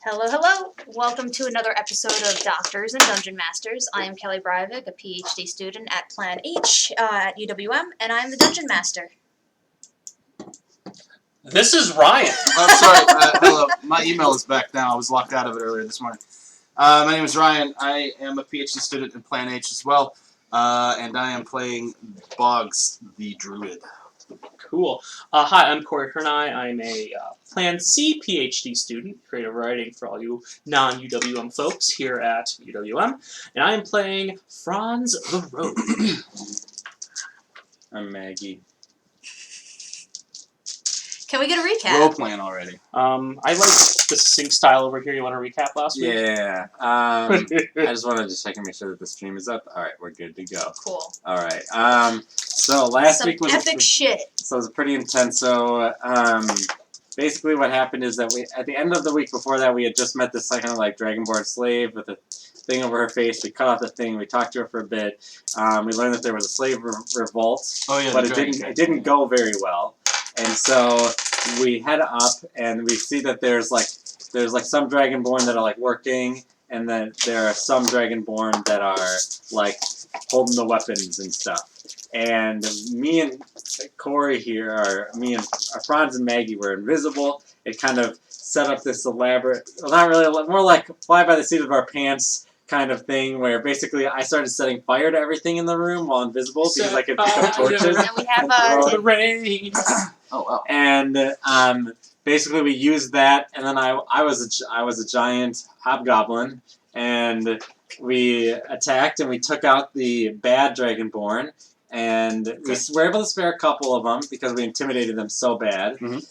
Hello, hello. Welcome to another episode of Doctors and Dungeon Masters. I am Kelly Breivik, a PhD student at Plan H at UWM, and I am the Dungeon Master. This is Ryan. Oh, sorry. Hello. My email is back now. I was locked out of it earlier this morning. My name is Ryan. I am a PhD student in Plan H as well, and I am playing Boggs, the Druid. Cool. Hi, I'm Corey Kernai. I'm a Plan C PhD student, creative writing for all you non-UWM folks here at UWM, and I am playing Franz the Rogue. I'm Maggie. Can we get a recap? Role playing already. I like the sync style over here. You want to recap last week? Yeah. I just wanted to check and make sure that the stream is up. All right, we're good to go. Cool. All right. So last Some week was epic shit. So it was pretty intense. So basically, what happened is that we at the end of the week before that we had just met this kind of like dragonborn slave with a thing over her face. We cut off the thing. We talked to her for a bit. We learned that there was a slave revolt. Oh yeah, But it didn't go very well. And so we head up and we see that there's some dragonborn that are like working, and then there are some dragonborn that are like holding the weapons and stuff. And me and Corey here, Franz and Maggie were invisible. It kind of set up this elaborate, well, not really, more like fly by the seat of our pants kind of thing, where basically I started setting fire to everything in the room while invisible because I could pick up torches. And we have the rain. Oh wow. And basically we used that, and then I was a giant hobgoblin, and we attacked and we took out the bad dragonborn, and we were able to spare a couple of them because we intimidated them so bad. But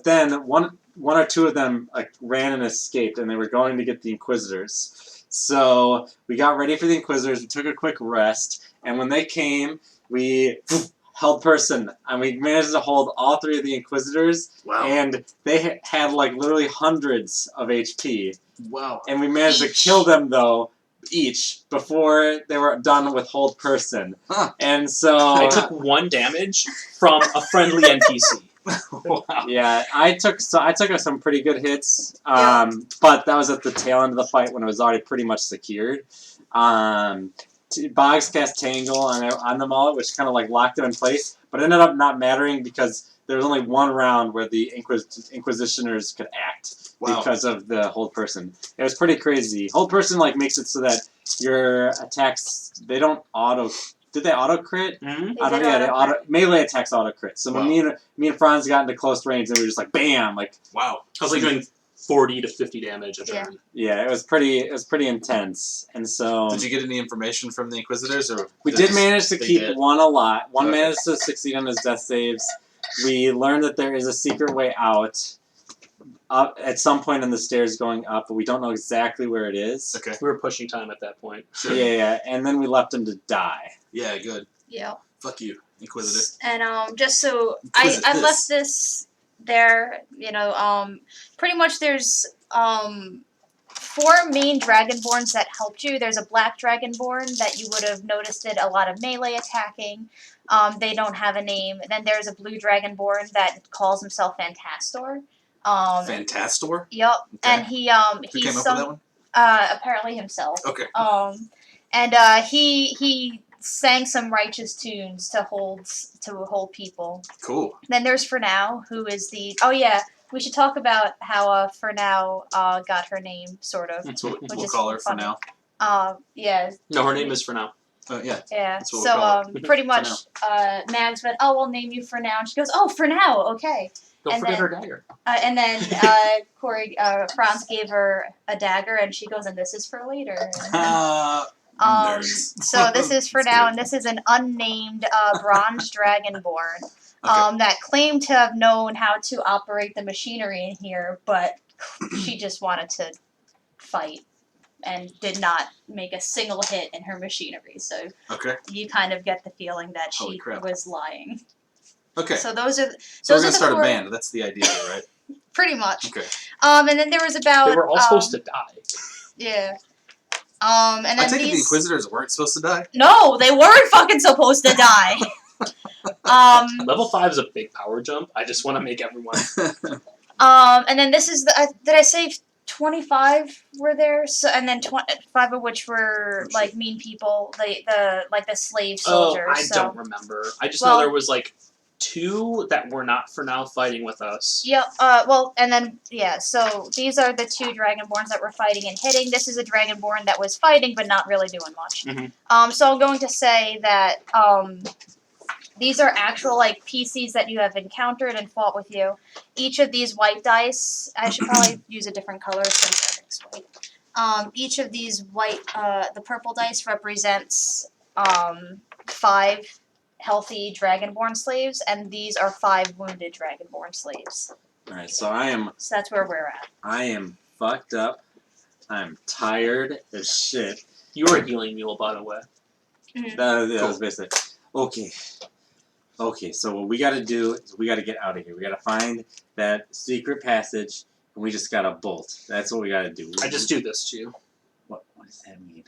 then one or two of them like ran and escaped, and they were going to get the Inquisitors. So we got ready for the Inquisitors. We took a quick rest, and when they came, we held person, and we managed to hold all three of the Inquisitors. Wow. And they had like literally hundreds of HP. Wow. And we managed to kill them though, each, before they were done with hold person. Huh. And so I took 1 damage from a friendly NPC. Wow. yeah, I took some pretty good hits, but that was at the tail end of the fight when it was already pretty much secured. Boggs cast Tangle on them all, which kind of like locked them in place, but it ended up not mattering because there was only one round where the Inquisitioners could act because of the hold person. It was pretty crazy. Hold person like makes it so that your attacks, they don't auto. Did they auto crit? Mm-hmm. Melee attacks auto crit. So when me and Franz got into close range, and we were just like bam, like wow. I was like doing 40 to 50 damage a turn. Yeah, it was pretty intense. And so Did you get any information from the Inquisitors, or we did manage to keep one alive. One Okay. managed to succeed on his death saves. We learned that there is a secret way out up at some point in the stairs going up, but we don't know exactly where it is. Okay. We were pushing time at that point. Sure. Yeah, and then we left him to die. Yeah. Good. Yeah. Fuck you, Inquisitor. And just so I left this there, pretty much there's 4 main dragonborns that helped you. There's a black dragonborn that you would have noticed did a lot of melee attacking. They don't have a name. And then there's a blue dragonborn that calls himself Fantastor. Fantastor? Yep. Okay. And Who came up with that one? apparently himself. Okay. And he sang some righteous tunes to hold people. Cool. Then there's For Now, who is we should talk about how For Now got her name, sort of. That's what Which we'll is call her funny. for now. Yeah. No, her name is For Now. Yeah. Yeah. That's what we'll call Pretty much, Mags went, "Oh, we'll name you For Now," and she goes, "Oh, For Now, okay." Don't And forget then- her dagger. And then Franz gave her a dagger, and she goes, "And this is for later." Nerds. So this is For That's Now, good. and this is an unnamed bronze dragonborn Okay. that claimed to have known how to operate the machinery in here, but she just wanted to fight and did not make a single hit in her machinery. So Okay. you kind of get the feeling that Holy she crap. was lying. Okay. So those are So we're those gonna are the start a 4 band. That's the idea, right? pretty much. Okay. And then there was about They were all supposed to die. yeah. And then I take it the these Inquisitors weren't supposed to die. no, they weren't fucking supposed to die. Level 5 is a big power jump. I just want to make everyone And then this is the. Did I say 25 were there? So and then 25 of which were like mean people, the slave soldiers. Oh, I so. don't remember. I just know there was like 2 that were not for now fighting with us. Yeah. Well, and then so these are the 2 dragonborns that were fighting and hitting. This is a dragonborn that was fighting but not really doing much. Mhm. So I'm going to say that these are actual like PCs that you have encountered and fought with you. Each of these white dice, I should probably use a different color since everything's white. Each of these white, the purple dice represents 5 healthy dragonborn slaves, and these are 5 wounded dragonborn slaves. Alright, so So that's where we're at. I am fucked up. I'm tired as shit. You were a healing mule, by the way. That was basically okay. Okay, so what we gotta do is we gotta get out of here. We gotta find that secret passage, and we just gotta bolt. That's what we gotta do. I just do this to you. What does that mean?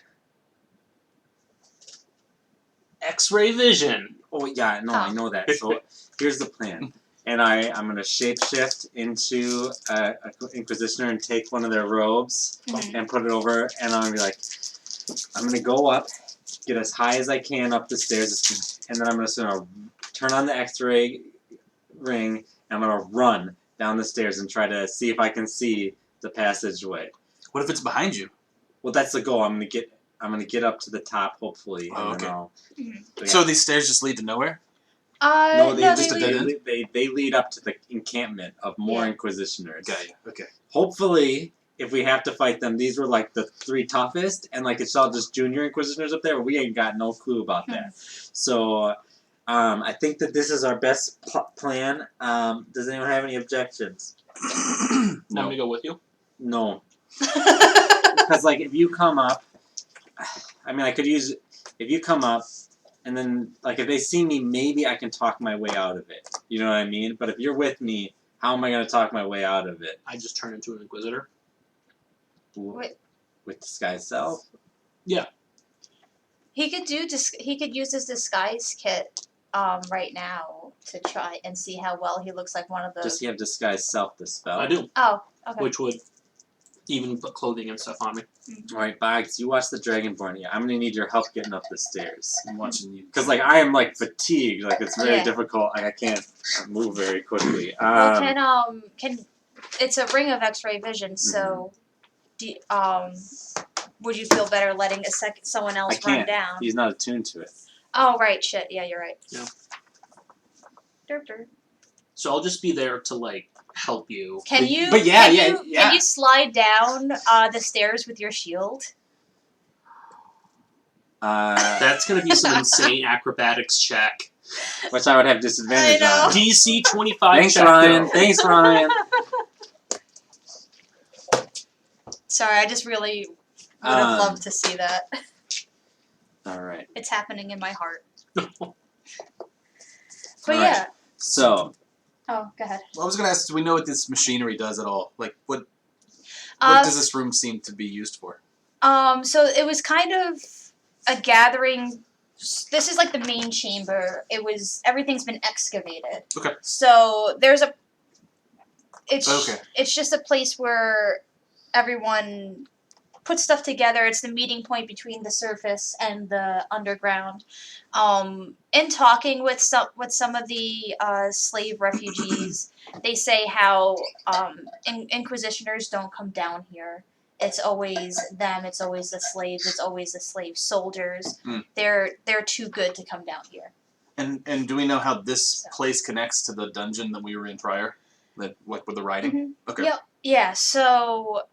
X-ray vision. Oh yeah, no, I know that. So here's the plan. And I'm gonna shapeshift into a Inquisitioner and take one of their robes and put it over, and I'm gonna be like, I'm gonna go up, get as high as I can up the stairs, and then I'm just gonna turn on the X-ray ring, and I'm gonna run down the stairs and try to see if I can see the passageway. What if it's behind you? Well, that's the goal. I'm gonna get up to the top, hopefully. Oh, and then okay. So these stairs just lead to nowhere? No, they they lead up to the encampment of more Inquisitioners. Got you. Okay. Hopefully, if we have to fight them, these were like the 3 toughest, and like it's all just junior Inquisitioners up there. But we ain't got no clue about that. So, I think that this is our best plan. Does anyone have any objections? Want me to go with you? No. Because like if you come up, I mean I could use if you come up. And then, like, if they see me, maybe I can talk my way out of it. You know what I mean? But if you're with me, how am I going to talk my way out of it? I just turn into an Inquisitor. Wait. With disguise self? Yeah. He could use his disguise kit right now to try and see how well he looks like one of the. Does he have disguise self the spell? I do. Oh, okay. Which would even put clothing and stuff on me. Alright, Boggs, you watch the Dragonborn. Yeah, I'm going to need your help getting up the stairs. I'm watching you. Because, like, I am, like, fatigued. Like, it's very difficult. Like, I can't move very quickly. Well, it's a ring of X-ray vision, so would you feel better letting someone else run down? He's not attuned to it. Oh, right, shit. Yeah, you're right. Yeah. Derp, derp. So I'll just be there to, like, help you. Can you? But Can you slide down the stairs with your shield? That's gonna be some insane acrobatics check. Which I would have disadvantage I know. on. DC 25 Thanks, check. Ryan. Though. Thanks, Ryan. Sorry, I just really would have loved to see that. Alright. It's happening in my heart. But All right. yeah. So, Oh, go ahead. Well, I was going to ask, do we know what this machinery does at all? Like, what does this room seem to be used for? So it was kind of a gathering. This is like the main chamber. Everything's been excavated. Okay. So it's just a place where everyone puts stuff together. It's the meeting point between the surface and the underground. In talking with some of the slave refugees, they say how Inquisitioners don't come down here. It's always them. It's always the slaves. It's always the slave soldiers. They're too good to come down here. And do we know how this place connects to the dungeon that we were in prior? With the writing? Mm-hmm. Okay. Yep. Yeah. So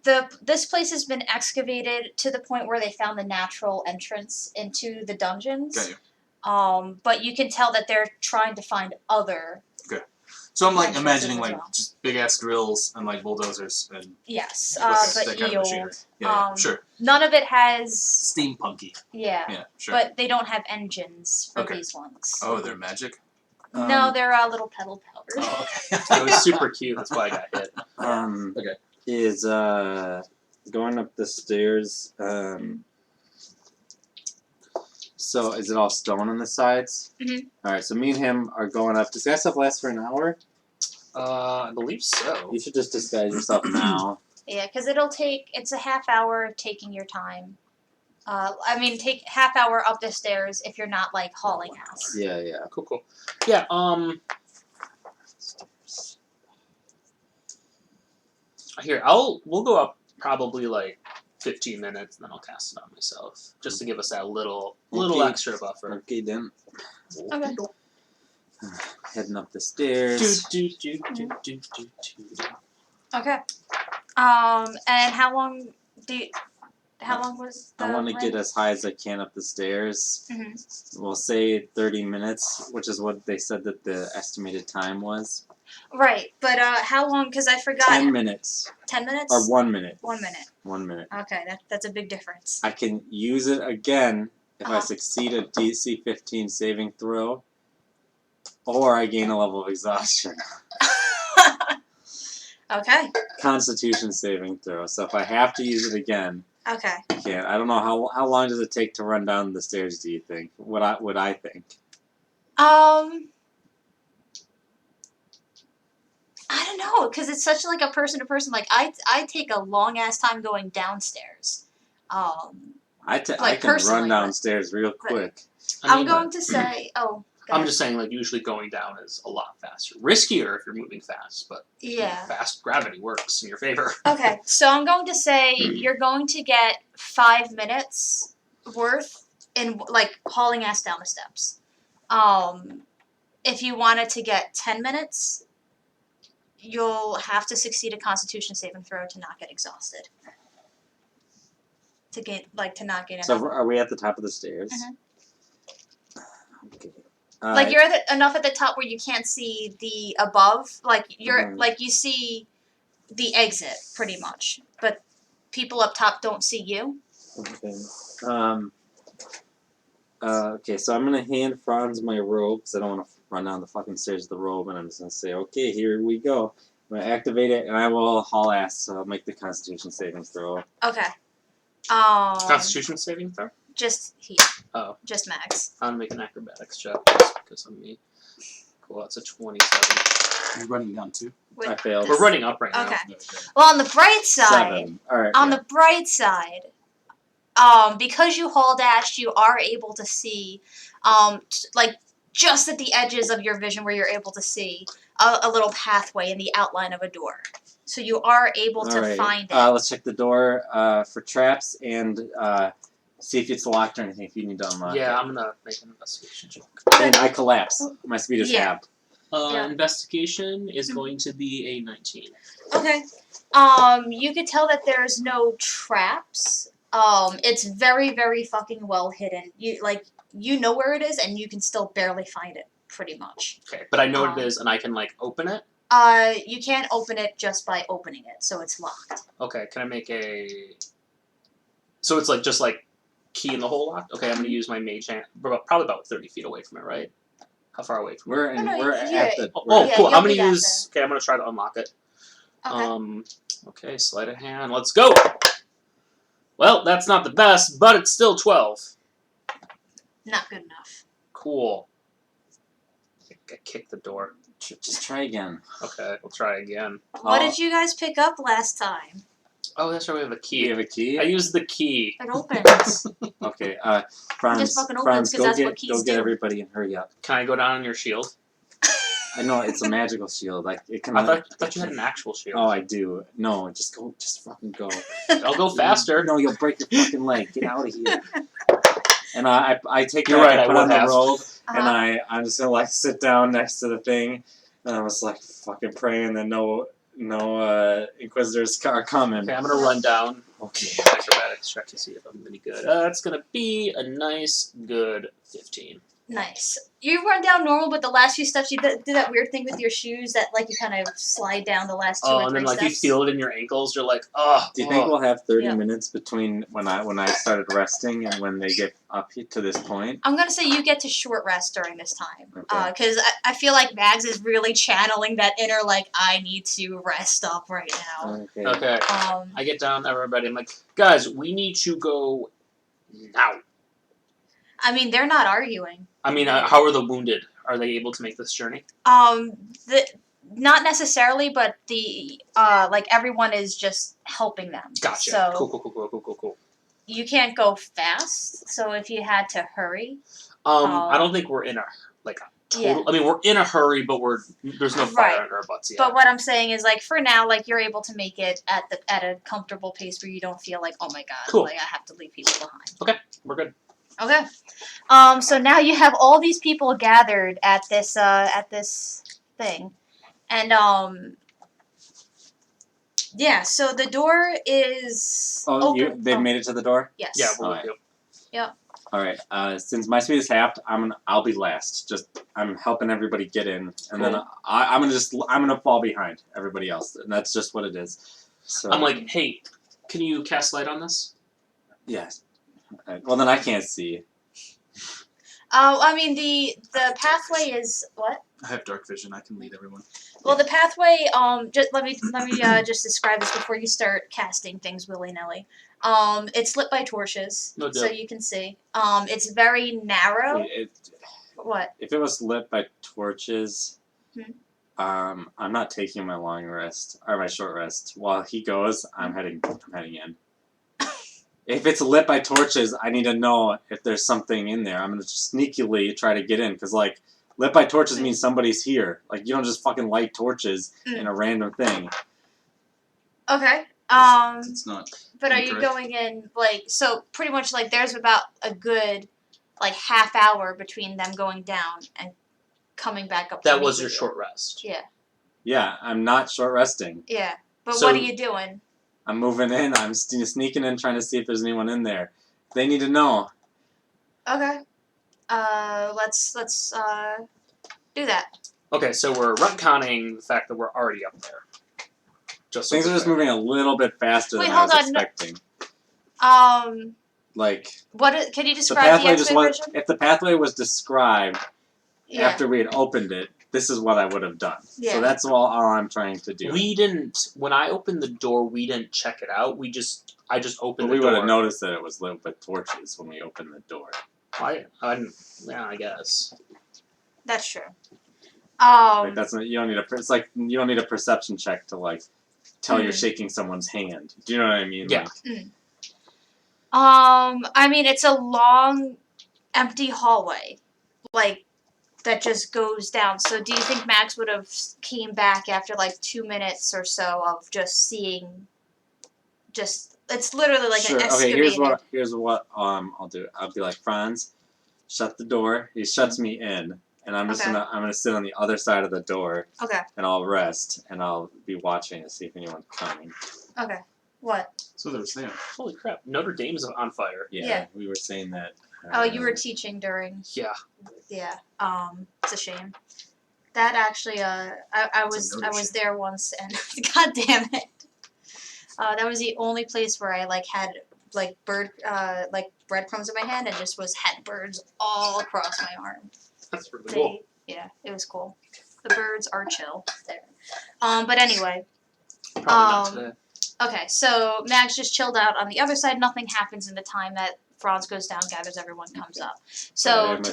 this place has been excavated to the point where they found the natural entrance into the dungeons. Got you. But you can tell that they're trying to find other. Okay. So I'm like entrances imagining as like well. just big ass drills and like bulldozers and Yes. that But kind of machinery. old. Yeah, sure. None of it has. Steampunky. Yeah. Yeah, sure. But they don't have engines for Okay. these ones. Oh, they're magic? No, they're little pedal powders. Oh, okay. It was super cute. That's why I got hit. Okay. Is going up the stairs. So is it all stone on the sides? Mhm. All right. So me and him are going up. Does that stuff last for an hour? I believe so. You should just disguise yourself now. Yeah, because it's a half hour of taking your time. Take half hour up the stairs if you're not like hauling ass. Yeah. Cool. Yeah. Here, we'll go up probably like 15 minutes, and then I'll cast it on myself, just to give us that little Okay. extra buffer. Okay, then. Okay. Heading up the stairs. Okay. And how long was the I want to ride? get as high as I can up the stairs. Mhm. We'll say 30 minutes, which is what they said that the estimated time was. Right, but how long? Because I forgot. 10 minutes. 10 minutes? Or 1 minute. 1 minute. 1 minute. Okay, that's a big difference. I can use it again if I Uh-huh. succeed a DC 15 saving throw, or I gain a level of exhaustion. Okay. Constitution saving throw. So if I have to use it again, Okay. I can't. I don't know how long does it take to run down the stairs. Do you think? What I think? I don't know, because it's such like a person to person. Like I take a long ass time going downstairs. I Like, can personally, run but- downstairs real quick. I'm going to say. Oh. go I'm ahead. just saying, like, usually going down is a lot faster. Riskier if you're moving fast, but Yeah. fast gravity works in your favor. Okay, so I'm going to say you're going to get 5 minutes worth in like hauling ass down the steps. If you wanted to get 10 minutes, you'll have to succeed a Constitution saving throw to not get exhausted. To not get So enough. are we at the top of the stairs? Mhm. Okay. Like you're enough at the top where you can't see the above. Like you're Mhm. like you see the exit pretty much, but people up top don't see you. Okay. Okay, so I'm gonna hand Franz my robe because I don't want to run down the fucking stairs with the robe, and I'm just gonna say, okay, here we go. I'm gonna activate it, and I will haul ass. So I'll make the Constitution saving throw. Okay. Constitution saving throw? Just here. Oh. Just Max. I'm gonna make an acrobatics check just because of me. Cool, that's a 27. You're running down too. I failed. We're running up right Okay. now. Well, on the bright side, 7. All right. on the bright side, because you haul dashed, you are able to see, like just at the edges of your vision where you're able to see a little pathway in the outline of a door. So you are able to Alright, find it. let's check the door for traps and see if it's locked or anything. If you need to unlock it. Yeah, I'm gonna make an investigation check. And I collapse. My speed is Yeah. halved. Yeah. Investigation is going to be a 19. Okay. You could tell that there's no traps. It's very, very fucking well hidden. You know where it is, and you can still barely find it, pretty much. Okay, but I know what it is, and I can like open it. You can't open it just by opening it, so it's locked. Okay, can I make a? So it's like just like key in the hole locked. Okay, I'm gonna use my mage hand. Probably about 30 feet away from it, right? How far away from it? We're Oh, no, we're yeah. at the. Oh, we're at- Yeah, cool. you'll I'm gonna be at use. Okay, I'm gonna try to unlock it. Okay. Okay, sleight of hand. Let's go. Well, that's not the best, but it's still 12. Not good enough. Cool. I kicked the door. Just try again. Okay, we'll try again. What did you guys pick up last time? Oh, that's right. We have a Do key. you have a key? I used the key. It opens. Okay. Franz. Just fucking opens Franz, 'cause go that's get what keys go get do. everybody and hurry up. Can I go down on your shield? I know it's a magical shield. Like it can. I thought you had an actual shield. Oh, I do. No, just go. Just fucking go. I'll go faster. No, you'll break your fucking leg. Get out of here. And I take You're that, right, I I put would on the have. robe, and Uh-huh. I'm just gonna like sit down next to the thing, and I was like fucking praying that no Inquisitors are coming. Okay, I'm gonna run down. Okay. Acrobatics check to see if I'm any good. That's gonna be a nice, good 15. Nice. You run down normal, but the last few steps you did that weird thing with your shoes that like you kind of slide down the last 2 Oh, or and 3 then like steps. you feel it in your ankles. You're like, oh. Do you think we'll have 30 Yeah. minutes between when I started resting and when they get up to this point? I'm gonna say you get to short rest during this time, Okay. because I feel like Mags is really channeling that inner like I need to rest up right now. Okay. Okay. Um, I get down, everybody. I'm like, guys, we need to go now. I mean they're not arguing. I mean, how are the wounded? Are they able to make this journey? The not necessarily, but the like everyone is just helping them. Gotcha. So Cool. you can't go fast. So if you had to hurry, I don't think we're in a total. I mean, we're in a hurry, but there's no fire under our butts yet. But what I'm saying is, like, for now, like, you're able to make it at a comfortable pace where you don't feel like, oh my god, like I have to leave people behind. Okay, we're good. Okay. So now you have all these people gathered at this thing, and yeah. So the door is open. They've made it to the door. Yes. Yeah. We'll Alright. do. Yep. All right. Since my speed is halved, I'll be last. I'm helping everybody get in, and then I'm gonna fall behind everybody else, and that's just what it is. So I'm like, hey, can you cast light on this? yes. Well, then I can't see. I mean the pathway is what? I have dark vision. I can lead everyone. Well, the pathway. Just let me just describe this before you start casting things willy nilly. It's lit by torches, so you can see. It's very narrow. What? If it was lit by torches, I'm not taking my long rest or my short rest. While he goes, I'm heading in. If it's lit by torches, I need to know if there's something in there. I'm gonna sneakily try to get in, because like lit by torches means somebody's here. Like you don't just fucking light torches in a random thing. Okay. It's not. But are you going in like so? Pretty much like there's about a good like half hour between them going down and coming back up. That was your short rest. Yeah. Yeah, I'm not short resting. Yeah, but what are you doing? I'm moving in. I'm sneaking in, trying to see if there's anyone in there. They need to know. Okay. Let's do that. Okay, so we're retconning the fact that we're already up there. Just Things are just moving a little bit faster than I was expecting. Like what? Can you describe the X-ray version? If the pathway was described after we had opened it, this is what I would have done. Yeah. So that's all I'm trying to do. We didn't. When I opened the door, we didn't check it out. I just opened the door. We would have noticed that it was lit with torches when we opened the door. I guess. That's true. Like that's not, you don't need a. It's like you don't need a perception check to like tell you're shaking someone's hand. Do you know what I mean? Yeah. Like, I mean, it's a long, empty hallway, like that just goes down. So, do you think Max would have came back after like 2 minutes or so of just seeing? It's literally like an excavated. Okay, here's what I'll do. I'll be like, Franz, shut the door. He shuts me in, and I'm gonna sit on the other side of the door. Okay. And I'll rest, and I'll be watching to see if anyone's coming. Okay. What? So they were saying. Holy crap! Notre Dame's on fire. Yeah. We were saying that. Oh, you were teaching during. Yeah. Yeah. It's a shame. That actually, I was there once, and god damn it. That was the only place where I like had like breadcrumbs in my hand and just had birds all across my arm. That's really cool. Yeah, it was cool. The birds are chill there. But anyway. Probably not today. Okay, so Max just chilled out on the other side. Nothing happens in the time that Franz goes down, gathers everyone, comes up. So to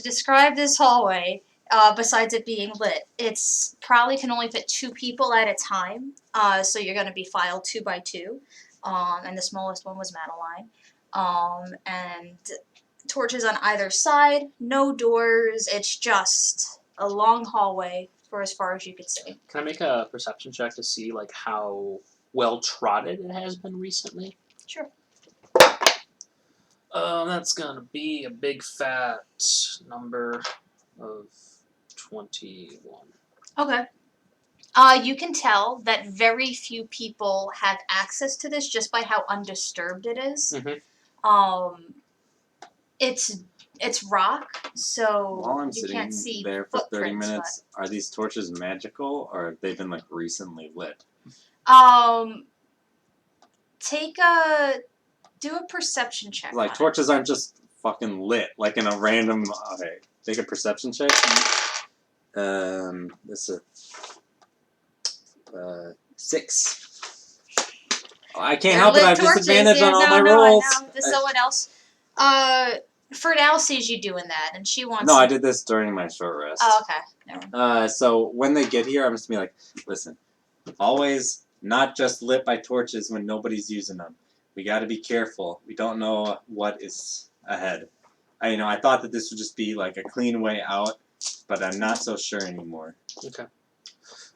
describe this hallway, besides it being lit, it's probably can only fit 2 people at a time. So you're going to be filed 2 by 2, and the smallest one was Madeline. And torches on either side, no doors. It's just a long hallway for as far as you could see. Can I make a perception check to see like how well trotted it has been recently? Sure. That's gonna be a big fat number of 21. Okay. You can tell that very few people have access to this just by how undisturbed it is. Mm-hmm. It's rock, so while I'm you sitting can't see there for 30 footprints, minutes, are these torches magical or have they been like recently lit? Do a perception check. Like torches aren't just fucking lit like in a random. Okay, take a perception check. This is 6. I can't help it. I have disadvantage on all my rolls. Now, to someone else. for now sees you doing that, and she wants. No, I did this during my short rest. Oh, okay. Never mind. So when they get here, I'm just gonna be like, listen, always not just lit by torches when nobody's using them. We got to be careful. We don't know what is ahead. I thought that this would just be like a clean way out, but I'm not so sure anymore. Okay.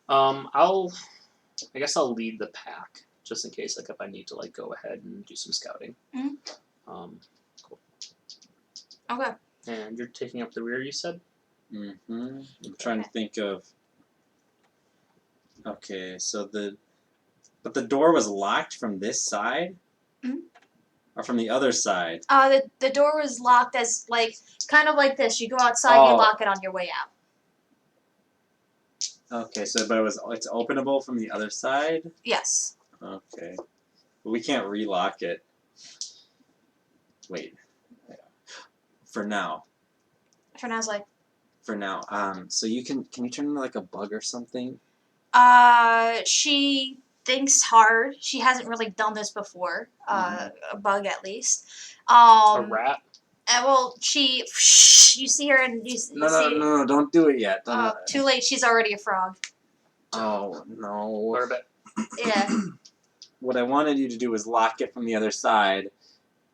I guess I'll lead the pack just in case, like, if I need to like go ahead and do some scouting. Mhm. Cool. Okay. And you're taking up the rear, you said? I'm trying to think of. Okay, so but the door was locked from this side, or from the other side. The door was locked as like kind of like this. You go outside, you Oh. lock it on your way out. Okay, so but it's openable from the other side. Yes. Okay, but we can't relock it. Wait. For now. For now, I was like, For now. So can you turn into like a bug or something? she thinks hard. She hasn't really done this before. A bug at least. A rat? Well, you see her and you see. No, don't do it yet. Too late. She's already a frog. Oh no. Or a bit. Yeah. What I wanted you to do was lock it from the other side,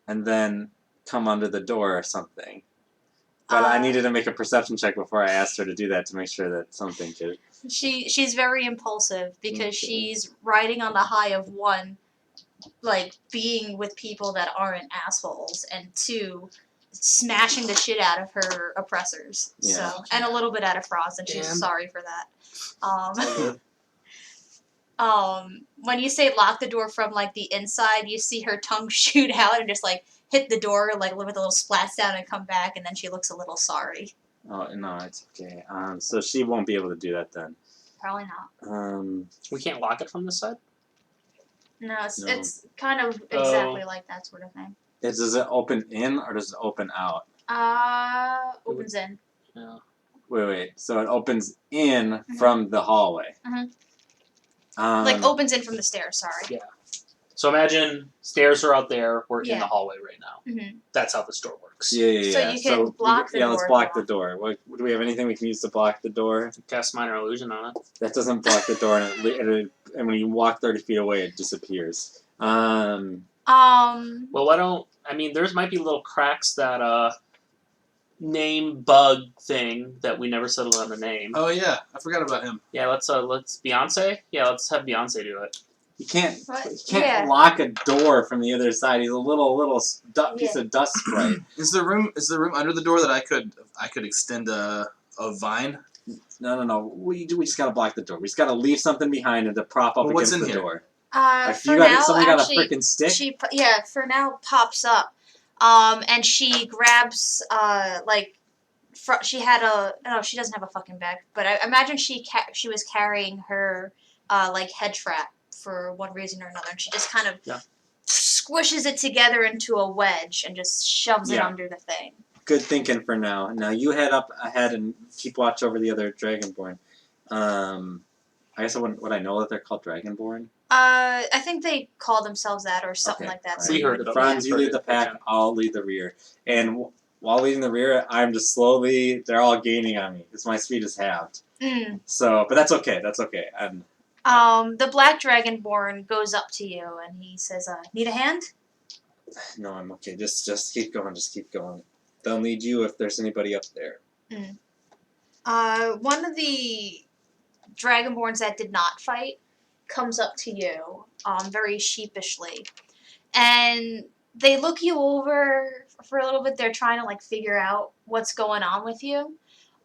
and then come under the door or something. But I needed to make a perception check before I asked her to do that to make sure that something could. She's very impulsive because she's riding on the high of one, like being with people that aren't assholes, and two, smashing the shit out of her oppressors. Yeah. So and a little bit out of Frost, and she's Damn. sorry for that. good. When you say lock the door from like the inside, you see her tongue shoot out and just like hit the door like with a little splash down and come back, and then she looks a little sorry. Oh no, it's okay. So she won't be able to do that then. Probably not. We can't lock it from this side? No, No. it's kind of exactly like that sort of thing. Does it open in or does it open out? Opens in. Yeah. Wait. So it opens in from the hallway. Like opens in from the stairs. Sorry. Yeah. So imagine stairs are out there. We're in Yeah. the hallway right now. Mm-hmm. That's how this door works. Yeah. So you can block the door. Let's if block you the door. What do we have? Anything we can use to block the door? Cast minor illusion on it. That doesn't block the door, and when you walk 30 feet away, it disappears. Well, why don't there might be little cracks that name bug thing that we never settled on the name. Oh yeah, I forgot about him. Yeah, let's Beyonce. Yeah, let's have Beyonce do it. You can't Yeah. lock a door from the other side. He's a little piece of dust sprite. Is the room under the door that I could extend a vine? No. We just gotta block the door. We just gotta leave something behind and to prop up Well, what's against in the here? door. For now, Somebody got a actually, freaking stick. she for now pops up, and she grabs she had she doesn't have a fucking bag, but I imagine she was carrying her like head trap for one reason or another, and she just kind of squishes it together into a wedge and just shoves it under the thing. Good thinking for now. Now you head up ahead and keep watch over the other Dragonborn. I guess would I know that they're called Dragonborn? I think they call themselves that or something like that. We heard it. Franz, you lead the pack. I'll lead the rear. And while leading the rear, I'm just slowly. They're all gaining on me because my speed is halved. So, but that's okay. That's okay. The black dragonborn goes up to you and he says, "Need a hand?" No, I'm okay. Just keep going. Just keep going. They'll need you if there's anybody up there. One of the dragonborns that did not fight comes up to you, very sheepishly, and they look you over for a little bit. They're trying to like figure out what's going on with you,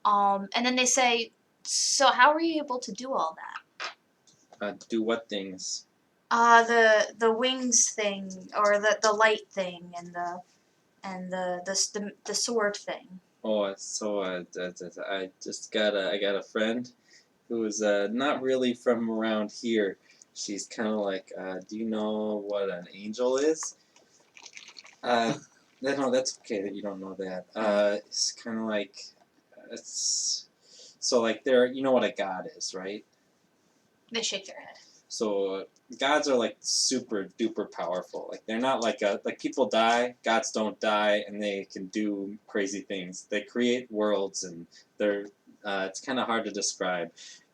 and then they say, "So how were you able to do all that?" Do what things? The wings thing, or the light thing, and the sword thing. Oh, so I got a friend who is not really from around here. She's kind of like, do you know what an angel is? No, that's okay that you don't know that. It's kind of like, so like you know what a god is, right? They shake their head. So gods are like super duper powerful. Like they're not like people die, gods don't die, and they can do crazy things. They create worlds, and they're it's kind of hard to describe.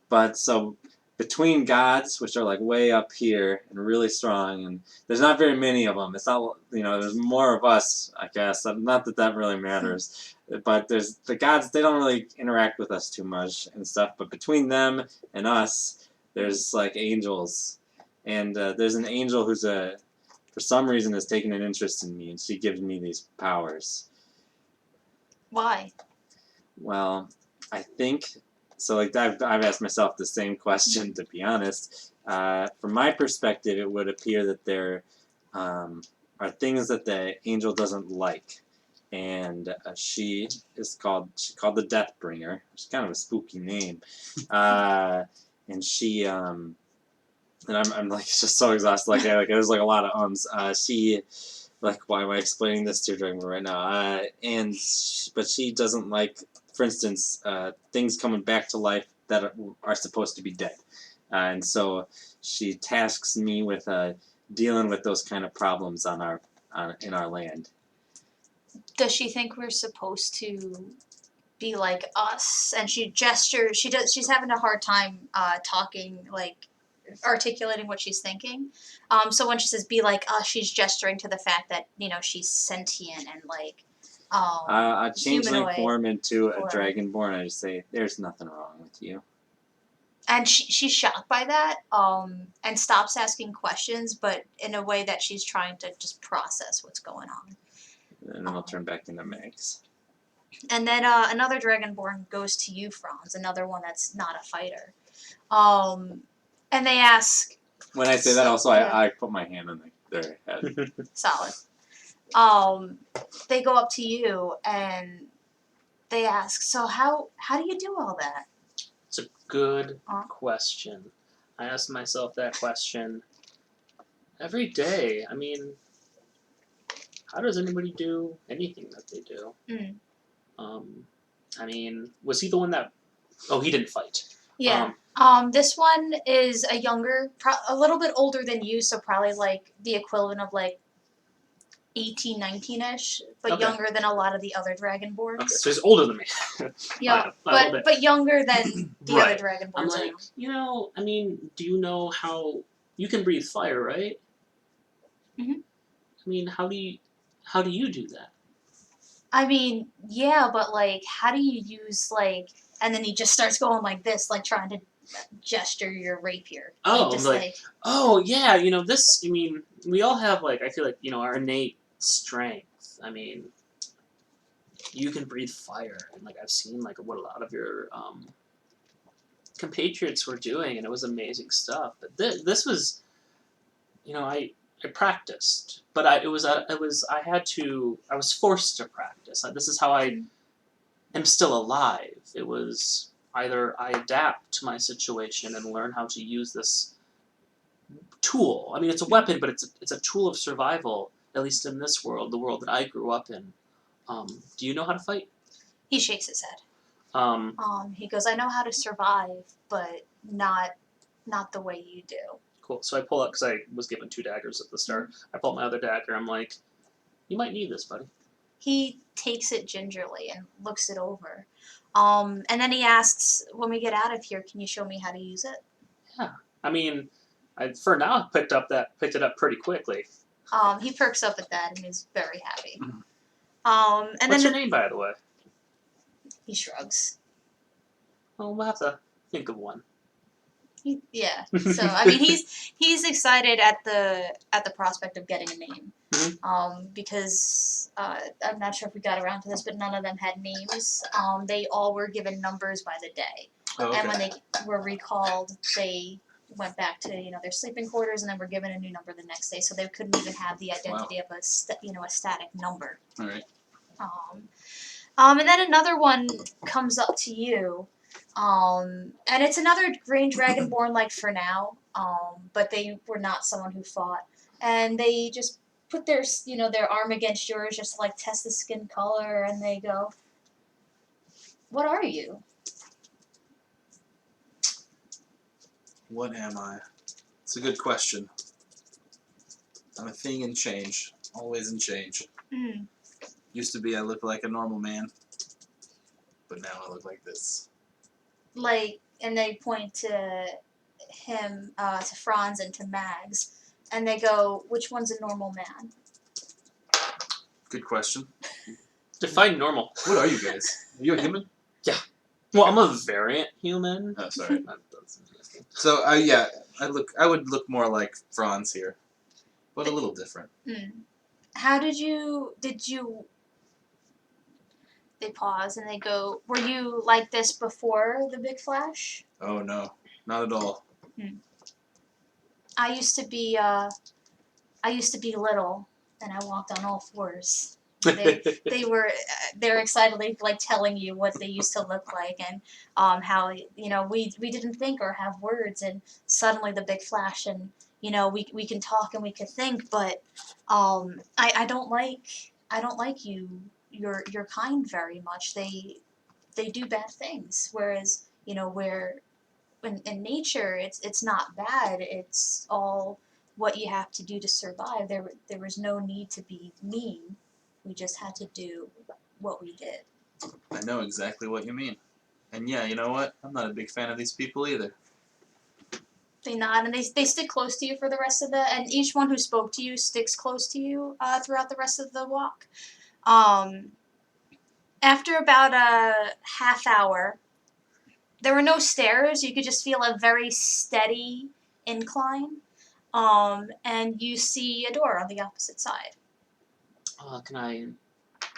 But so between gods, which are like way up here and really strong, and there's not very many of them. It's not there's more of us, I guess. Not that that really matters. But there's the gods. They don't really interact with us too much and stuff. But between them and us, there's like angels, and there's an angel who's for some reason has taken an interest in me, and she gives me these powers. Why? Well, I think so. Like I've asked myself the same question, to be honest. From my perspective, it would appear that there are things that the angel doesn't like, and she's called the Deathbringer. It's kind of a spooky name, and she and I'm like just so exhausted. Like there's like a lot of ums. She like why am I explaining this to Dragon right now? But she doesn't like, for instance, things coming back to life that are supposed to be dead, and so she tasks me with dealing with those kind of problems in our land. Does she think we're supposed to be like us? And she gestures. She's having a hard time talking, like articulating what she's thinking. So when she says "be like us," she's gesturing to the fact that she's sentient and like I change my humanoid. form into a or- dragonborn. I just say, "There's nothing wrong with you." And she's shocked by that, and stops asking questions, but in a way that she's trying to just process what's going on. And then I'll turn back into Max. And then another Dragonborn goes to you, Franz, another one that's not a fighter. And they ask... When I say that, also, yeah. I put my hand on their head. Solid. They go up to you and they ask, so how do you do all that? It's a good question. I ask myself that question every day. I mean, how does anybody do anything that they do? Mm. I mean, was he the one that... Oh, he didn't fight. Yeah. This one is a younger, a little bit older than you, so probably like the equivalent of like 18, 19-ish, but Okay. younger than a lot of the other Dragonborns. Okay, so he's older than me. Yeah, By a little bit. but younger than the Right. other Dragonborns. I'm like, I mean, do you know how you can breathe fire, right? Mhm. I mean, how do you do that? I mean, yeah, but like, how do you use like? And then he just starts going like this, like trying to gesture your rapier. Oh, just like, oh yeah, this. I mean, we all have like, I feel like our innate strength. I mean, you can breathe fire, and like I've seen like what a lot of your compatriots were doing, and it was amazing stuff. But this was, I practiced, but I was forced to practice. This is how I am still alive. It was either I adapt to my situation and learn how to use this tool. I mean, it's a weapon, but it's a tool of survival. At least in this world, the world that I grew up in. Do you know how to fight? He shakes his head. Um, He goes, I know how to survive, but not the way you do. Cool. So I pull up, because I was given 2 daggers at the start. I pull out my other dagger. I'm like, you might need this, buddy. He takes it gingerly and looks it over. And then he asks, when we get out of here, can you show me how to use it? Yeah. I mean, for now, I picked it up pretty quickly. He perks up at that and is very happy. Mhm. And What's then your name, by the way? he shrugs. Well, we'll have to think of one. Yeah. So I mean, he's excited at the prospect of getting a name. Mm-hmm. Because I'm not sure if we got around to this, but none of them had names. They all were given numbers by the day. Oh, okay. And when they were recalled, they went back to their sleeping quarters, and then were given a new number the next day. So they couldn't even have the identity of a static number. All right. And then another one comes up to you, and it's another green dragonborn like for now, but they were not someone who fought, and they just put their their arm against yours just to like test the skin color, and they go, "What are you?" What am I? It's a good question. I'm a thing in change. Always in change. Mm. Used to be I looked like a normal man, but now I look like this. Like, and they point to him, to Franz and to Mags, and they go, "Which one's a normal man?" Good question. Define normal. What are you guys? Are you a human? Well, I'm a variant human. Oh, sorry. That's interesting. So, I would look more like Franz here, but a little different. How did you? They pause and they go, "Were you like this before the big flash?" Oh no, not at all. I used to be little, and I walked on all fours. They're excitedly like telling you what they used to look like, and how we didn't think or have words, and suddenly the big flash, and we can talk and we can think, but I don't like your kind very much. They do bad things, whereas where in nature it's not bad. It's all what you have to do to survive. There was no need to be mean. We just had to do what we did. I know exactly what you mean. And yeah, you know what? I'm not a big fan of these people either. They nod and they stick close to you for the rest of and each one who spoke to you sticks close to you throughout the rest of the walk. After about a half hour, there were no stairs. You could just feel a very steady incline. And you see a door on the opposite side. Can I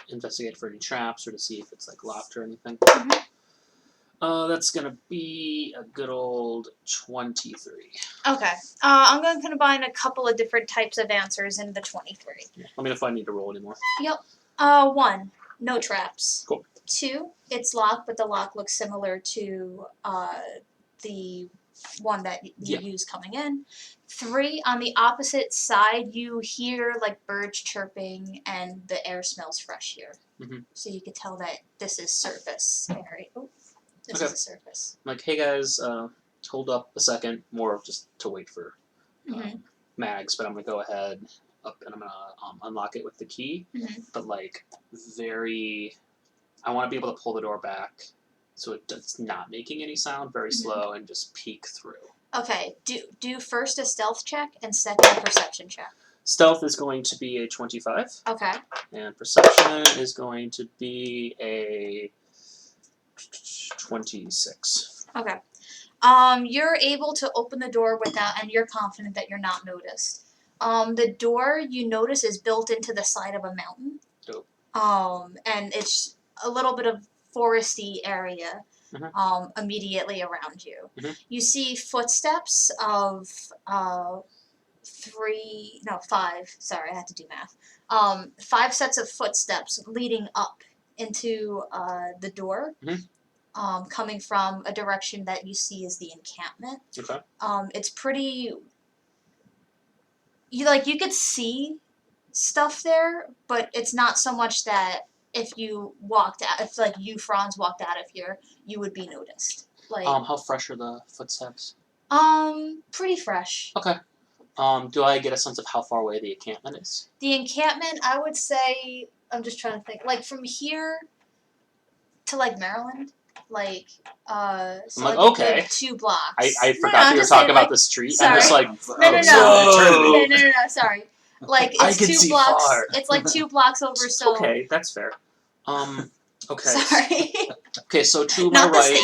investigate for any traps or to see if it's like locked or anything? That's gonna be a good old 23. Okay. I'm going to combine a couple of different types of answers in the 23. Let me know if I need to roll anymore. Yep. 1, no traps. Cool. 2, it's locked, but the lock looks similar to the one that you used coming in. 3, on the opposite side, you hear like birds chirping, and the air smells fresh here. So you could tell that this is surface area. Oh, this is a surface. I'm like, hey guys, hold up a second, more just to wait for Mags, but I'm gonna go ahead up and I'm gonna unlock it with the key. But like I want to be able to pull the door back so it's not making any sound, very slow, and just peek through. Okay, do first a stealth check and second a perception check. Stealth is going to be a 25. Okay. And perception is going to be a 26. Okay. You're able to open the door without, and you're confident that you're not noticed. The door you notice is built into the side of a mountain. Dope. And it's a little bit of foresty area. Immediately around you. You see footsteps of 5, sorry, I had to do math. 5 sets of footsteps leading up into the door, coming from a direction that you see as the encampment. Okay. It's pretty, you could see stuff there, but it's not so much that if you walked out, if like you, Franz, walked out of here, you would be noticed. Like, how fresh are the footsteps? Pretty fresh. Okay. Do I get a sense of how far away the encampment is? The encampment, I would say, I'm just trying to think, like from here to like Maryland, like so like, like okay. a good 2 blocks. I forgot you were talking about the street. Sorry. I'm just like, No, sorry. Like it's I can 2 see blocks. far. It's like 2 blocks over. So okay, that's fair. Okay. Sorry. Okay, so to my right.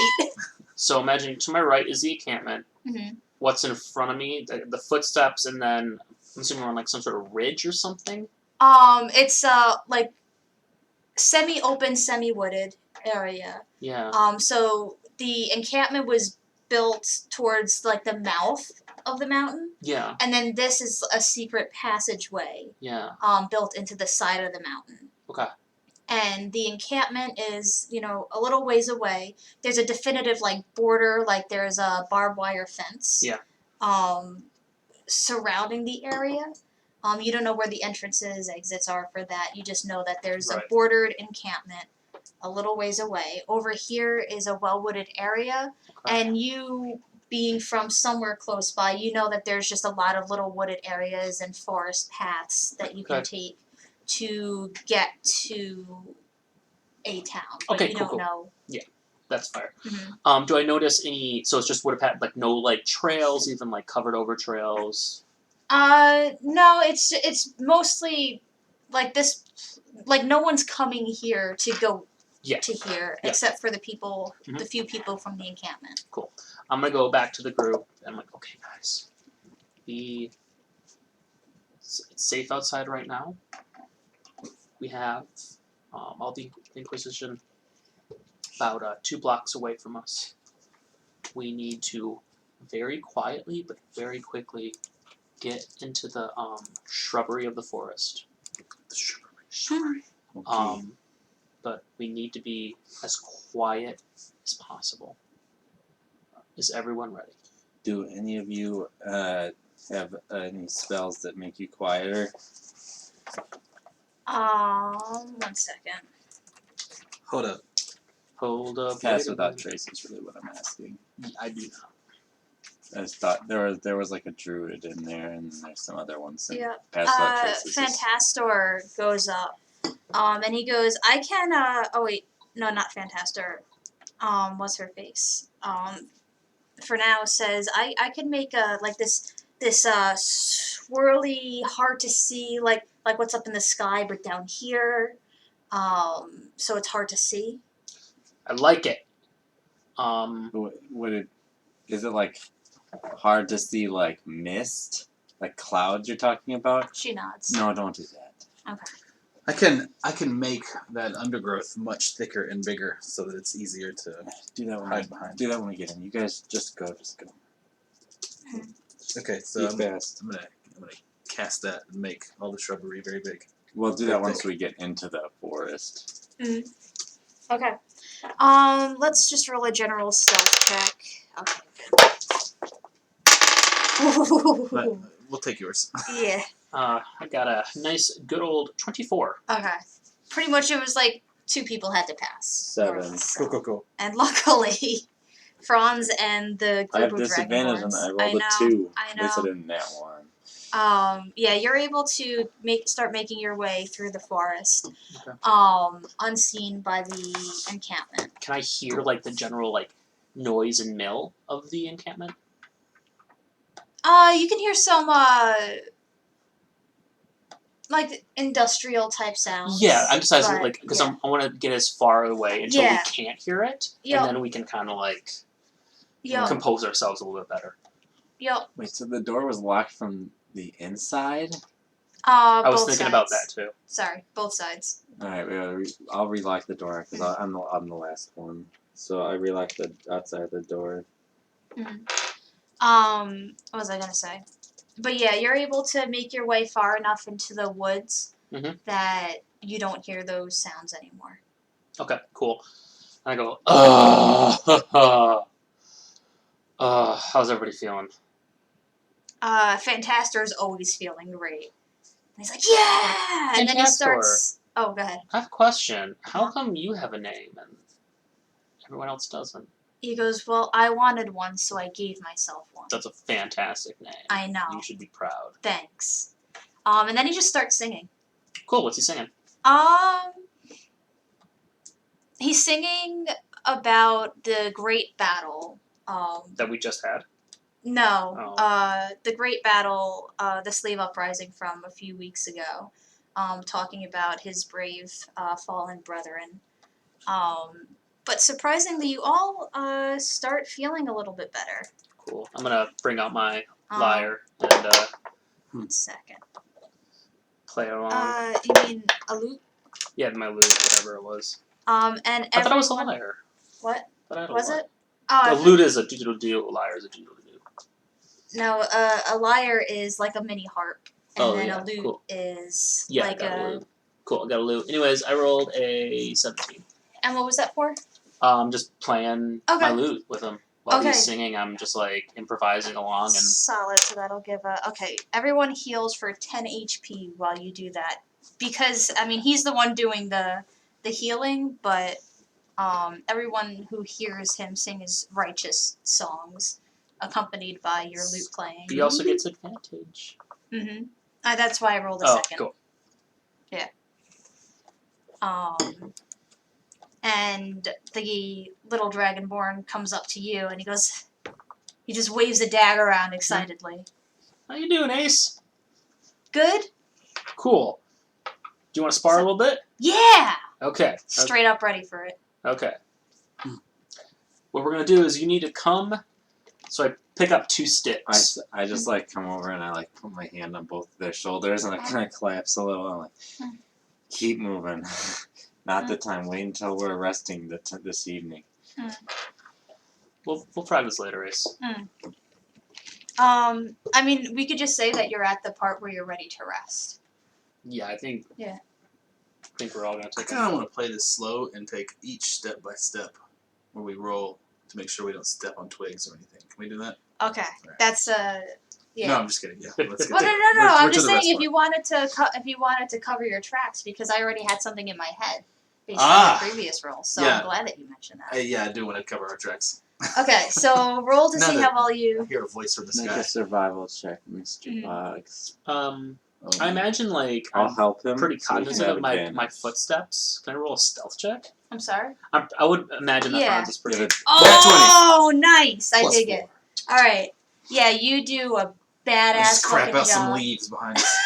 So imagine to my right is the encampment. What's in front of me? The footsteps, and then I'm assuming we're on like some sort of ridge or something. It's like semi-open, semi-wooded area. Yeah. So the encampment was built towards like the mouth of the mountain. Yeah. And then this is a secret passageway. Yeah. Built into the side of the mountain. Okay. And the encampment is, a little ways away. There's a definitive like border, like there's a barbed wire fence. Yeah. Surrounding the area. You don't know where the entrances, exits are for that. You just know that there's Right. a bordered encampment a little ways away. Over here is a well-wooded area, and you being from somewhere close by, you know that there's just a lot of little wooded areas and forest paths that you can Okay. take to get to a town, but Okay, you cool, don't cool. know. That's fair. Mhm. Do I notice any? So it's just wood path, like no like trails, even like covered over trails. No, it's mostly like this, like no one's coming here to go Yeah. to here Yeah. except for the people, Mhm. the few people from the encampment. Cool. I'm gonna go back to the group. And I'm like, okay, guys, it's safe outside right now. We have all the Inquisition about 2 blocks away from us. We need to very quietly but very quickly get into the shrubbery of the forest. The shrubbery. Shrubbery. Okay. But we need to be as quiet as possible. Is everyone ready? Do any of you have any spells that make you quieter? 1 second. Hold up. Hold up. Pass wait a without minute. trace is really what I'm asking. I do not. I just thought there was like a druid in there, and there's some other ones. And Yeah. Pass without trace is just- Fantastor goes up. And he goes, I can oh wait, no, not Fantastor. What's her face? For now says I can make a like this swirly, hard to see, like what's up in the sky but down here. So it's hard to see. I like it. Would it? Is it like hard to see like mist, like clouds you're talking about? She nods. No, don't do that. Okay. I can make that undergrowth much thicker and bigger so that it's easier to Do that when hide behind. Do that when we get in. You guys just go. Okay, so Be fast. I'm gonna cast that and make all the shrubbery very big. We'll do that once we get into the forest. Okay. Let's just roll a general stealth check. Okay. But we'll take yours. Yeah. I got a nice good old 24. Okay. Pretty much it was like 2 people had to pass. more or 7. less. Cool. And luckily, Franz and the I group have of disadvantage and Dragonborns. I rolled a 2. I At least I know. didn't that one. Yeah, you're able to start making your way through the forest, Okay. unseen by the encampment. Can I hear like the general like noise and mill of the encampment? You can hear some like industrial type sounds. Yeah, I'm just asking but, like because yeah. I want to get as far away until Yeah. we can't hear it, Yup. and then we can kind of like Yup. compose ourselves a little bit better. Yup. Wait, so the door was locked from the inside? I was Both thinking sides. about that too. Sorry, both sides. Alright, I'll relock the door because I'm the last one. So I relock the outside of the door. What was I gonna say? But yeah, you're able to make your way far enough into the woods that you don't hear those sounds anymore. Okay, cool. And I go, how's everybody feeling? Fantastor's always feeling great. And he's like, yeah! And then he Fantastor. starts... Oh, go ahead. I have a question. How come you have a name and everyone else doesn't? He goes, well, I wanted one, so I gave myself one. That's a fantastic name. I know. You should be proud. Thanks. And then he just starts singing. Cool, what's he singing? He's singing about the great battle. That we just had? No. Oh. The great battle, the slave uprising from a few weeks ago. Talking about his brave fallen brethren. But surprisingly, you all start feeling a little bit better. Cool. I'm gonna bring out my lyre and 1 second. play along. You mean a lute? Yeah, my lute, whatever it was. And I thought it was a lyre. What? Was it? A lute is a doodle doo, a lyre is a doodle doo. No, a lyre is like a mini harp. And then yeah, a lute cool. is Yeah, like I got a lute. Cool, I got a lute. Anyways, I rolled a 17. And what was that for? Just playing my lute with him. While he's singing, I'm just like improvising along and Solid, so that'll give a... Okay, everyone heals for 10 HP while you do that. Because, I mean, he's the one doing the healing, but everyone who hears him sing his righteous songs accompanied by your lute playing. He also gets advantage. Mm-hmm. That's why I rolled a Oh, second. cool. And the little dragonborn comes up to you and he just waves a dagger around excitedly. How you doing, Ace? Good? Cool. Do you want to spar a little bit? Yeah! Okay. Straight up ready for it. Okay. What we're gonna do is you need to come. So I pick up 2 sticks. I just like come over and I like put my hand on both of their shoulders and I kind of collapse a little. I'm like, keep moving. Not the time. Wait until we're resting this evening. We'll try this later, Ace. I mean, we could just say that you're at the part where you're ready to rest. Yeah, I think. Yeah. I think we're all gonna I take. kind of want to play this slow and take each step by step where we roll to make sure we don't step on twigs or anything. Can we do that? Okay, Right. that's yeah. No, I'm just kidding. Yeah. Let's get Well, no. we're I'm to just the saying rest if part. you wanted to cover your tracks because I already had something in my head based Ah! on the previous roll. So Yeah. I'm glad that you mentioned that. Yeah, I do want to cover our tracks. Okay, so roll to Now see that- how well I you. hear a voice from the Make sky. a survival check, Mr. Mhm. Boggs. I imagine like I'll I'm help him. pretty so he can cognizant have of my advantage. footsteps. Can I roll a stealth check? I'm sorry. I would imagine that Yeah. Franz is pretty. Give it Oh, nice! I Plus dig 4. it. All right. Yeah, you do a badass Just crap fucking out some job leaves behind us.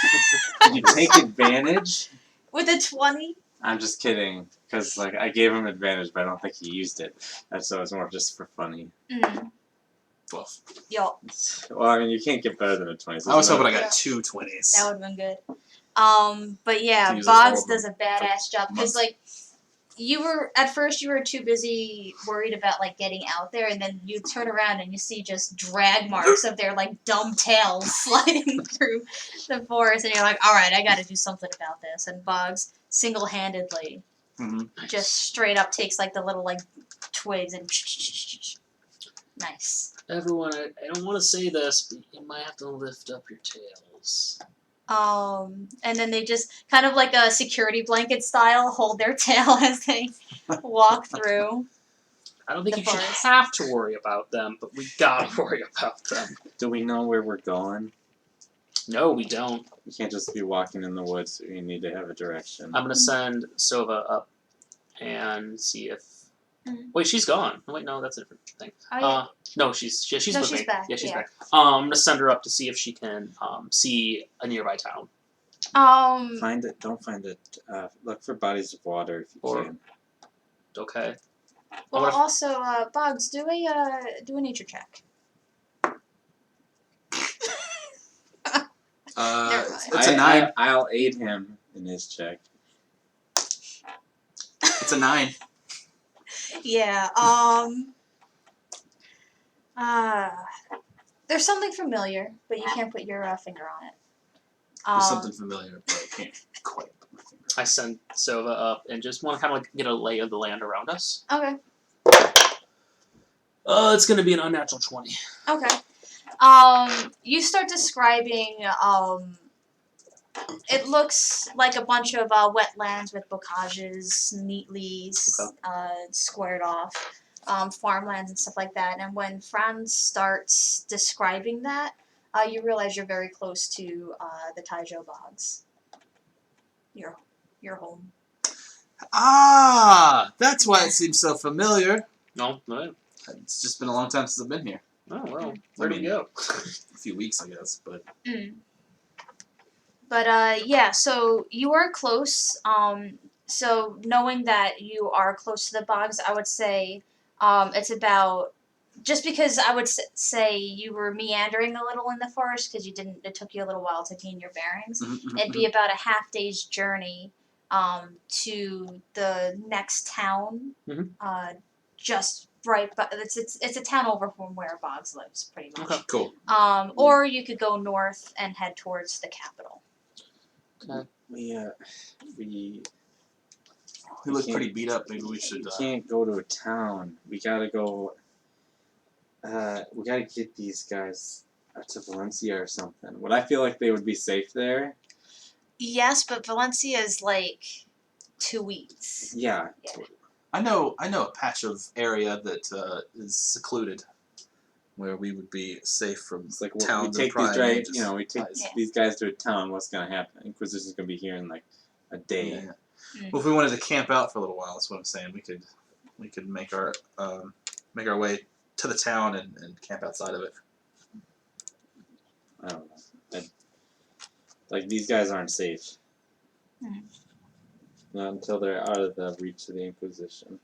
Did you take advantage? with a 20. I'm just kidding, because like I gave him advantage, but I don't think he used it. And so it's more just for funny. 12. Yo, Well, I mean, you can't get better than a 20. So I was it's hoping not- I got 2 20s. that would have been good. But yeah, To use all Boggs of them does a badass job because months. like you were at first you were too busy worried about like getting out there, and then you turn around and you see just drag marks of their like dumb tails sliding through the forest, and you're like, all right, I got to do something about this. And Boggs single-handedly Mhm. just straight up takes like the little like twigs and nice. Everyone, I don't want to say this, but you might have to lift up your tails. And then they just kind of like a security blanket style hold their tail as they walk through. I don't think The you should forest. have to worry about them, but we gotta worry about them. Do we know where we're going? No, we don't. We can't just be walking in the woods. We need to have a direction. I'm gonna send Sova up and see if. Mhm. Wait, she's gone. Oh, wait, no, that's a different thing. Oh, yeah. No, she's No, with she's me. back, Yeah, she's yeah. back. I'm gonna send her up to see if she can see a nearby town. Find it. Don't find it. Look for bodies of water if you Or- can. Okay. Well, What if- also, Boggs, do a nature check. Never mind. It's a 9. I'll aid him in his check. It's a 9. Yeah. There's something familiar, but you can't put your finger on it. There's something familiar, but I can't quite put my finger on I send Sova up and just want to kind of like get a lay of the land around us. Okay. It's gonna be an unnatural 20. Okay. You start describing, it looks like a bunch of wetlands with bocages neatly squared off, farmlands and stuff like that. And when Franz starts describing that, you realize you're very close to the Taijo Bogs. Your home. Ah, that's why it seems so familiar. No, It's just been a long time since I've been here. oh well, where do we go? A few weeks, I guess, but But yeah, so you are close. So knowing that you are close to the bogs, I would say it's about just because I would say you were meandering a little in the forest because it took you a little while to gain your bearings. It'd be about a half day's journey to the next town, just right. But it's a town over from where Boggs lives, pretty much. Okay. cool. Or you could go north and head towards the capital. We look can't- pretty beat up. Maybe we should. We can't go to a town. We gotta go. We gotta get these guys to Valencia or something. Would I feel like they would be safe there? Yes, but Valencia is like 2 weeks. Yeah. I know a patch of area that is secluded. where we would be safe from It's like towns we and take prying these mages. we take Yeah. these guys to a town. What's gonna happen? Inquisition's gonna be here in like a day. Yeah. Mm. Well, if we wanted to camp out for a little while, that's what I'm saying. We could make our way to the town and camp outside of it. I don't know. Like these guys aren't safe. Mhm. Not until they're out of the reach of the Inquisition.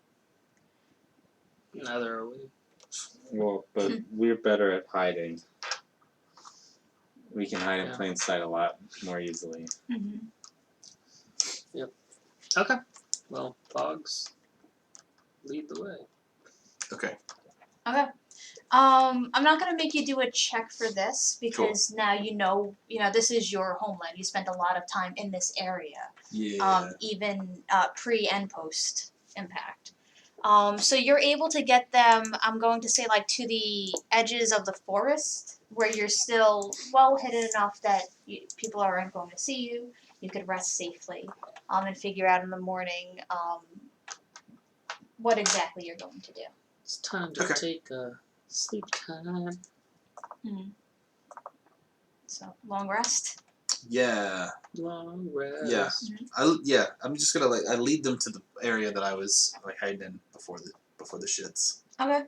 Neither are we. Well, but we're better at hiding. We can hide in Yeah. plain sight a lot more easily. Mhm. Okay. Well, Boggs, lead the way. Okay. Okay. I'm not gonna make you do a check for this because now you know this is your homeland. You spent a lot of time in this area, Yeah. even pre and post impact. So you're able to get them. I'm going to say like to the edges of the forest where you're still well hidden enough that people aren't going to see you. You could rest safely, and figure out in the morning what exactly you're going to do. It's time to Okay. take a sleep time. So long rest. Yeah. Long rest. Yeah. I'm just gonna I lead them to the area that I was hiding in before the shits. Okay.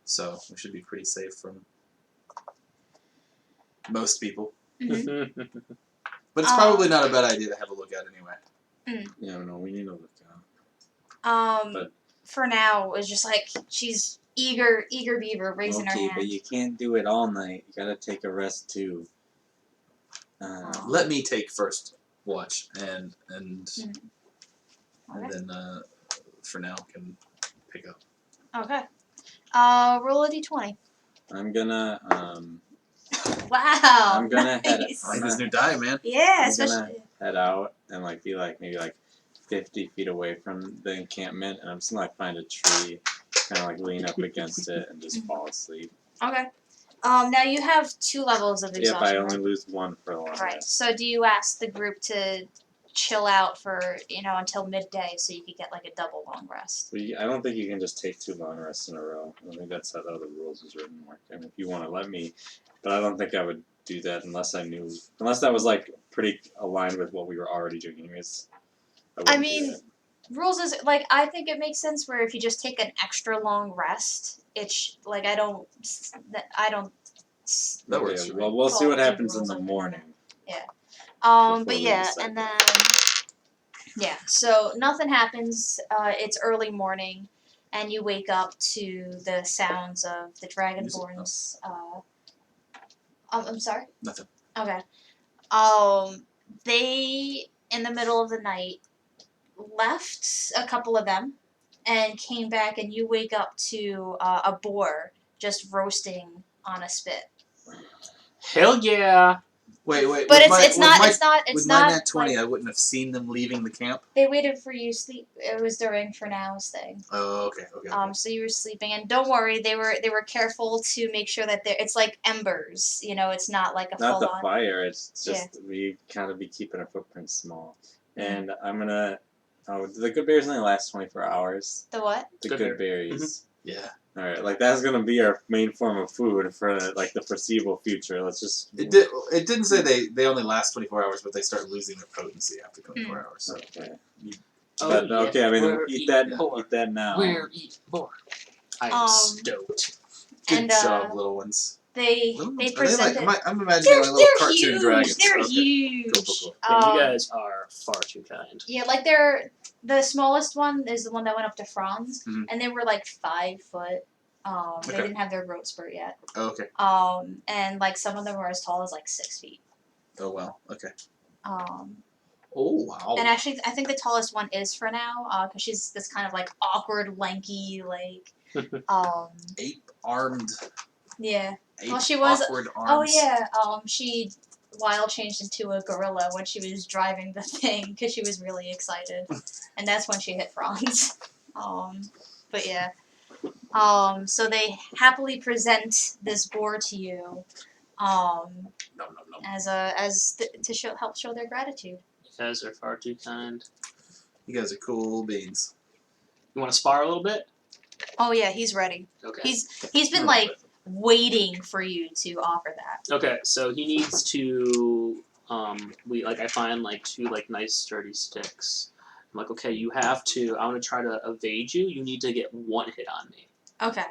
So we should be pretty safe from most people. Mm-hmm. But it's probably not a bad idea to have a look at anyway. Yeah, no, we need to look out. But For now, it's just like she's eager beaver raising her hand. but you can't do it all night. You gotta take a rest too. Let me take first watch and Okay. then for now can pick up. Okay. Roll a d20. I'm gonna Wow. I'm gonna head. nice. I like this new die, man. Yeah, I'm especially. head out and be maybe 50 feet away from the encampment, and I'm just gonna find a tree, kind of lean up against it and just fall asleep. Okay. Now you have 2 levels of If exhaustion. I only lose one for a long Right. rest. So do you ask the group to chill out for until midday so you could get a double long rest? I don't think you can just take 2 long rests in a row. I don't think that's how the other rules is written work. I mean, if you want to let me, but I don't think I would do that unless that was pretty aligned with what we were already doing anyways. I mean, rules is I think it makes sense where if you just take an extra long rest, it's I don't. That works for me. Well, we'll see what Follow happens in rules the like that. morning. But Before we yeah, decide and then so nothing happens. It's early morning, and you wake up to the sounds of the Dragonborns. I'm sorry. Nothing. Okay. They in the middle of the night left a couple of them, and came back, and you wake up to a boar just roasting on a spit. Hell yeah! Wait. But with it's my not nat 20, I wouldn't have seen them leaving the camp. They waited for you sleep. It was during Fernow's thing. Oh, okay. So you were sleeping, and don't worry, they were careful to make sure that it's like embers. It's not like a Not full the on. fire. It's just we kind of be keeping our footprint small. And I'm gonna. Oh, the good berries only last 24 hours. The what? The Good good berries. Yeah. All right, that's gonna be our main form of food for the foreseeable future. Let's just. It didn't say they only last 24 hours, but they start losing their potency after 24 hours. So. Okay. Oh, But yeah. okay, I mean, We're eat that. more. Eat that now. We're eating more. I am stoked. Good And, job, little ones. They Little ones? Are they presented. I'm imagining little cartoon huge. dragons. They're Okay. huge. Cool. Yeah, you guys are far too kind. Yeah, the smallest one is the one that went up to Franz, and they were 5 foot. They didn't have their growth spurt yet. Oh, okay. And some of them were as tall as 6 feet. Oh wow. Okay. Um, Oh wow. and actually, I think the tallest one is for now, because she's this kind of awkward, lanky, 8-armed. Yeah. 8 Well, she was. awkward Oh arms. yeah. She wild changed into a gorilla when she was driving the thing because she was really excited, and that's when she hit Franz. But yeah. So they happily present this boar to you, Nom. to help show their gratitude. You guys are far too kind. You guys are cool beans. You want to spar a little bit? Oh yeah, he's ready. Okay. He's been waiting for you to offer that. Okay, so he needs to. I find like 2 like nice sturdy sticks. I'm like, okay, you have to. I want to try to evade you. You need to get 1 hit on me. Okay.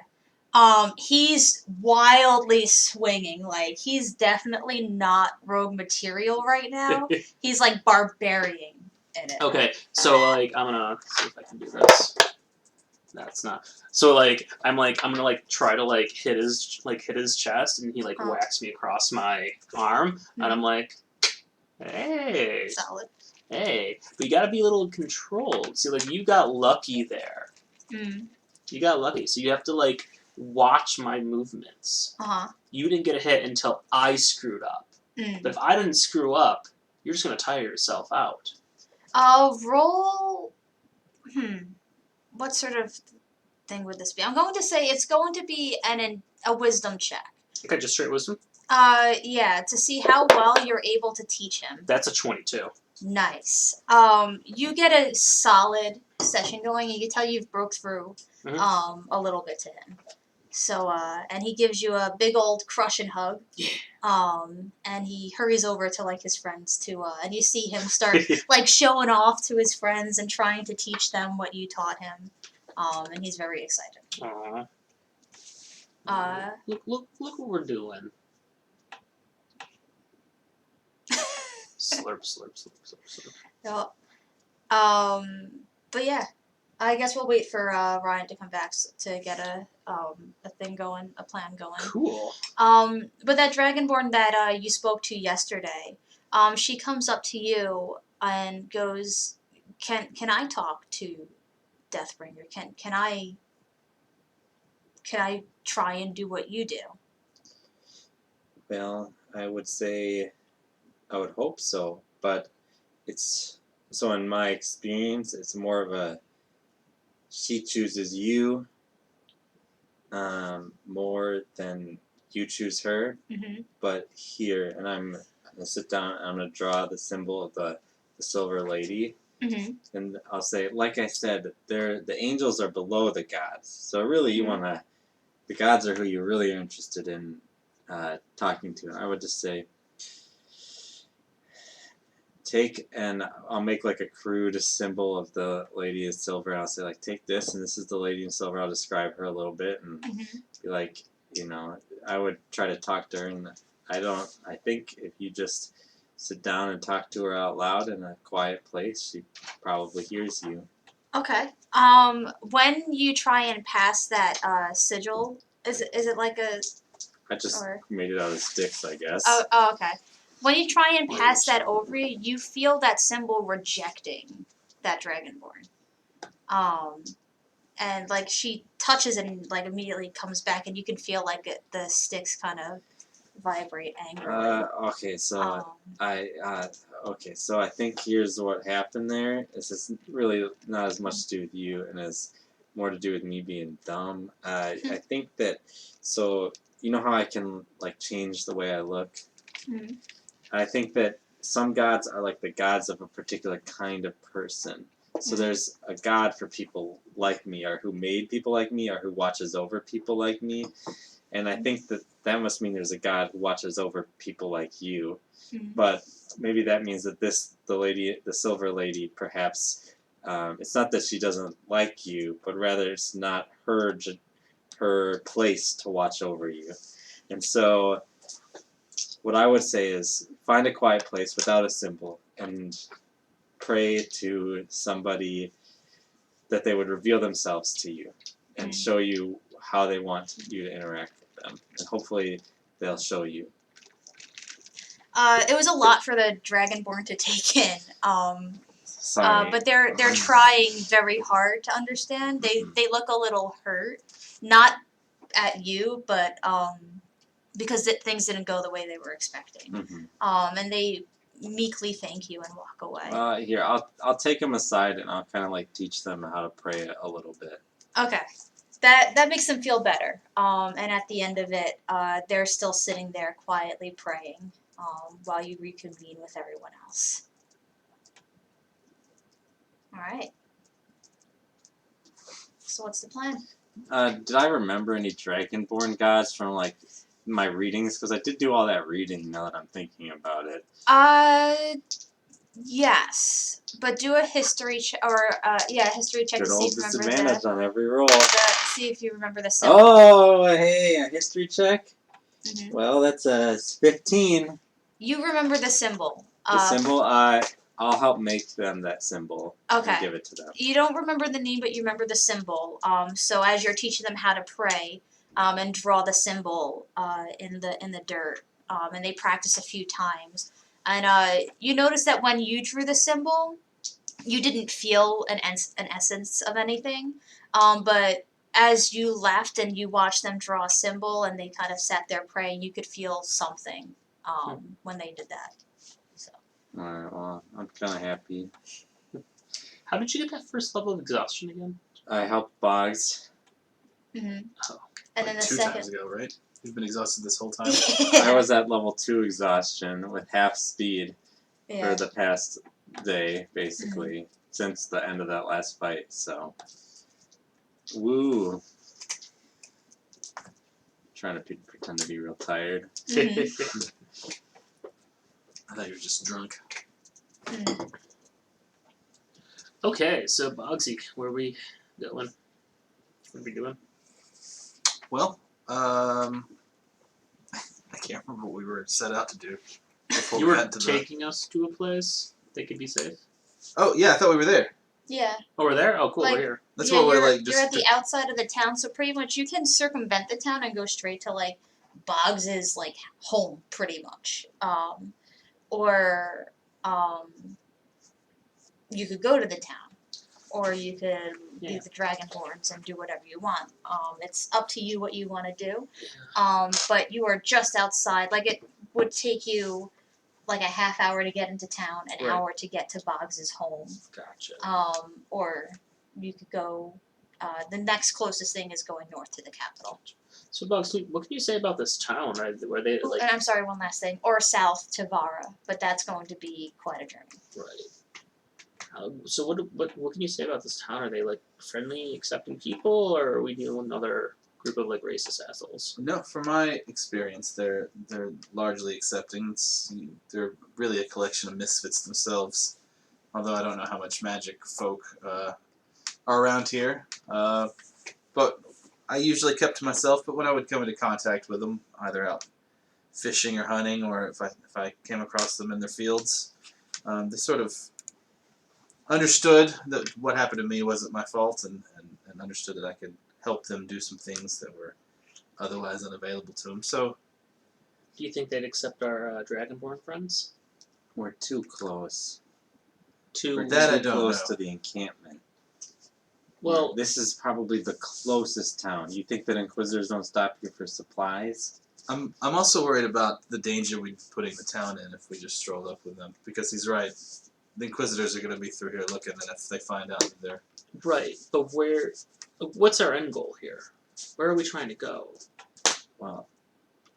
He's wildly swinging. Like, he's definitely not rogue material right now. He's like barbarian in it. Okay, so like I'm gonna see if I can do this. That's not. So like I'm gonna like try to like hit his chest, and he like whacks me across my arm, and I'm like, hey, Solid. hey, but you gotta be a little controlled. See, like you got lucky there. You got lucky, so you have to like watch my movements. You didn't get a hit until I screwed up. But if I didn't screw up, you're just gonna tire yourself out. Roll. What sort of thing would this be? I'm going to say it's going to be a wisdom check. Okay, just straight wisdom. Yeah, to see how well you're able to teach him. That's a 22. Nice. You get a solid session going. You can tell you've broke through a little bit to him. So, and he gives you a big old crushing hug. Yeah. And he hurries over to like his friends too, and you see him start like showing off to his friends and trying to teach them what you taught him. And he's very excited. Look what we're doing. Slurp, slurp, slurp, slurp, slurp. So, but yeah, I guess we'll wait for Ryan to come back to get a thing going, a plan going. Cool. But that Dragonborn that you spoke to yesterday, she comes up to you and goes, "Can I talk to Deathbringer? Can I try and do what you do?" Well, I would say, I would hope so, but so in my experience, it's more of a she chooses you more than you choose her. But here, and I'm gonna sit down and I'm gonna draw the symbol of the silver lady. And I'll say, like I said, the angels are below the gods. So really, the gods are who you really are interested in talking to. I would just say, and I'll make like a crude symbol of the lady in silver. I'll say like, take this, and this is the lady in silver. I'll describe her a little bit and be like, I would try to talk to her, and I think if you just sit down and talk to her out loud in a quiet place, she probably hears you. Okay. When you try and pass that sigil, is it like a? I just made it out of sticks, I guess. Oh, okay. When you try and pass that over you feel that symbol rejecting that Dragonborn. And like she touches it and like immediately comes back, and you can feel like the sticks kind of vibrate angrily. Okay, so so I think here's what happened there. It's really not as much to do with you, and it's more to do with me being dumb. I think that, so you know how I can like change the way I look. I think that some gods are like the gods of a particular kind of person. So there's a god for people like me, or who made people like me, or who watches over people like me. And I think that must mean there's a god who watches over people like you. But maybe that means that the silver lady, perhaps, it's not that she doesn't like you, but rather it's not her place to watch over you. And so what I would say is find a quiet place without a symbol and pray to somebody that they would reveal themselves to you and show you how they want you to interact with them. And hopefully they'll show you. It was a lot for the Dragonborn to take in. Sorry. But they're trying very hard to understand. They look a little hurt, not at you, but because things didn't go the way they were expecting. And they meekly thank you and walk away. Here, I'll take them aside and I'll kind of like teach them how to pray a little bit. Okay. That makes them feel better. And at the end of it, they're still sitting there quietly praying while you reconvene with everyone else. All right. So what's the plan? Did I remember any Dragonborn gods from like my readings? Because I did do all that reading. Now that I'm thinking about it. Yes, but do a history history check Good to see old if you remember disadvantage on every roll. see if you remember the symbol. Oh, hey, a history check. Mhm. Well, that's a 15. You remember the symbol. The symbol, I'll help make them that symbol Okay. and give it to them. You don't remember the name, but you remember the symbol. So as you're teaching them how to pray, and draw the symbol in the dirt, and they practice a few times, and you notice that when you drew the symbol, you didn't feel an essence of anything, but as you left and you watched them draw a symbol and they kind of sat there praying, you could feel something when they did that. So. Alright, well, I'm kind of happy. How did you get that first level of exhaustion again? I helped Boggs. Mm-hmm. Oh. And then the two second. times ago, right? You've been exhausted this whole time. I was at level 2 exhaustion with half speed for the past day, basically, since the end of that last fight, so. Woo. Trying to pretend to be real tired. Mhm. I thought you were just drunk. Mm. Okay, so Bogsy, where are we going? What are we doing? Well, I can't remember what we were set out to do. Before You we were got to taking us to a place they could be safe. Oh yeah, I thought we were there. Yeah. Oh, we're there? Oh, cool, Like- we're here. That's yeah, what we're you're, like. you're at the outside of the town, so pretty much you can circumvent the town and go straight to like Boggs's like home, pretty much. Or you could go to the town, or you could leave the Dragonborns and do whatever you want. It's up to you what you want to do. But you are just outside. Like it would take you like a half hour to get into town, an Right. hour to get to Boggs's home. Gotcha. Or you could go. The next closest thing is going north to the capital. So, Bugs, what can you say about this town? Right? Where they Ooh, like? and I'm sorry, one last thing. Or south to Vara, but that's going to be quite a journey. Right. So, what can you say about this town? Are they like friendly, accepting people, or are we dealing with another group of like racist assholes? No, from my experience, they're largely accepting. They're really a collection of misfits themselves. Although I don't know how much magic folk are around here. But I usually kept to myself. But when I would come into contact with them, either out fishing or hunting, or if I came across them in their fields, they sort of understood that what happened to me wasn't my fault, and understood that I could help them do some things that were otherwise unavailable to them. So, Do you think they'd accept our Dragonborn friends? We're too close. To That I Too don't close know. to the encampment. well, This is probably the closest town. You think that Inquisitors don't stop here for supplies? I'm also worried about the danger we'd be putting the town in if we just strolled up with them. Because he's right. The Inquisitors are going to be through here looking, and if they find out that they're... right, but what's our end goal here? Where are we trying to go? Well,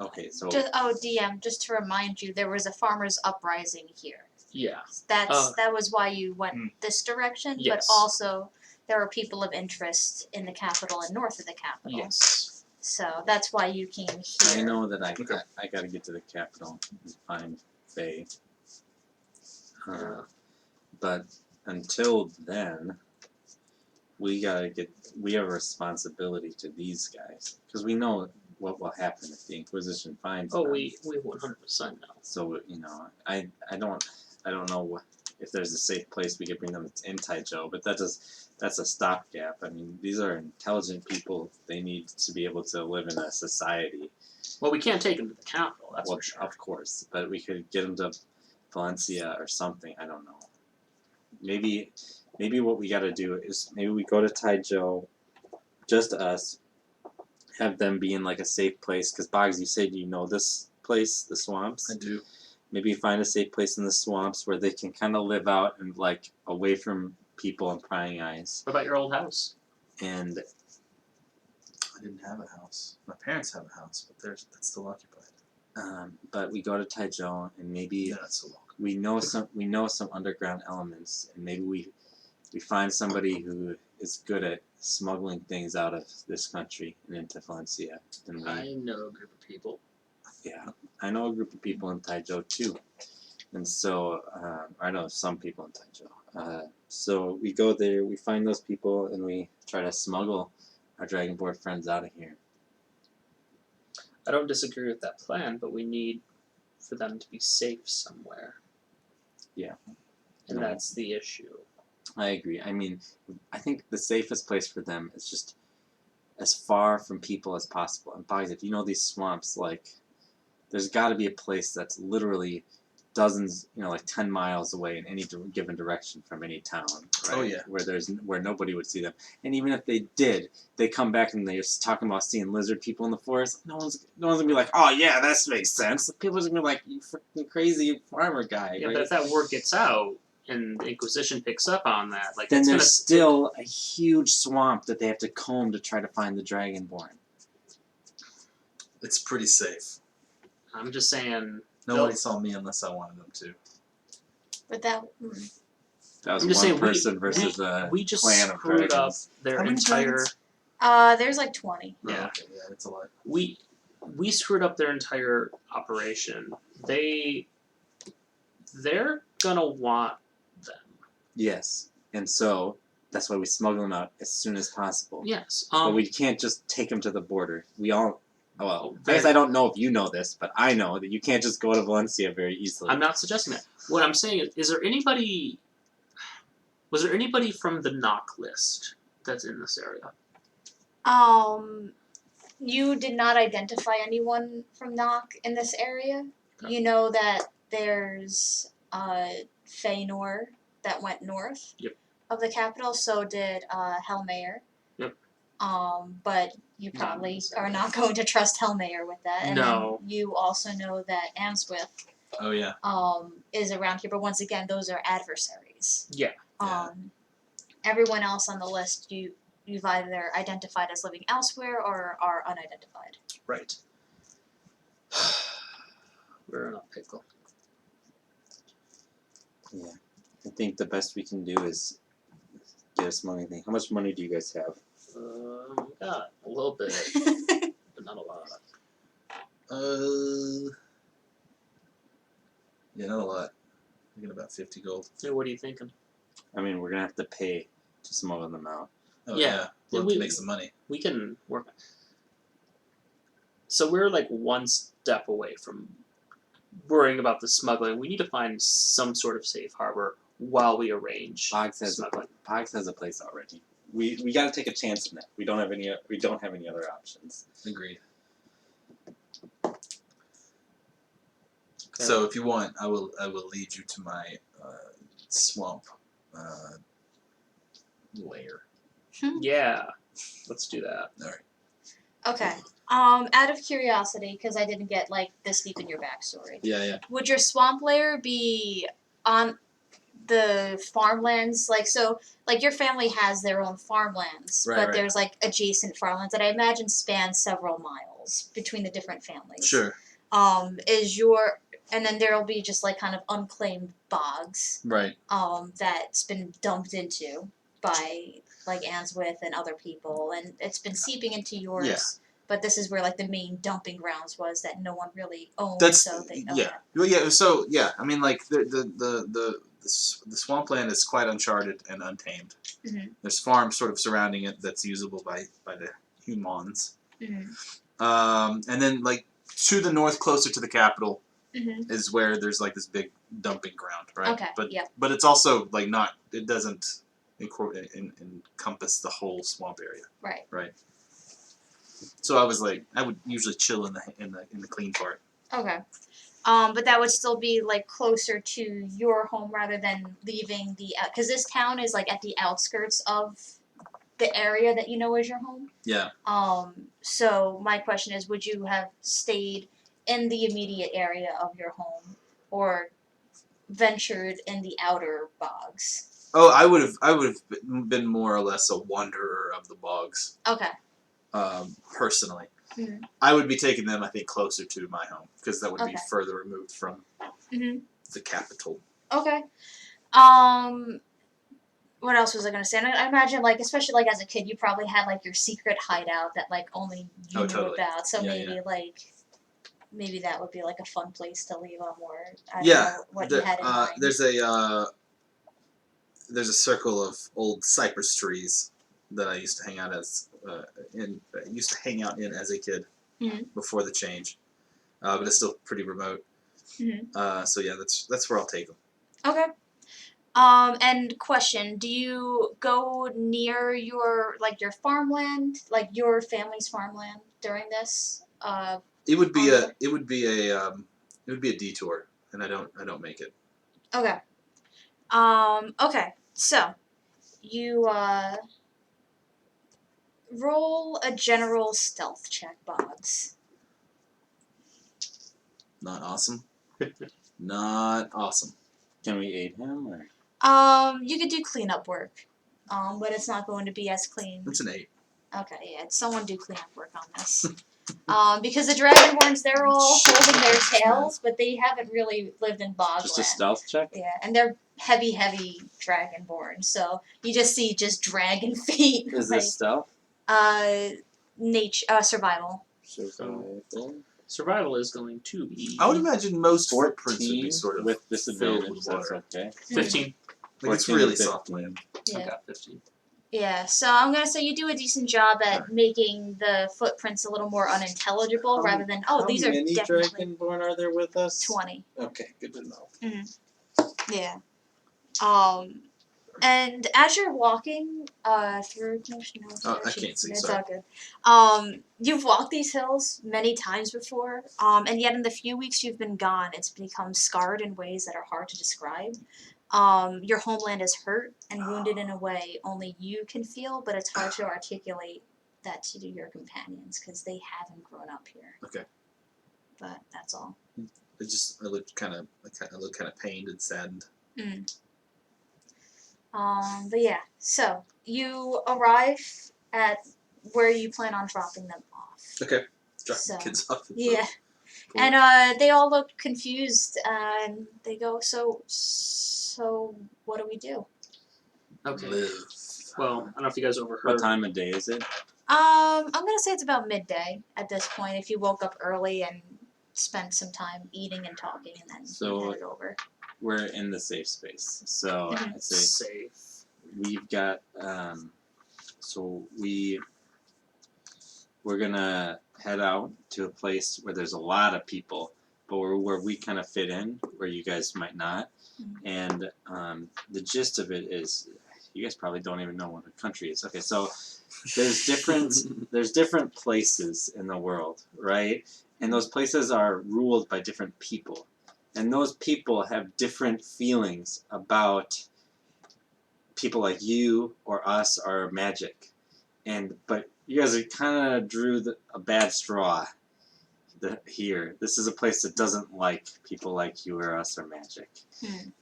okay, so DM, just to remind you, there was a farmers' uprising here. Yeah. That was why you went this direction, Yes. but also there were people of interest in the capital and north of the capital. Yes. So that's why you came here. I know that I got to get to the capital and find Faye. But until then, we have a responsibility to these guys because we know what will happen if the Inquisition finds them. We 100% know. So I don't know if there's a safe place we could bring them in Taijo, but that's a stopgap. I mean, these are intelligent people. They need to be able to live in a society. Well, we can't take them to the capital. That's Well, for sure. of course, but we could get them to Valencia or something. I don't know. Maybe what we got to do is maybe we go to Taijo, just us. Have them be in like a safe place, because Boggs, you said you know this place, the swamps. I do. Maybe find a safe place in the swamps where they can kind of live out and like away from people and prying eyes. What about your old house? And I didn't have a house. My parents have a house, but that's still occupied. but we go to Taijo and maybe They're not so welcome. we know some underground elements, and maybe we find somebody who is good at smuggling things out of this country and into Valencia than we. I know a group of people. Yeah, I know a group of people in Taijo too, and so I know some people in Taijo. So we go there, we find those people, and we try to smuggle our Dragonborn friends out of here. I don't disagree with that plan, but we need for them to be safe somewhere. Yeah. And No. that's the issue. I agree. I mean, I think the safest place for them is just as far from people as possible. And Boggs, if you know these swamps, like, there's got to be a place that's literally dozens, 10 miles away in any given direction from any town. Right? Oh, yeah. Where nobody would see them. And even if they did, they come back and they're just talking about seeing lizard people in the forest. No one's gonna be like, oh yeah, that makes sense. People's gonna be like, you freaking crazy farmer guy. Yeah, right? but if that word gets out and the Inquisition picks up on that, like, then it's there's gonna still a huge swamp that they have to comb to try to find the Dragonborn. It's pretty safe. I'm just saying. Nobody saw me unless I wanted them to. But that. That was I'm just one saying, person versus a we just clan of screwed up dragons. their How many entire. dragons? There's like 20. Yeah. Oh, okay, yeah, that's a lot. We screwed up their entire operation. They're gonna want them. Yes, and so that's why we smuggle them out as soon as possible. Yes. But we can't just take them to the border. We all. Well, I guess I don't know if you know this, but I know that you can't just go to Valencia very easily. I'm not suggesting that. What I'm saying is there anybody? Was there anybody from the knock list that's in this area? You did not identify anyone from Nock in this area. Okay. You know that there's Feanor that went north Yep. of the capital. So did Hellmayer. Yep. But you probably are not going to trust Hellmayer with that. And No. then you also know that Answith Oh, yeah. is around here. But once again, those are adversaries. Yeah. Everyone else on the list you've either identified as living elsewhere or are unidentified. Right. We're in a pickle. Yeah, I think the best we can do is get a smuggling thing. How much money do you guys have? We got a little bit, but not a lot. Yeah, not a lot. I get about 50 gold. Hey, what are you thinking? I mean, we're gonna have to pay to smuggle them out. Oh, Yeah. yeah. Love We- to make some money. We can work. So we're like one step away from worrying about the smuggling. We need to find some sort of safe harbor while we arrange Boggs has smuggling. a place already. We got to take a chance on that. We don't have any other options. Agreed. Okay. So if you want, I will lead you to my swamp lair. Yeah, let's do that. All right. Okay. Out of curiosity, because I didn't get like this deep in your backstory, Yeah. would your swamp lair be on the farmlands? Like your family has their own farmlands, Right, but right. there's like adjacent farmlands that I imagine span several miles between the different families. Sure. And then there'll be just like kind of unclaimed bogs, Right. that's been dumped into by like Answith and other people, and it's been seeping into yours. Yeah. But this is where like the main dumping grounds was that no one really owned. That's so they yeah. Well, yeah. So yeah, I mean, like the swampland is quite uncharted and untamed. Mhm. There's farms sort of surrounding it that's usable by the humans. Mhm. And then like to the north, closer to the capital, Mhm. is where there's like this big dumping ground, right? Okay, But yeah. but it's also like not. It doesn't encompass the whole swamp area. Right. Right. So I would usually chill in the clean part. Okay. But that would still be like closer to your home rather than leaving because this town is like at the outskirts of the area that you know is your home. Yeah. So my question is, would you have stayed in the immediate area of your home or ventured in the outer bogs? Oh, I would have been more or less a wanderer of the bogs. Okay. Personally, Mhm. I would be taking them, I think, closer to my home because that would be Okay. further removed from Mhm. the capital. Okay. what else was I gonna say? And I imagine, like, especially like as a kid, you probably had like your secret hideout that like only you Oh, knew totally. about. So Yeah, maybe maybe that would be like a fun place to leave them, or I don't Yeah, know what you had in mind. there's a circle of old cypress trees that I used to hang out in as a kid before the change, but it's still pretty remote. So yeah, that's where I'll take them. Okay. And question: do you go near your your farmland, like your family's farmland during this? It would be Okay. a detour, and I don't make it. Okay. Okay. So you roll a general stealth check, Bobs. Not awesome. Not awesome. Can we aid him or? You could do cleanup work, but it's not going to be as clean. It's an 8. Okay, yeah, someone do cleanup work on this. Because the dragonborns, they're all holding their tails, but they haven't really lived in Bogland. Just a stealth check? Yeah, and they're heavy dragonborn, so you just see dragon feet. Is this stealth? Survival. Survival is going to be. I would imagine most 14 footprints would be sort of with filled disadvantage. with That's water. okay. 15. Like it's 14 really and soft 15. land. Yeah. I got 15. Yeah, so I'm gonna say you do a decent job at making the footprints a little more unintelligible, rather than these are definitely How many dragonborn are there with us? 20. Okay, good to know. Yeah. And as you're walking through, I can't see. It's Sorry. all good. You've walked these hills many times before, and yet in the few weeks you've been gone, it's become scarred in ways that are hard to describe. Your homeland is hurt and wounded in a way only you can feel, but it's hard to articulate that to your companions because they haven't grown up here. Okay. But that's all. I look kind of pained and saddened. But yeah, so you arrive at where you plan on dropping them off. Okay. Drop So, the kids off. Yeah. Cool. And they all look confused, and they go, so what do we do? Okay. Live. Well, I don't know if you guys overheard. What time of day is it? I'm gonna say it's about midday at this point. If you woke up early and spent some time eating and talking, and then So- headed over. We're in the safe space. So I'd say Safe. we've got we're gonna head out to a place where there's a lot of people, but where we kind of fit in, where you guys might not. And the gist of it is, you guys probably don't even know what a country is. Okay, so there's different places in the world, right? And those places are ruled by different people. And those people have different feelings about people like you or us or magic. But you guys kind of drew a bad straw here. This is a place that doesn't like people like you or us or magic.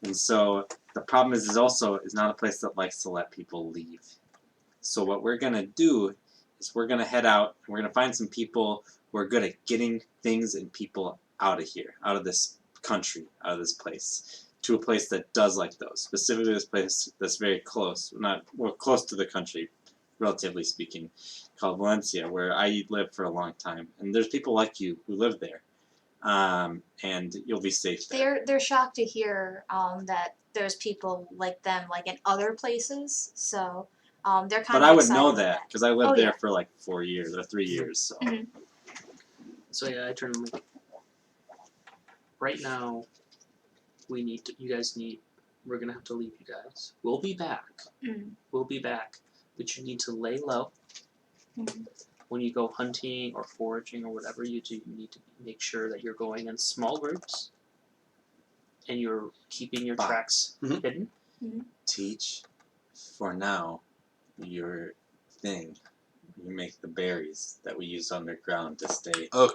And so the problem is also not a place that likes to let people leave. So what we're going to do is we're going to head out and we're going to find some people who are good at getting things and people out of here, out of this country, out of this place, to a place that does like those. Specifically this place that's very close, close to the country, relatively speaking, called Valencia, where I lived for a long time. And there's people like you who live there. And you'll be safe there. They're shocked to hear that there's people like them like in other places. So they're kind But of I would excited know about that because I lived Oh, there yeah. for like 4 years or 3 years. So So yeah, I turn to Mike. Right now, we're gonna have to leave you guys. We'll be back. We'll be back. But you need to lay low. When you go hunting or foraging or whatever you do, you need to make sure that you're going in small groups and you're keeping your tracks hidden. teach for now your thing. You make the berries that we use underground to stay. Oh,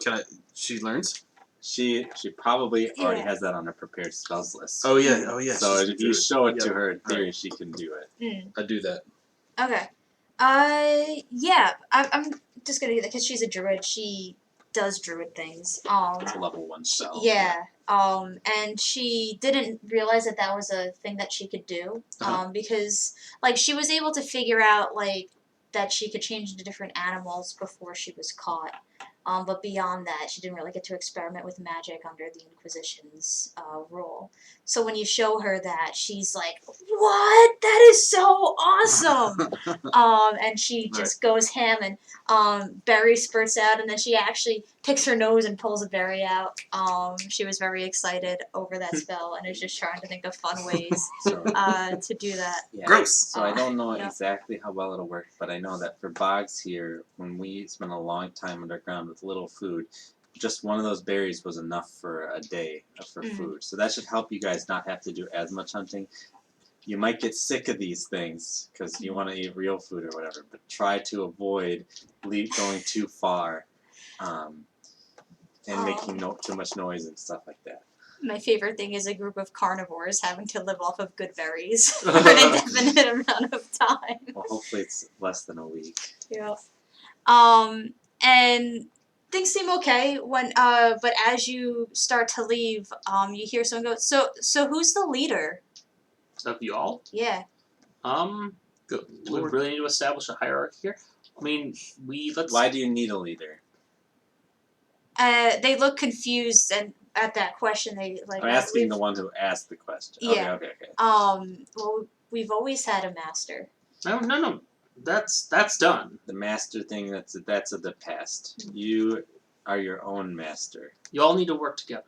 she learns? She probably already Yeah. has that on her prepared spells list. Oh yeah. So if you show it to Yep. her in theory, she can do it. I do that. Okay. Yeah. I'm just gonna do that because she's a druid. She does druid things. It's a level 1 spell. Yeah. And she didn't realize that that was a thing that she could do. Because like she was able to figure out like that she could change into different animals before she was caught. But beyond that, she didn't really get to experiment with magic under the Inquisition's rule. So when you show her that, she's like, "What? That is so awesome!" And she just goes ham, and berry spurts out, and then she actually picks her nose and pulls a berry out. She was very excited over that spell, and is just trying to think of fun ways to do that. Yeah. Gross. So I don't know yeah. exactly how well it'll work, but I know that for Boggs here, when we spent a long time underground with little food, just one of those berries was enough for a day for food. So that should help you guys not have to do as much hunting. You might get sick of these things because you want to eat real food or whatever, but try to avoid going too far and making too much noise and stuff like that. My favorite thing is a group of carnivores having to live off of good berries for an indefinite amount of time. Well, hopefully it's less than a week. Yeah. And things seem okay when but as you start to leave, you hear someone go, so who's the leader? Of you all? Yeah. Good. We really need to establish a hierarchy here. I mean, Why do you need a leader? They look confused and at that question they like. I'm asking the one who asked the question. Yeah. Okay. Well, we've always had a master. No. That's done. The master thing, that's of the past. You are your own master. You all need to work together.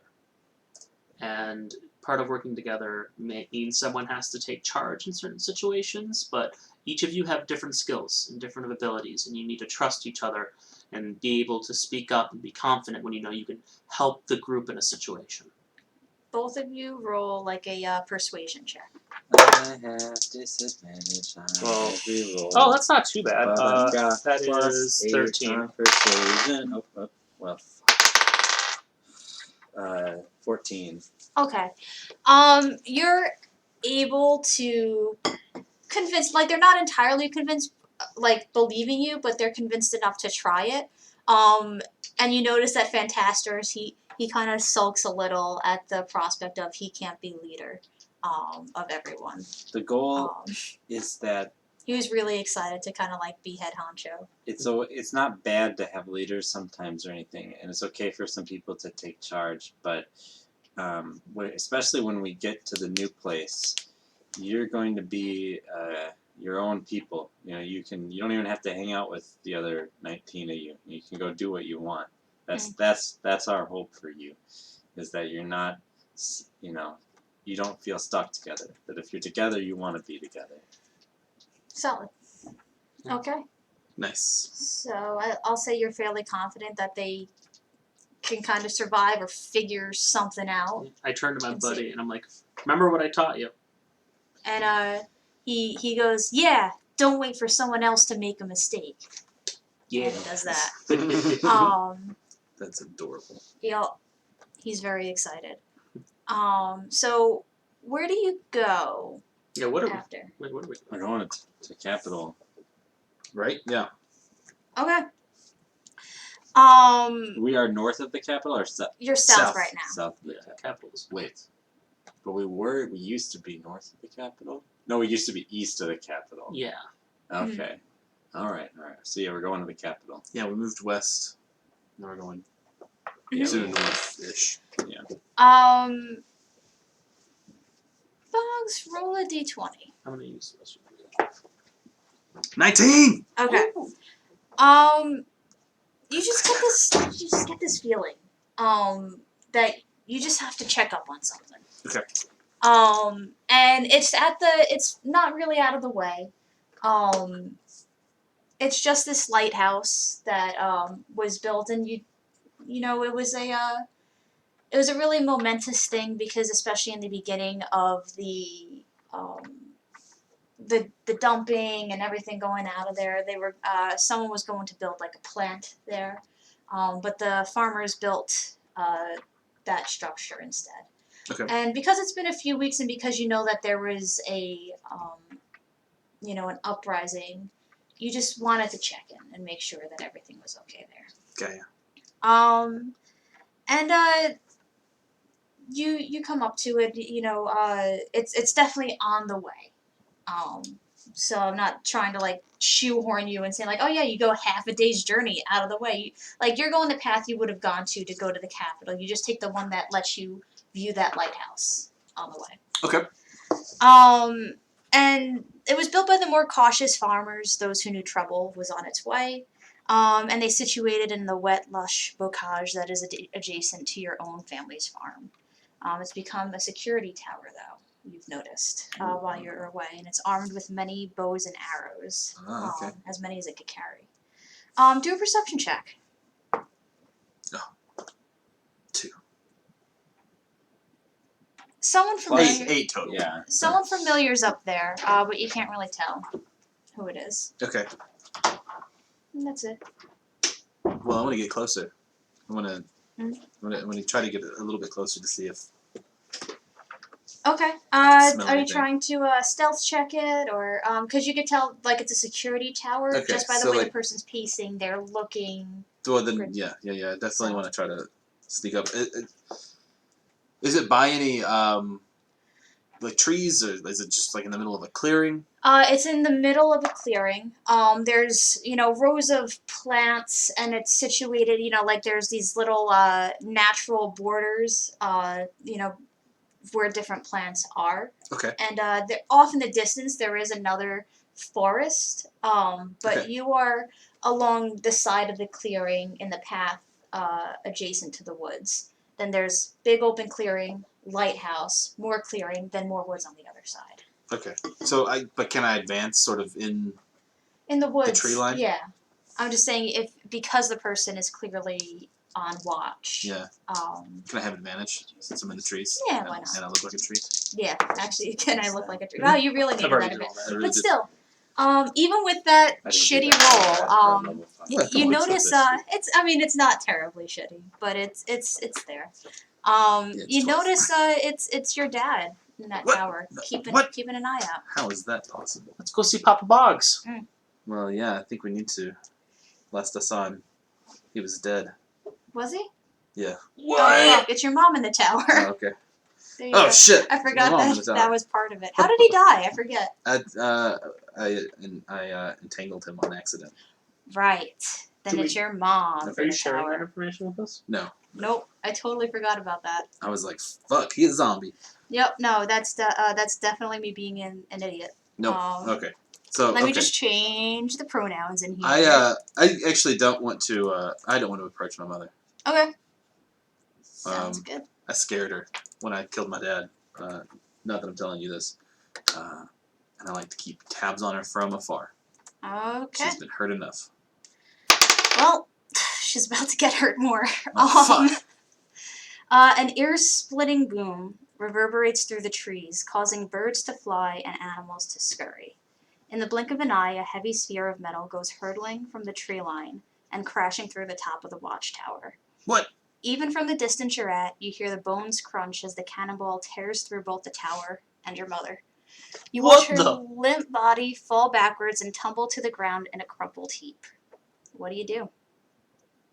And part of working together means someone has to take charge in certain situations, but each of you have different skills and different abilities, and you need to trust each other and be able to speak up and be confident when you know you can help the group in a situation. Both of you roll like a persuasion check. I have disadvantage on every roll. Oh, that's not too bad. But I've got that plus is 8 13. on persuasion. Well, 14. Okay. You're able to convince, like, they're not entirely convinced, like, believing you, but they're convinced enough to try it. And you notice that Fantastor's, he kind of sulks a little at the prospect of he can't be leader of everyone. The goal is that he was really excited to kind of like be head honcho. It's not bad to have leaders sometimes or anything, and it's okay for some people to take charge, but especially when we get to the new place, you're going to be your own people. You know, you don't even have to hang out with the other 19 of you. You can go do what you want. That's our hope for you, is that you're not, you don't feel stuck together. That if you're together, you want to be together. Solid. Okay. Nice. So I'll say you're fairly confident that they can kind of survive or figure something out. I turn to my buddy and I'm like, remember what I taught you? And he goes, yeah, don't wait for someone else to make a mistake. Yeah. And he does that. That's adorable. He's very excited. So where do you go? Yeah, what are after? We? What are we? We're going to capital. Right? Yeah. Okay. We are north of the capital or south? You're south right now. South of the capital. Wait. But we used to be north of the capital? No, we used to be east of the capital. Yeah. Okay. All right. So yeah, we're going to the capital. Yeah, we moved west. Now we're going to north-ish. Yeah. Boggs, roll a d20. I'm gonna use the rest of it. 19! Okay. You just get this feeling that you just have to check up on something. Okay. And it's not really out of the way. It's just this lighthouse that was built, and it was a really momentous thing because especially in the beginning of the dumping and everything going out of there, they were someone was going to build like a plant there, but the farmers built that structure instead. Okay. And because it's been a few weeks, and because you know that there was an uprising, you just wanted to check in and make sure that everything was okay there. Okay. And you come up to it. It's definitely on the way. Um, so I'm not trying to like shoehorn you and say like, oh yeah, you go half a day's journey out of the way. You're going the path you would have gone to go to the capital. You just take the one that lets you view that lighthouse on the way. Okay. And it was built by the more cautious farmers, those who knew trouble was on its way. And they situated in the wet, lush bocage that is adjacent to your own family's farm. It's become a security tower, though, you've noticed, while you're away, and it's armed with many bows and arrows, Okay. as many as it could carry. Do a perception check. 2. Someone familiar. 8 total. Yeah. Someone familiar's up there, but you can't really tell who it is. Okay. And that's it. Well, I want to get closer. I want to. Mm. I want to try to get a little bit closer to see if. Okay. can smell Are you anything. trying to stealth check it, or because you could tell like it's a security tower Okay, just by the so, way the like- person's pacing, they're looking. Well, then, Great. yeah. Definitely want to try to sneak up. Is it by any like trees, or is it just like in the middle of a clearing? It's in the middle of a clearing. There's rows of plants, and it's situated. Like there's these little natural borders. Where different plants are. Okay. And off in the distance there is another forest. But Okay. you are along the side of the clearing in the path adjacent to the woods. Then there's big open clearing, lighthouse, more clearing, then more woods on the other side. Okay. But can I advance sort of in? In the woods. tree line? Yeah. I'm just saying because the person is clearly on watch. Yeah. Can I have advantage since I'm in the trees? Yeah, and, why not? And I look like a tree. Yeah, actually, can I look like a tree? Wow, you really I've needed already that a did bit. all that. I really But did. still, even with that I didn't do shitty that. roll, Level five. you Come on, let's notice look it's not terribly shitty, but it's there. it's You close. notice it's your dad in that What? tower, keeping What? an eye out. How is that possible? Let's go see Papa Boggs. Well, yeah, I think we need to. Last I saw him, he was dead. Was he? Yeah. Oh, look, it's your mom in the tower. Oh, okay. There you Oh go. shit! I forgot My mom in that the that tower. was part of it. How did he die? I forget. I entangled him on accident. Right. Then Do it's your mom Are in you the sharing that tower. information with us? No, Nope, I totally forgot about that. I was like, "Fuck, he's a zombie." Yep, no, that's definitely me being an idiot. No. Okay. So Let me okay. just change the pronouns in here. I actually don't want to. I don't want to approach my mother. Okay. Sounds good. I scared her when I killed my dad. Not that I'm telling you this. And I like to keep tabs on her from afar. Okay. She's been hurt enough. Well, she's about to get hurt more. Oh, fuck. An ear-splitting boom reverberates through the trees, causing birds to fly and animals to scurry. In the blink of an eye, a heavy sphere of metal goes hurtling from the tree line and crashing through the top of the watchtower. What? Even from the distance you're at, you hear the bones crunch as the cannonball tears through both the tower and your mother. You watch her limp body fall backwards and tumble to the ground in a crumpled heap. What do?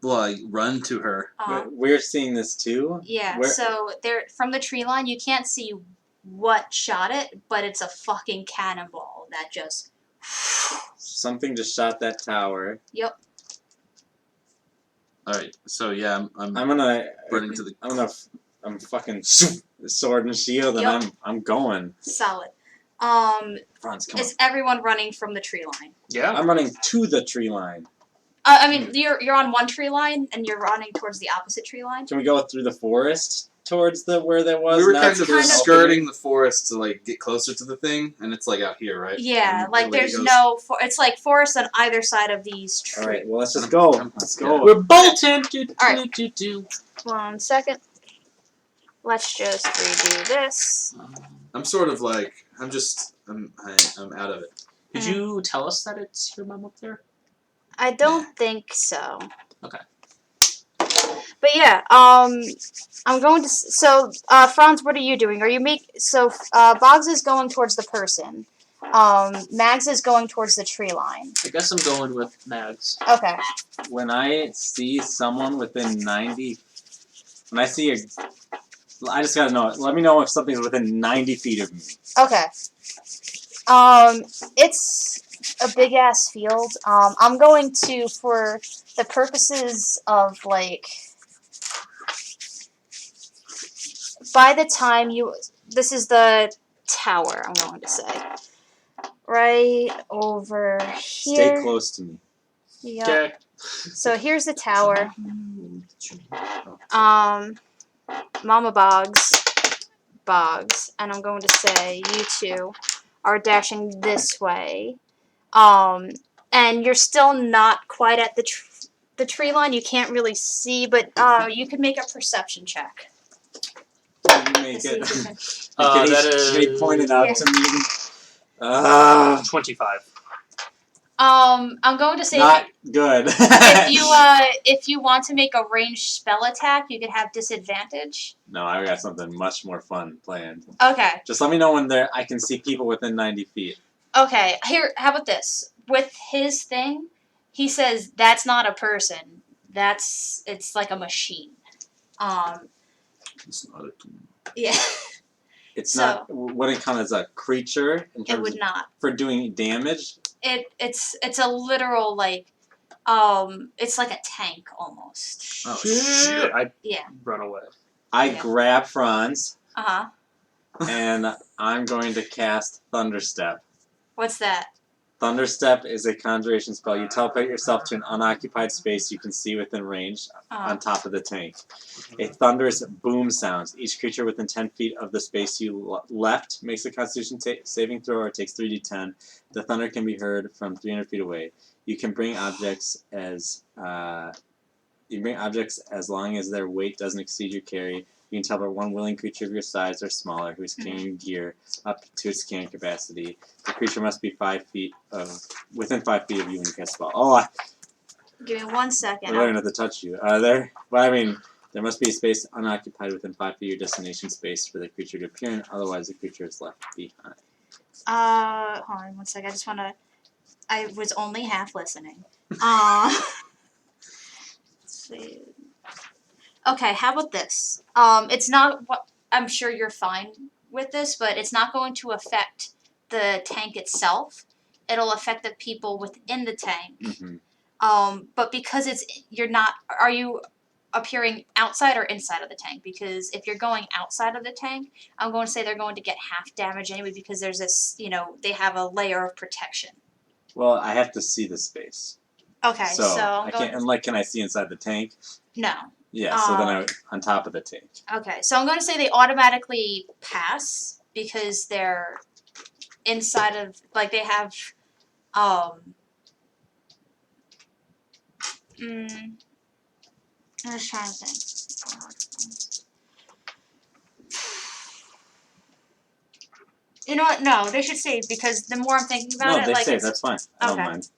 Well, I run to her. We're seeing this too. Yeah, Where- so there from the tree line, you can't see what shot it, but it's a fucking cannonball that just. Something just shot that tower. Yep. All right. So yeah, I'm I'm gonna. running to the. I'm fucking sword and shield, and Yep. I'm going. Solid. Franz, come on. Is everyone running from the tree line? Yeah. I'm running to the tree line. I mean, you're on one tree line and you're running towards the opposite tree line. Can we go through the forest towards where there was? We were Now kind it's of kind of- skirting the forest to like get closer to the thing, and it's like out here, right? Yeah, And like the way it there's goes- no. It's like forest on either side of these trees. All right. Well, let's just go. Let's go. We're bolting. Alright. 1 second. Let's just redo this. I'm sort of like I'm out of it. Did you tell us that it's your mom up there? I don't think so. Okay. But yeah, I'm going to. So, Franz, what are you doing? Are you Boggs is going towards the person. Mags is going towards the tree line. I guess I'm going with Mags. Okay. When I see someone within 90, when I see a, I just gotta know. Let me know if something's within 90 feet of me. Okay. It's a big ass field. I'm going to, for the purposes of like, by the time you, this is the tower. I'm going to say right over here. Stay close to me. Yep. Okay. So here's the tower. Mama Boggs, and I'm going to say you two are dashing this way. And you're still not quite at the tree line. You can't really see, but you could make a perception check. You To make see it. if you can. That He pointed out Yeah. to me. 25. I'm going to say Not good. if you want to make a ranged spell attack, you could have disadvantage. No, I got something much more fun planned. Okay. Just let me know when I can see people within 90 feet. Okay. Here, how about this? With his thing, he says that's not a person. It's like a machine. It's not a Yeah. It's So- not. Wouldn't count as a creature in It terms would of, not. for doing damage. It's a literal like it's like a tank almost. Oh shit! I Yeah. run away. I Yeah. grab Franz Uh-huh. and I'm going to cast Thunderstep. What's that? Thunderstep is a conjuration spell. You teleport yourself to an unoccupied space you can see within range on top of the tank. A thunderous boom sounds. Each creature within 10 feet of the space you left makes a Constitution saving throw or takes 3d10. The thunder can be heard from 300 feet away. You can bring objects as long as their weight doesn't exceed your carry. You can teleport one willing creature of your size or smaller who is carrying gear up to its carrying capacity. The creature must be within 5 feet of you when you cast a spell. Oh, Give me 1 I second. learned not to touch you. There must be a space unoccupied within 5 feet of your destination space for the creature to appear in. Otherwise, the creature is left behind. Hold on 1 second. I was only half listening. Let's see. Okay, how about this? It's not what I'm sure you're fine with this, but it's not going to affect the tank itself. It'll affect the people within the tank. Mm-hmm. But because you're not, are you appearing outside or inside of the tank? Because if you're going outside of the tank, I'm going to say they're going to get half damage anyway because there's this, they have a layer of protection. Well, I have to see the space. Okay, so I'm I going. can't. And like, can I see inside the tank? No. Yeah. So then I on top of the tank. Okay, so I'm going to say they automatically pass because they're inside of, like, they have, I'm just trying to think. You know what? No, they should save because the more I'm thinking about No, it, they like, say it's, that's fine. I don't Okay. mind.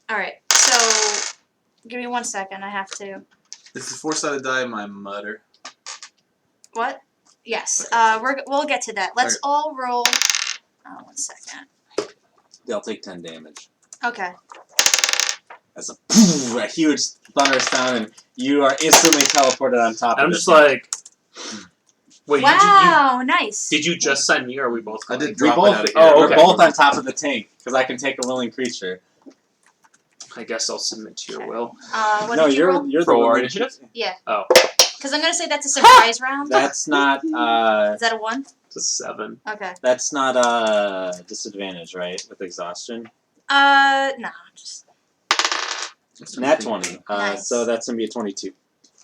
all right. So, give me 1 second. I have to. Is the 4-sided die my mutter? What? Yes. Okay. We'll get to that. Let's Okay. all roll. 1 second. They'll take 10 damage. Okay. That's a huge thunder sound, and you are instantly teleported on top of I'm the just tank. like, wait, Wow, nice. did you just sign me, or are we both? I going? did We drop it both, out of here. Oh, we're okay. both on top of the tank, because I can take a willing creature. I guess I'll submit to your will. What No, did you roll? you're the For willing initiative? creature. Yeah. Oh. Because I'm gonna say that's a surprise round. That's not, Is that a 1? It's a 7. Okay. that's not a disadvantage, right, with exhaustion? No, just Nat 20. Nice. So that's going to be a 22.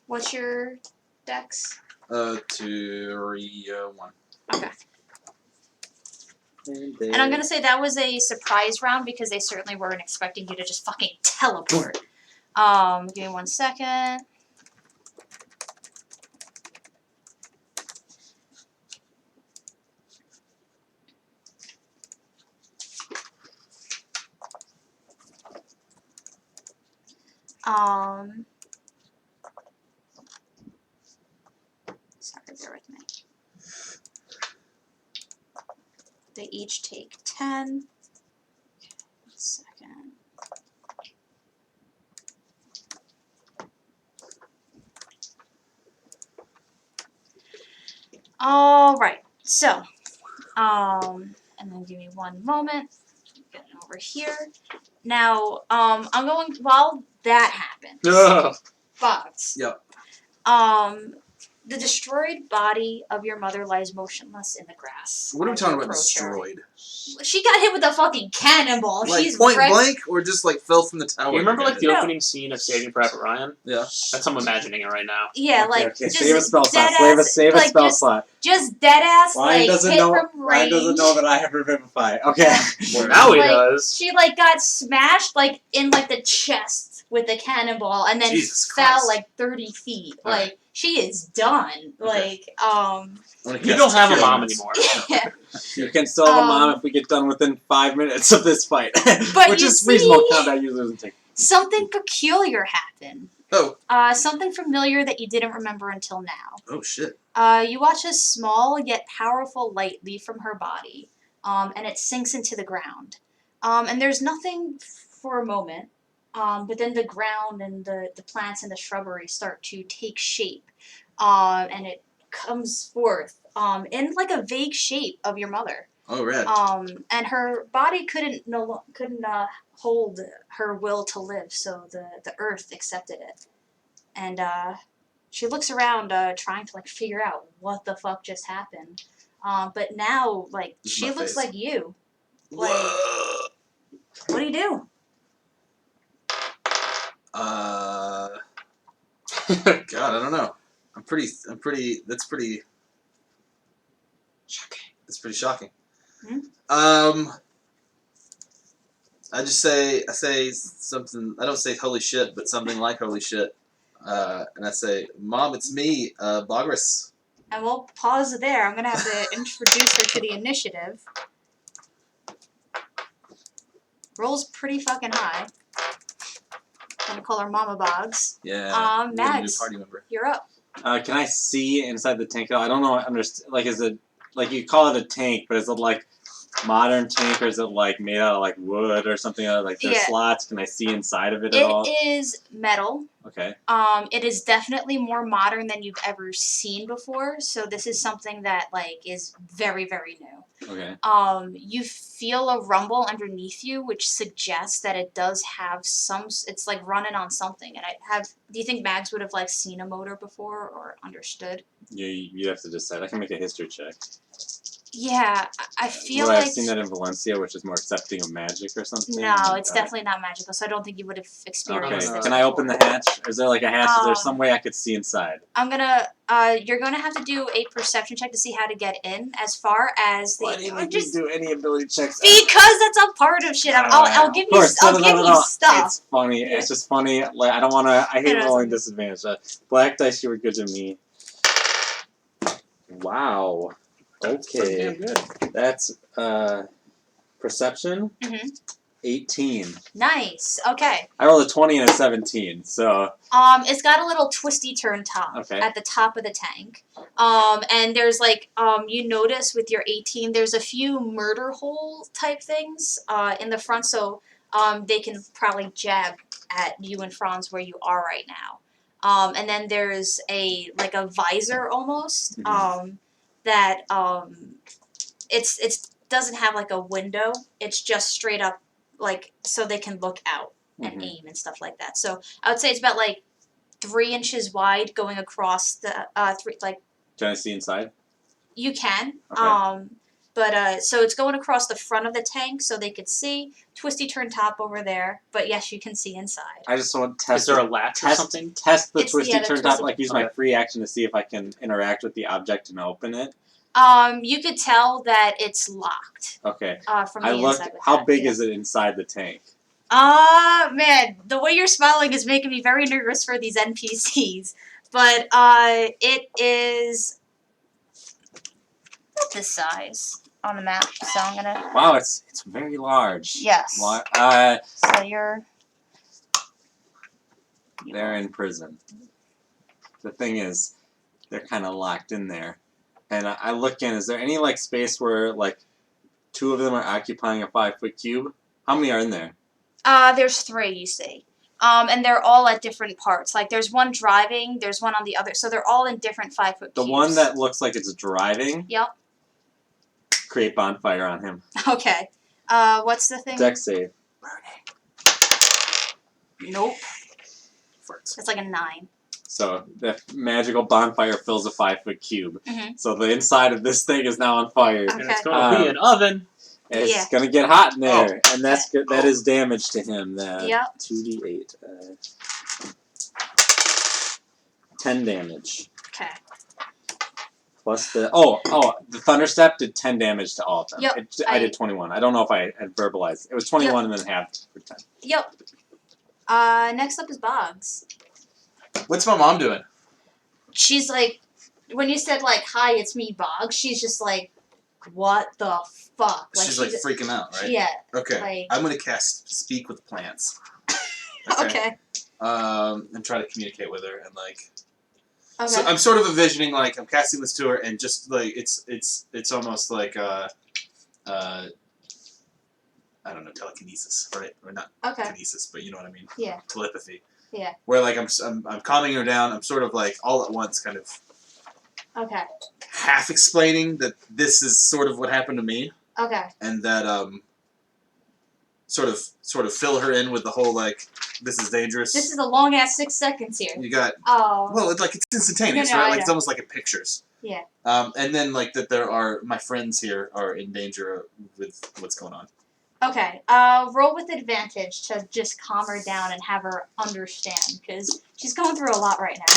what's your dex? 2-1. Okay. And I'm gonna say that was a surprise round because they certainly weren't expecting you to just fucking teleport. Give me 1 second. Sorry, bear with me. They each take 10. All right. So, and then give me one moment. Getting over here. Now, I'm going while that happens. Ugh. But Yep. the destroyed body of your mother lies motionless in the grass. What are we as you talking about approach her. destroyed? She got hit with a fucking cannonball. Like She's point wrecked. blank, or just like fell from the tower? You remember like the No. opening scene of Saving Private Ryan? Yeah. That's how I'm imagining it right now. Yeah, Okay, like okay. just Save a spell slot. dead ass, Save a like, spell just, slot. just dead ass, Ryan like doesn't hit know. from Ryan doesn't range. know that I have Revivify. Okay. Well, now he Like, does. She like got smashed like in like the chest with the cannonball, and then Jesus fell Christ. like 30 feet. All Like right. she is done. Okay. Like You don't have a mom anymore. yeah. You can still have a mom if we get done within 5 minutes of this fight, But which you is reasonable. see- Combat usually doesn't take. Something peculiar happened. Oh. Something familiar that you didn't remember until now. Oh shit. You watch a small yet powerful light leave from her body, and it sinks into the ground. And there's nothing for a moment, but then the ground and the plants and the shrubbery start to take shape, and it comes forth in like a vague shape of your mother. Oh rad. And her body couldn't hold her will to live, so the earth accepted it. And she looks around, trying to like figure out what the fuck just happened. But now, like, This is she my looks face. like you. Like, Whoa. what do you do? God, I don't know. I'm pretty. That's pretty. Shocking. That's pretty shocking. Hmm? I say something. I don't say holy shit, but something like holy shit. And I say, Mom, it's me, Bogris. And we'll pause there. I'm gonna have to introduce her to the initiative. Rolls pretty fucking high. Gonna call her Mama Boggs. Yeah. We're a new Mads, party member. you're up. Can I see inside the tank? I don't know. Understand? Like, is it like you call it a tank, but is it like modern tank, or is it like made out of like wood or something? Like there's Yeah. slots. Can I see inside of it at It all? is metal. Okay. It is definitely more modern than you've ever seen before. So this is something that like is very, very new. Okay. You feel a rumble underneath you, which suggests that it does have some. It's like running on something. And do you think Mags would have like seen a motor before or understood? You have to decide. I can make a history check. Yeah, I feel Would I like. have seen that in Valencia, which is more accepting of magic or something? No, it's definitely not magical. So I don't think you would have experienced Okay. this. Can I open the hatch? Is there like a hatch? Is there Um, some way I could see inside? I'm gonna. You're gonna have to do a perception check to see how to get in. As far as the. Why do you or make just me do any ability checks? because that's a part of shit. I'll give you. I'll give you stuff. It's funny. Yeah. It's just funny. Like I don't want to. I hate It rolling doesn't. disadvantage. Black dice, you were good to me. Wow. Okay. Damn good. That's perception. Mhm. 18. Nice. Okay. I rolled a 20 and a 17. So It's got a little twisty turn top Okay. at the top of the tank. And there's like you notice with your 18, there's a few murder hole type things in the front, so they can probably jab at you and Franz where you are right now. And then there's a visor almost that it's doesn't have like a window. It's just straight up like so they can look out and aim and stuff like that. So I would say it's about like 3 inches wide going across the can I see inside? you can. Okay. But so it's going across the front of the tank so they could see. Twisty turn top over there. But yes, you can see inside. I just want to test. Is there a latch or something? Test the It's- twisty yeah, the turn top. twisty- Like use my Okay. free action to see if I can interact with the object and open it. You could tell that it's locked. Okay. From the I looked. inside. With How that, big yeah. is it inside the tank? Man, the way you're smiling is making me very nervous for these NPCs. But it is this size on the map. So I'm gonna. Wow, it's very large. Yes. So you're. They're in prison. The thing is, they're kind of locked in there. And I look in. Is there any like space where like 2 of them are occupying a 5-foot cube? How many are in there? There's 3 you see. And they're all at different parts. Like there's one driving, there's one on the other, so they're all in different 5-foot The cubes. one that looks like it's driving. Yep. Create bonfire on him. Okay. What's the thing? Dex save. Nope. Farts. It's like a 9. So the magical bonfire fills a 5-foot cube. Mhm. So the inside of this thing is now on fire. Okay. And it's going to be an oven. And it's Yeah. gonna get hot in there, Oh. and that's good. That is damage to him. That Yep. 2d8. 10 damage. Okay. Plus the the thunderstep did 10 damage to all of them. Yep, I did 21. I don't know if I had verbalized. It was 21 and then halved for 10. Yep. Next up is Boggs. What's my mom doing? She's like, when you said like, "Hi, it's me, Boggs," she's just like, "What the fuck?" She's like freaking out, right? Yeah. Okay. Like- I'm gonna cast Speak with Plants. Okay. And try to communicate with her and like. Okay. So I'm sort of envisioning like I'm casting this to her and just like it's almost like I don't know, telekinesis, right? Or not Okay. kinesis, but you know what I mean. Yeah. Telepathy. Yeah. Where like I'm calming her down. I'm sort of like all at once, kind of Okay. half explaining that this is sort of what happened to me, Okay. and that sort of fill her in with the whole like this is dangerous. This is a long ass 6 seconds here. You got Oh. well, it's like it's instantaneous, No, no, right? I Like it's know. almost like in pictures. Yeah. And then like that there are my friends here are in danger with what's going on. Okay. Roll with advantage to just calm her down and have her understand, because she's going through a lot right now.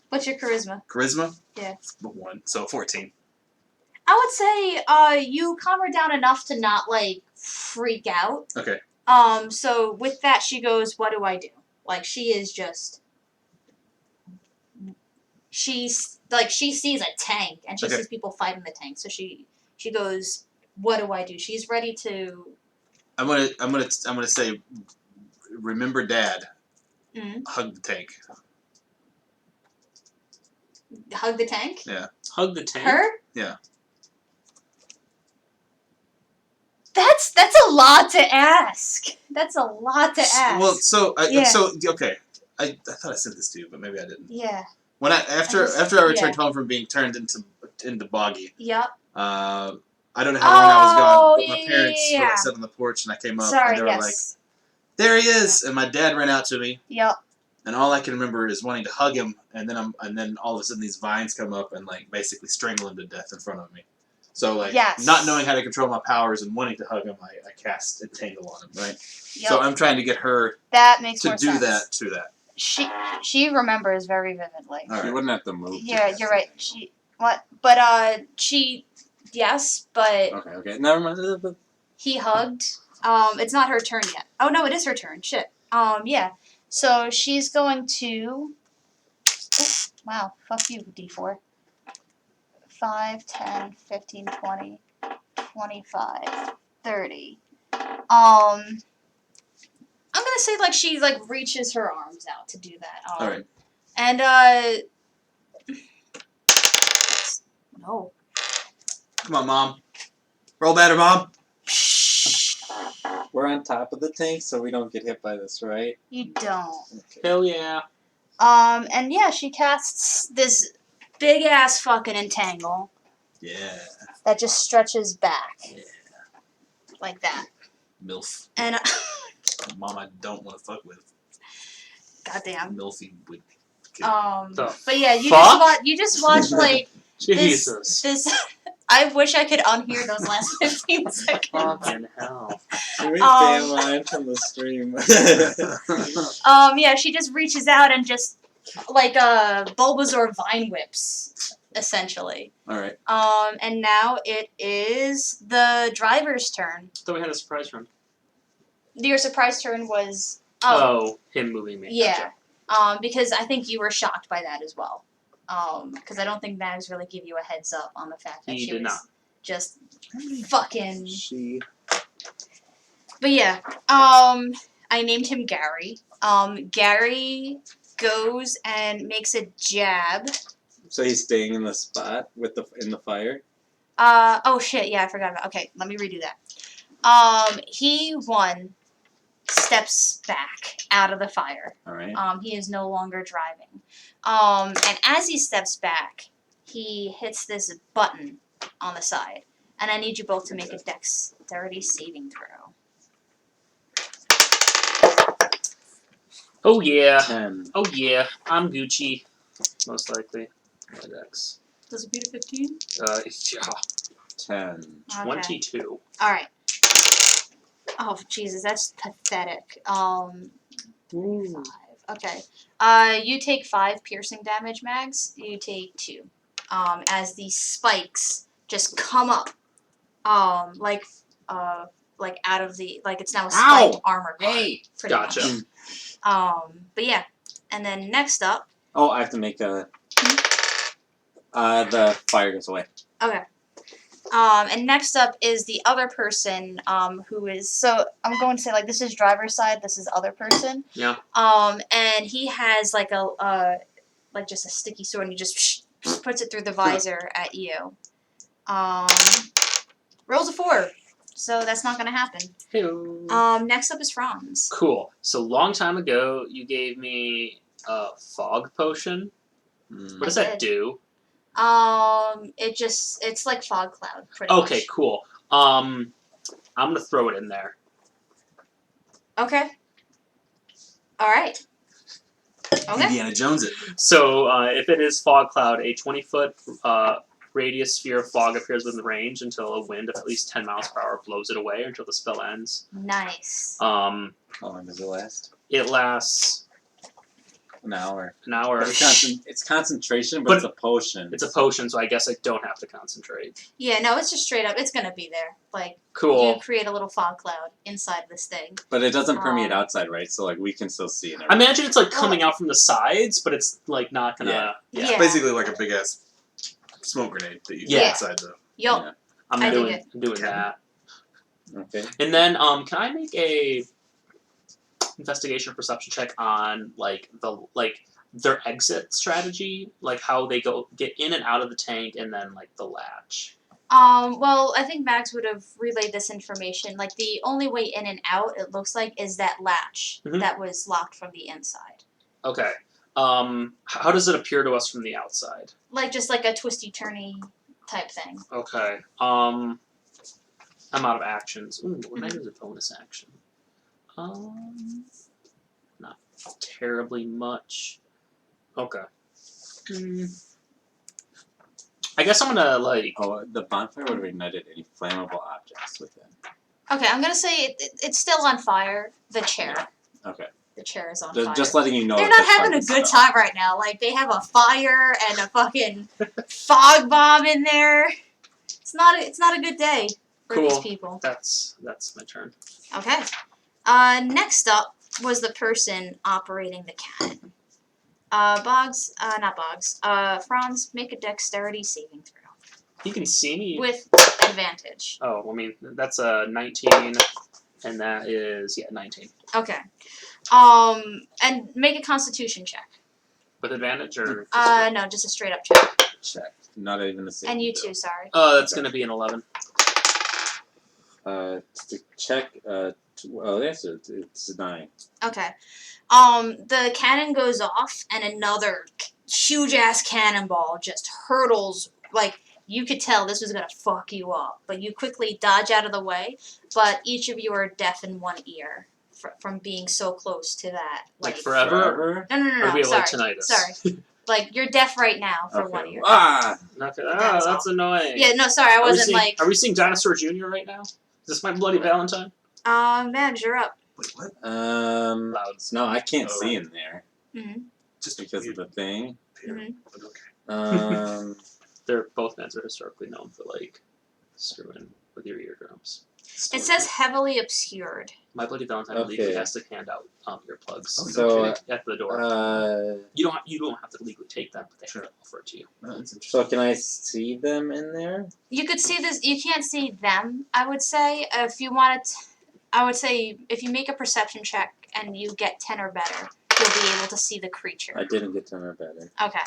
What's your charisma? Charisma? Yeah. 1, so 14. I would say you calm her down enough to not like freak out. Okay. So with that she goes, "What do I do?" Like she is just she's like she sees a tank and she Okay. sees people fighting the tank. So she goes, "What do I do?" She's ready to I'm gonna say, remember Dad. Mhm. Hug the tank. hug the tank. Yeah. Hug the tank. Her? Yeah. That's a lot to ask. That's a lot to ask. Well, so Yeah. okay. I thought I sent this to you, but maybe I didn't. Yeah. When after just- I returned yeah. home from being turned into Boggy, Yep. I don't know how long I was gone, but my Oh, parents yeah. were sat on the porch and I came up Sorry. and they were like, Yes. "There he is!" And my dad ran out to me, Yep. and all I can remember is wanting to hug him, and then all of a sudden these vines come up and like basically strangle him to death in front of me. So like Yes. not knowing how to control my powers and wanting to hug him, I cast Entangle on him, right? Yep. So I'm trying to get her That makes to more do sense. that to that. She remembers very vividly. All You right. wouldn't have to move. to Yeah, get you're to right. it. She what? But yes, but Okay. Never mind. he hugged. It's not her turn yet. Oh no, it is her turn. Shit. Yeah. So she's going to. Oh, wow. Fuck you, D4. 5, 10, 15, 20, 25, 30. I'm gonna say like she like reaches her arms out to do that. All right. And no. Come on, Mom. Roll better, Mom. We're on top of the tank, so we don't get hit by this, right? You don't. Okay. Hell yeah. And yeah, she casts this big ass fucking entangle Yeah. that just stretches back. Yeah. Like that. MILF. And Mom, I don't want to fuck with. goddamn. MILFy would. The But yeah, you fuck? just watch like Jesus. this. I wish I could unhear those last 15 seconds. Fucking hell. Can we ban line from the stream? Yeah, she just reaches out and just like Bulbasaur vine whips, essentially. All right. And now it is the driver's turn. Thought we had a surprise round. Your surprise turn was Oh, him moving me. yeah. Gotcha. Because I think you were shocked by that as well. Because I don't think Mags really gave you a heads up on the fact that He she did was not. just fucking. She. But yeah, I named him Gary. Gary goes and makes a jab. So he's staying in the spot in the fire. Oh shit, yeah, I forgot about. Okay, let me redo that. He steps back out of the fire. All right. He is no longer driving. And as he steps back, he hits this button on the side. And I need you both to make a dexterity saving throw. Oh yeah. 10. Oh yeah. I'm Gucci. Most likely. My dex. Does it beat a 15? Yeah. 10. 22. Alright. Oh, Jesus, that's pathetic. 5. Okay. You take 5 piercing damage, Mags. You take 2. As these spikes just come up, like out of the, like it's now a spiked Ow! armor car, Hey! pretty Gotcha. much. But yeah. And then next up, Oh, I have to make a. The fire goes away. okay. And next up is the other person, who is, so I'm going to say, like, this is driver's side, this is other person. Yeah. And he has, like, like, just a sticky sword, and he just puts it through the visor at you. Rolls a 4, so that's not gonna happen. Heyo. Next up is Franz. Cool. So long time ago, you gave me a fog potion. What does that do? It's like fog cloud, pretty much. Okay, cool. I'm gonna throw it in there. Okay. Alright. Okay. Indiana Jones it. So if it is fog cloud, a 20-foot radius sphere of fog appears within range until a wind of at least 10 miles per hour blows it away until the spell ends. Nice. How long does it last? It lasts An hour. an hour. But it's concentration, but it's a potion. It's a potion, so I guess I don't have to concentrate. Yeah, no, it's just straight up. It's gonna be there. Like, Cool. you create a little fog cloud inside this thing. But it doesn't permeate outside, right? So like we can still see it. I imagine it's like coming out from the sides, but it's like not gonna. Yeah. It's basically like a big ass smoke grenade that you Yeah. get inside the. Yup. Yeah. I dig I'm doing that. Okay. And then can I make a investigation or perception check on their exit strategy, like how they get in and out of the tank, and then like the latch. Well, I think Max would have relayed this information. Like, the only way in and out, it looks like, is that latch that was locked from the inside. Okay. How does it appear to us from the outside? Like, just like a twisty-turny type thing. Okay. I'm out of actions. Ooh, what is a bonus action? Not terribly much. Okay. I guess I'm gonna like. Oh, the bonfire would have ignited any flammable objects within. Okay, I'm gonna say it's still on fire. The chair. Okay. The chair is on fire. Just letting you know. They're if not that's having a part of the good spell. time right now. Like, they have a fire and a fucking fog bomb in there. It's not a good day for these Cool. people. That's my turn. Okay. Next up was the person operating the cannon. Not Boggs. Franz, make a dexterity saving throw. You can see me. With advantage. Oh, I mean that's a 19, and that is 19 Okay. And make a constitution check. with advantage or. No, just a straight up check. Check. Not even the same. And you too, sorry. Oh, that's gonna be an 11. To check. Yes, it's 9. Okay. The cannon goes off, and another huge ass cannonball just hurtles. Like, you could tell this was gonna fuck you up, but you quickly dodge out of the way. But each of you are deaf in one ear from being so close to that. Like forever? No. Or do we have like Sorry. tinnitus? Sorry. Like, you're deaf right now for Okay. one ear. Ah! Okay. That's That's annoying. Yeah, no, sorry, I wasn't like. Are we seeing Dinosaur Jr. right now? Is this my bloody Valentine? Mags, you're up. Wait, what? Louds. No, I can't see in there Mm-hmm. Just because of the thing. Mhm. But okay. They're both bands are historically known for like screwing with your eardrums. It says heavily obscured. My bloody Valentine Okay. legally has to hand out earplugs So, at the door. You don't have to legally take them, but they have to offer it to you. Oh, that's so interesting. can I see them in there? You could see this. You can't see them. I would say if you wanted. I would say if you make a perception check and you get 10 or better, you'll be able to see the creature. I didn't get 10 or better. Okay.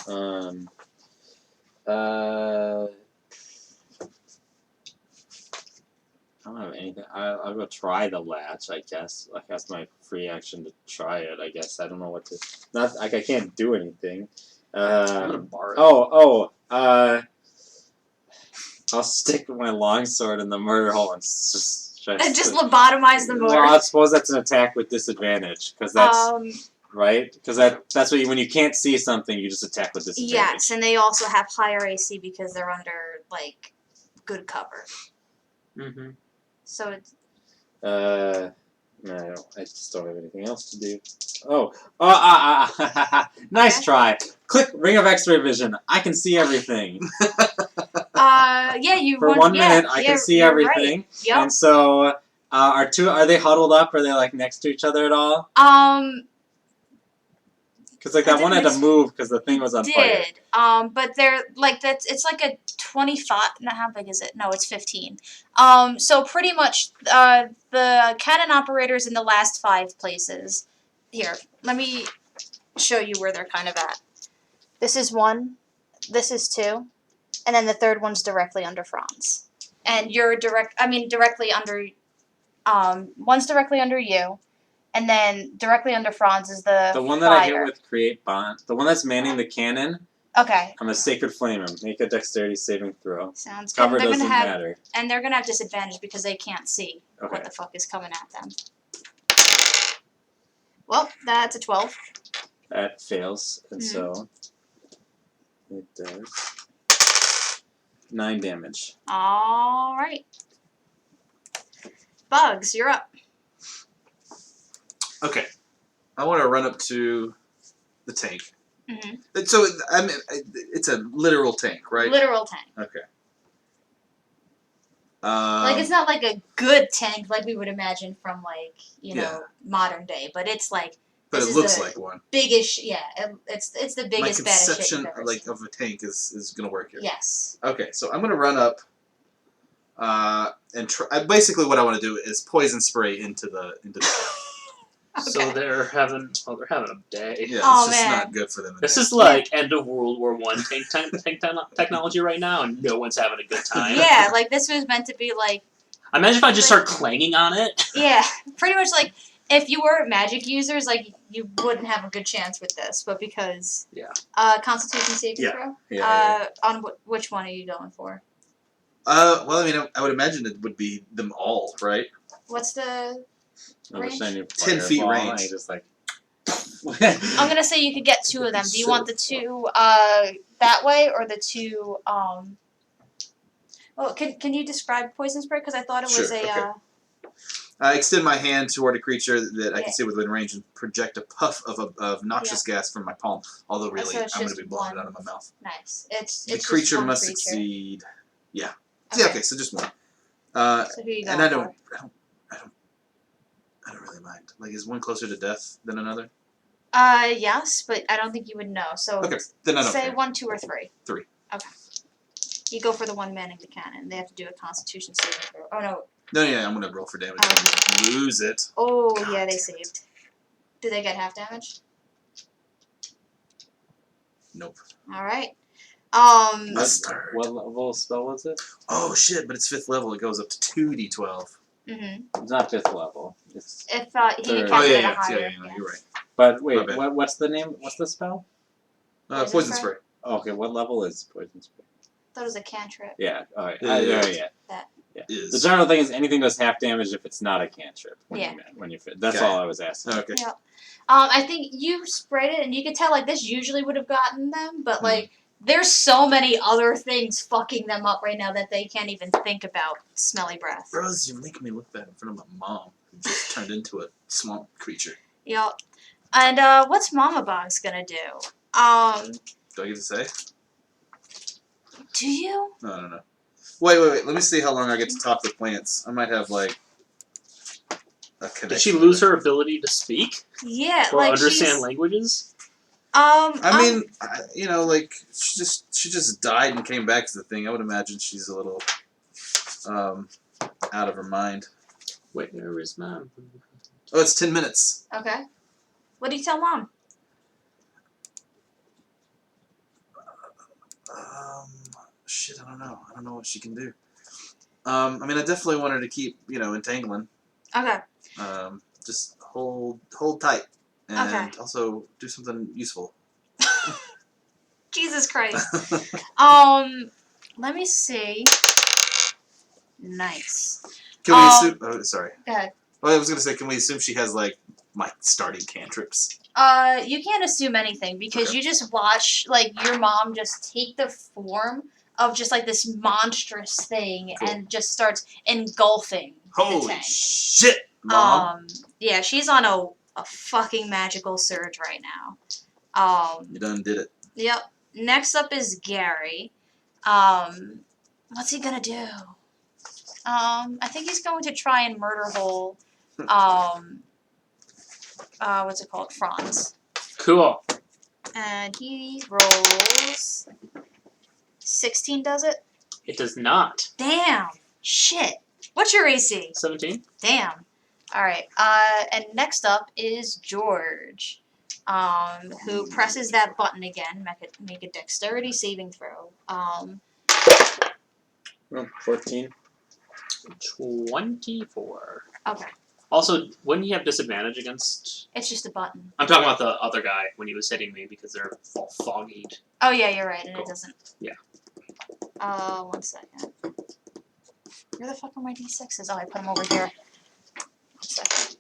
I don't have anything. I'll go try the latch, I guess. Like, that's my free action to try it, I guess. I don't know what to... Not, like, I can't do anything. I'm gonna bar it. I'll stick my longsword in the murder hole and just try And just lobotomize the Well, motor. I suppose that's an attack with disadvantage, because that's... right? Because that's what when you can't see something, you just attack with disadvantage. Yes, and they also have higher AC because they're under, like, good cover. Mm-hmm. So it's... No, I just don't have anything else to do. Nice Okay. try. Click Ring of X-ray Vision. I can see everything. yeah, you For want... 1 yeah, minute, I yeah, can see you're everything. Right. Yep. And so, are they huddled up? Are they, like, next to each other at all? Because, like, that one had to move because the thing was on fire. But they're, like, it's like a 25... No, how big is it? No, it's 15. So pretty much, the cannon operator's in the last 5 places. Here, let me show you where they're kind of at. This is 1, this is 2, and then the third one's directly under Franz. And you're directly under, one's directly under you, and then directly under Franz is the one that I hit with Create Bond, the one that's manning the cannon, Okay. I'm a Sacred Flame him. Make a dexterity saving throw. Sounds Cover good. doesn't matter. And they're gonna have disadvantage because they can't see Okay. what the fuck is coming at them. Well, that's a 12. That fails, and so it does 9 damage. All right. Bugs, you're up. Okay. I want to run up to the tank. Mm-hmm. So, I mean, it's a literal tank, right? Literal tank. Okay. Like, it's not like a good tank like we would imagine from, like, you know, modern day, but it's like... But it looks like one. Biggest, yeah. It's the biggest, baddest shit you've My ever conception seen. of a tank is going to work here. Yes. Okay, so I'm going to run up and basically what I want to do is poison spray into the tank. Okay. So they're having a day. Yeah, Oh, it's just man. not good for them. This is like end of World War I tank technology right now, and no one's having a good time. Yeah, like, this was meant to be, like... Imagine if I just start clanging on it. Yeah, pretty much, like, if you were magic users, like, you wouldn't have a good chance with this, but because... Yeah. Constitution saving throw? Yeah. On which one are you going for? Well, I mean, I would imagine it would be them all, right? What's the range? 10 feet range. Just like... I'm gonna say you could get 2 of them. Do you want the 2 that way or the 2 Well, can you describe poison spray? Because I thought it was Sure, a okay. I extend my hand toward a creature that I can see within range and project a puff of noxious gas from my palm. Although really, so it's I'm going to just be blowing it one. out of my mouth. Nice. It's The just creature one must creature. succeed. Yeah. Okay. Yeah. Okay. So just one. So who are you going and I for? don't really mind. Like, is one closer to death than another? Yes, but I don't think you would know. So Okay. Then I don't say care. 1, 2, or 3. 3. Okay. You go for the one manning the cannon. They have to do a Constitution saving throw. Oh no. No, yeah, I'm gonna roll for damage. Lose it. Oh God yeah, they damn it. saved. Do they get half damage? Nope. All right. Mustard. What level spell was it? Oh shit! But it's 5th level. It goes up to 2d12. Mhm. It's not 5th level. It's... If he Third. can Oh get yeah, a higher. yeah. You're right. But My wait, bad. what's the name? What's the spell? Poison spray. Okay, what level is poison spray? That was a cantrip. Yeah. All right. Yeah. That. Yeah. Is. The general thing is anything does half damage if it's not a cantrip. Yeah. When you fit. That's Okay. all I was asking. Okay. Yeah. I think you sprayed it, and you could tell like this usually would have gotten them, but like there's so many other things fucking them up right now that they can't even think about smelly breath. Bros, you're making me look bad in front of my mom, who just turned into a swamp creature. Yep. And what's Mama Bog's gonna do? Do I get to say? Do you? No, I don't know. Wait. Let me see how long I get to talk to plants. I might have like a connection. Did she lose her ability to speak Yeah, or like understand she's, languages? I mean, you know, like she just died and came back to the thing. I would imagine she's a little out of her mind. Wait, where is Mom? Oh, it's 10 minutes. Okay. What do you tell Mom? Shit, I don't know. I don't know what she can do. I mean, I definitely want her to keep, entangling. Okay. Just hold tight, and Okay. also do something useful. Jesus Christ. Let me see. Nice. Can we assume? Oh, sorry. Go ahead. Well, I was gonna say, can we assume she has like my starting cantrips? You can't assume anything because Okay. you just watch like your mom just take the form of just like this monstrous thing Cool. and just starts engulfing the Holy tank. shit, Mom! Yeah, she's on a fucking magical surge right now. You done did it. Yep. Next up is Gary. What's he gonna do? I think he's going to try and murder hole. What's it called? Franz. Cool. And he rolls 16, does it? It does not. Damn. Shit. What's your AC? 17. Damn. Alright. And next up is George. Who presses that button again, make a dexterity saving throw. 14. 24. Okay. Also, wouldn't he have disadvantage against... It's just a button. I'm talking about the other guy when he was hitting me because they're all foggied. Oh yeah, you're right, and Cool. it doesn't. Yeah. 1 second. Where the fuck are my D6s? Oh, I put them over here. 1 second.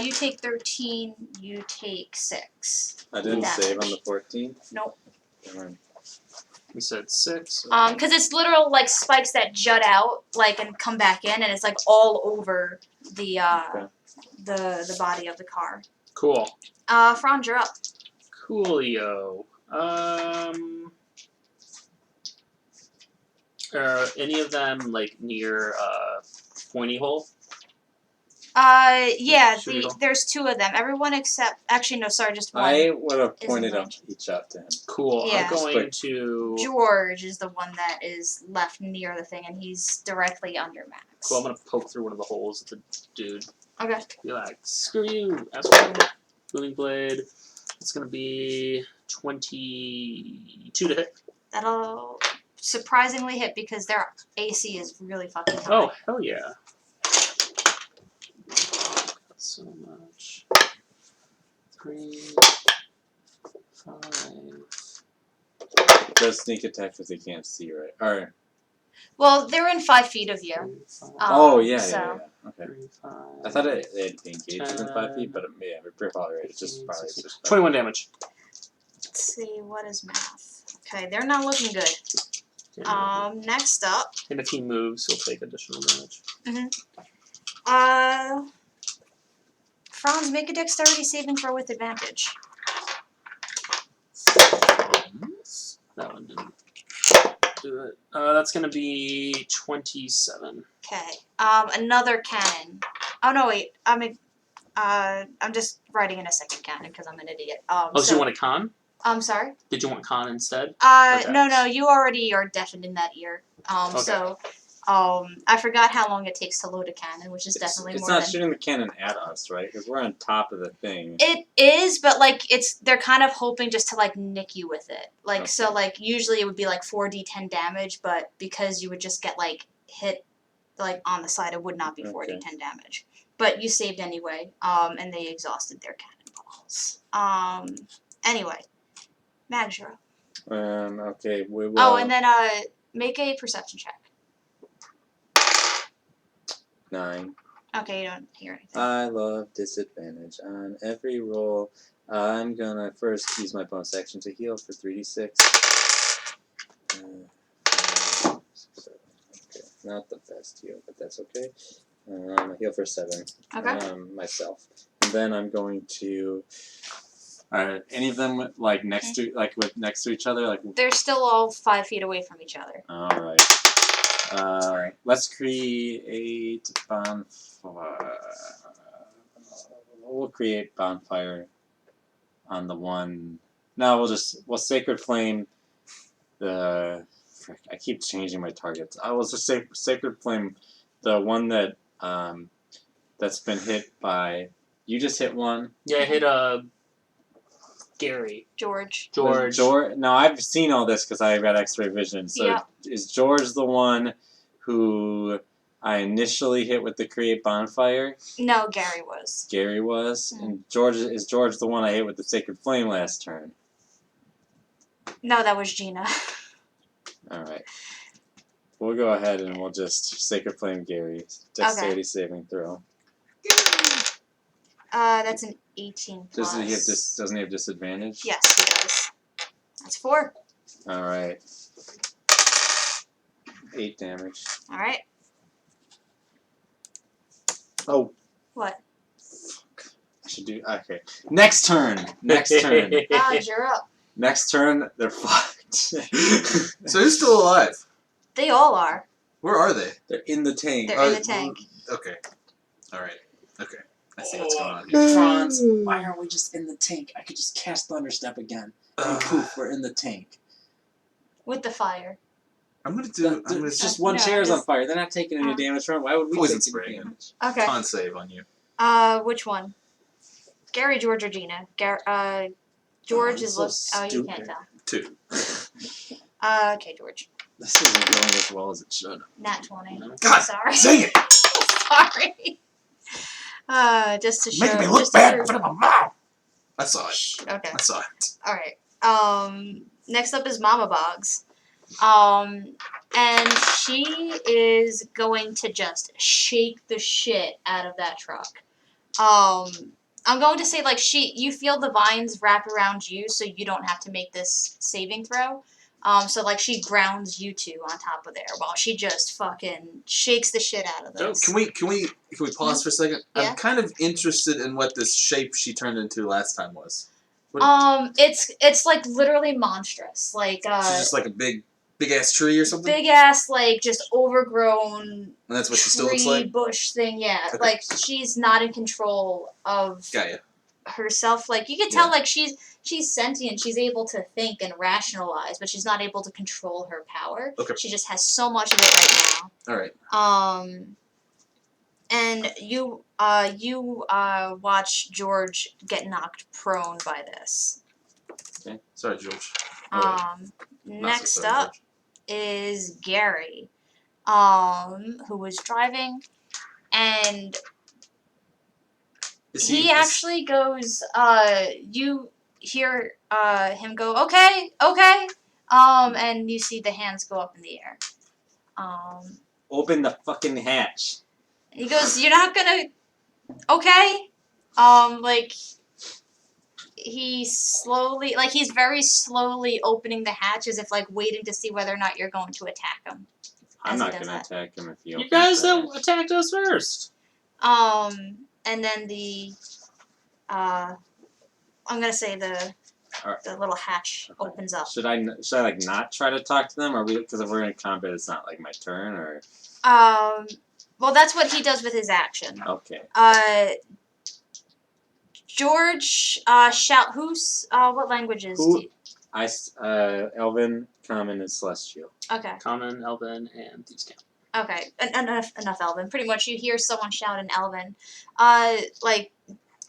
You take 13, you take 6. I didn't Damage. save on the 14. Nope. Darn. We said 6. Because it's literal like spikes that jut out, like, and come back in, and it's like all over the Okay. the body of the car. Cool. Franz, you're up. Coolio. Are any of them like near pointy hole? Yeah, Should we go? there's 2 of them. Everyone except, actually, no, sorry, just one. I would have Is pointed in up each up to him. Cool. Yeah. I'm going to. George is the one that is left near the thing, and he's directly under Max. Cool. I'm gonna poke through one of the holes at the dude. Okay. Be like, screw you, asshole. Booming blade. It's gonna be 22 to hit. That'll surprisingly hit because their AC is really fucking high. Oh, hell yeah. So much. 3, 5. Does sneak attack because they can't see, right? Or, Well, they're in 5 feet of you. 3, 5, oh, yeah, so- yeah. Okay. 3, 5. I thought they'd be engaged within 5 feet, but yeah, you're probably right. It's just probably 16, just 21 damage. Let's see, what is math? Okay, they're not looking good. Yeah. Next up, And if he moves, he'll take additional damage. Franz, make a dexterity saving throw with advantage. That one didn't do it. That's gonna be 27. Okay. Another cannon. Oh no, wait. I'm just writing in a second cannon because I'm an idiot. So you want a con? I'm sorry. Did you want con instead? No, you already are deafened in that ear. Okay. So, I forgot how long it takes to load a cannon, which is definitely it's more not than. shooting the cannon at us, right? Because we're on top of the thing. It is, but like they're kind of hoping just to like nick you with it. Like so, like usually it would be like 4d10 damage, but because you would just get like hit, like on the side, it would not be 4d10 damage. But you saved anyway. And they exhausted their cannonballs. Anyway, Magdra. Okay, we will. Oh, and then make a perception check. 9. Okay, you don't hear anything. I love disadvantage on every roll. I'm gonna first use my bonus action to heal for 3d6. Okay, not the best heal, but that's okay. I heal for 7. Okay. Myself, and then I'm going to. Are any of them like next to each other? Like They're still all 5 feet away from each other. all right. Let's create bonfire. We'll create bonfire on the one. No, we'll sacred flame. I keep changing my targets. I will just say sacred flame, the one that that's been hit by. You just hit one. Yeah, I hit Gary. George. George. No, I've seen all this because I got X-ray vision. So Yeah. is George the one who I initially hit with the create bonfire? No, Gary was. Gary was, Mm. and is George the one I hit with the sacred flame last turn? No, that was Gina. All right. We'll go ahead and we'll just sacred flame Gary. Dexterity saving throw. That's an 18 plus. Doesn't he have disadvantage? Yes, he does. That's 4. All right. 8 damage. All right. Oh. What? I should do okay. Next turn. God, you're up. Next turn, they're fucked. So who's still alive? They all are. Where are they? They're in the tank. They're in the tank. Okay. All right. Okay. I see what's going on here. Franz, why aren't we just in the tank? I could just cast Thunderstep again. And poof, we're in the tank. With the fire. I'm gonna do. It's just one No, chair's on just- fire. They're not taking any damage from it. Why would we Poison take spray. any damage? Okay. Con save on you. Which one? Gary, George, or Gina? George is so you can't tell. 2. Okay, George. This isn't going as well as it should. Nat 20. God, Sorry. dang it! Sorry. Just to show. Making me look just to bad in prove- front of my mom. I saw it. Okay. I saw it. All right. Next up is Mama Boggs. And she is going to just shake the shit out of that truck. I'm going to say you feel the vines wrap around you, so you don't have to make this saving throw. So she grounds you two on top of there while she just fucking shakes the shit out of this. Can we pause for a second? Yeah. I'm kind of interested in what this shape she turned into last time was. It's literally monstrous. She's just like a big ass tree or something. Big ass just overgrown. And that's what she still tree looks like. bush thing. Yeah, Okay. she's not in control of Got ya. herself. You can tell she's sentient. She's able to think and rationalize, but she's not able to control her power. Okay. She just has so much of it right now. All right. And you watch George get knocked prone by this. Okay. Sorry, George. Next so sorry, up is Gary, who was driving, and he actually goes. You hear him go, okay, and you see the hands go up in the air. Open the fucking hatch. He goes, you're not gonna, okay? He's very slowly opening the hatch as if waiting to see whether or not you're going to attack him. I'm as not he does gonna that. attack him if he You opens guys the that hatch. attacked us first. And then I'm gonna say the little hatch opens up. Should I not try to talk to them, or because if we're in combat, it's not my turn, or Well, that's what he does with his action. okay. George, shout. What languages? Who? Elven, Common, and Celestial. Okay. Common, Elven, and Thieves' Camp. Okay. Enough Elven. Pretty much, you hear someone shout in Elven.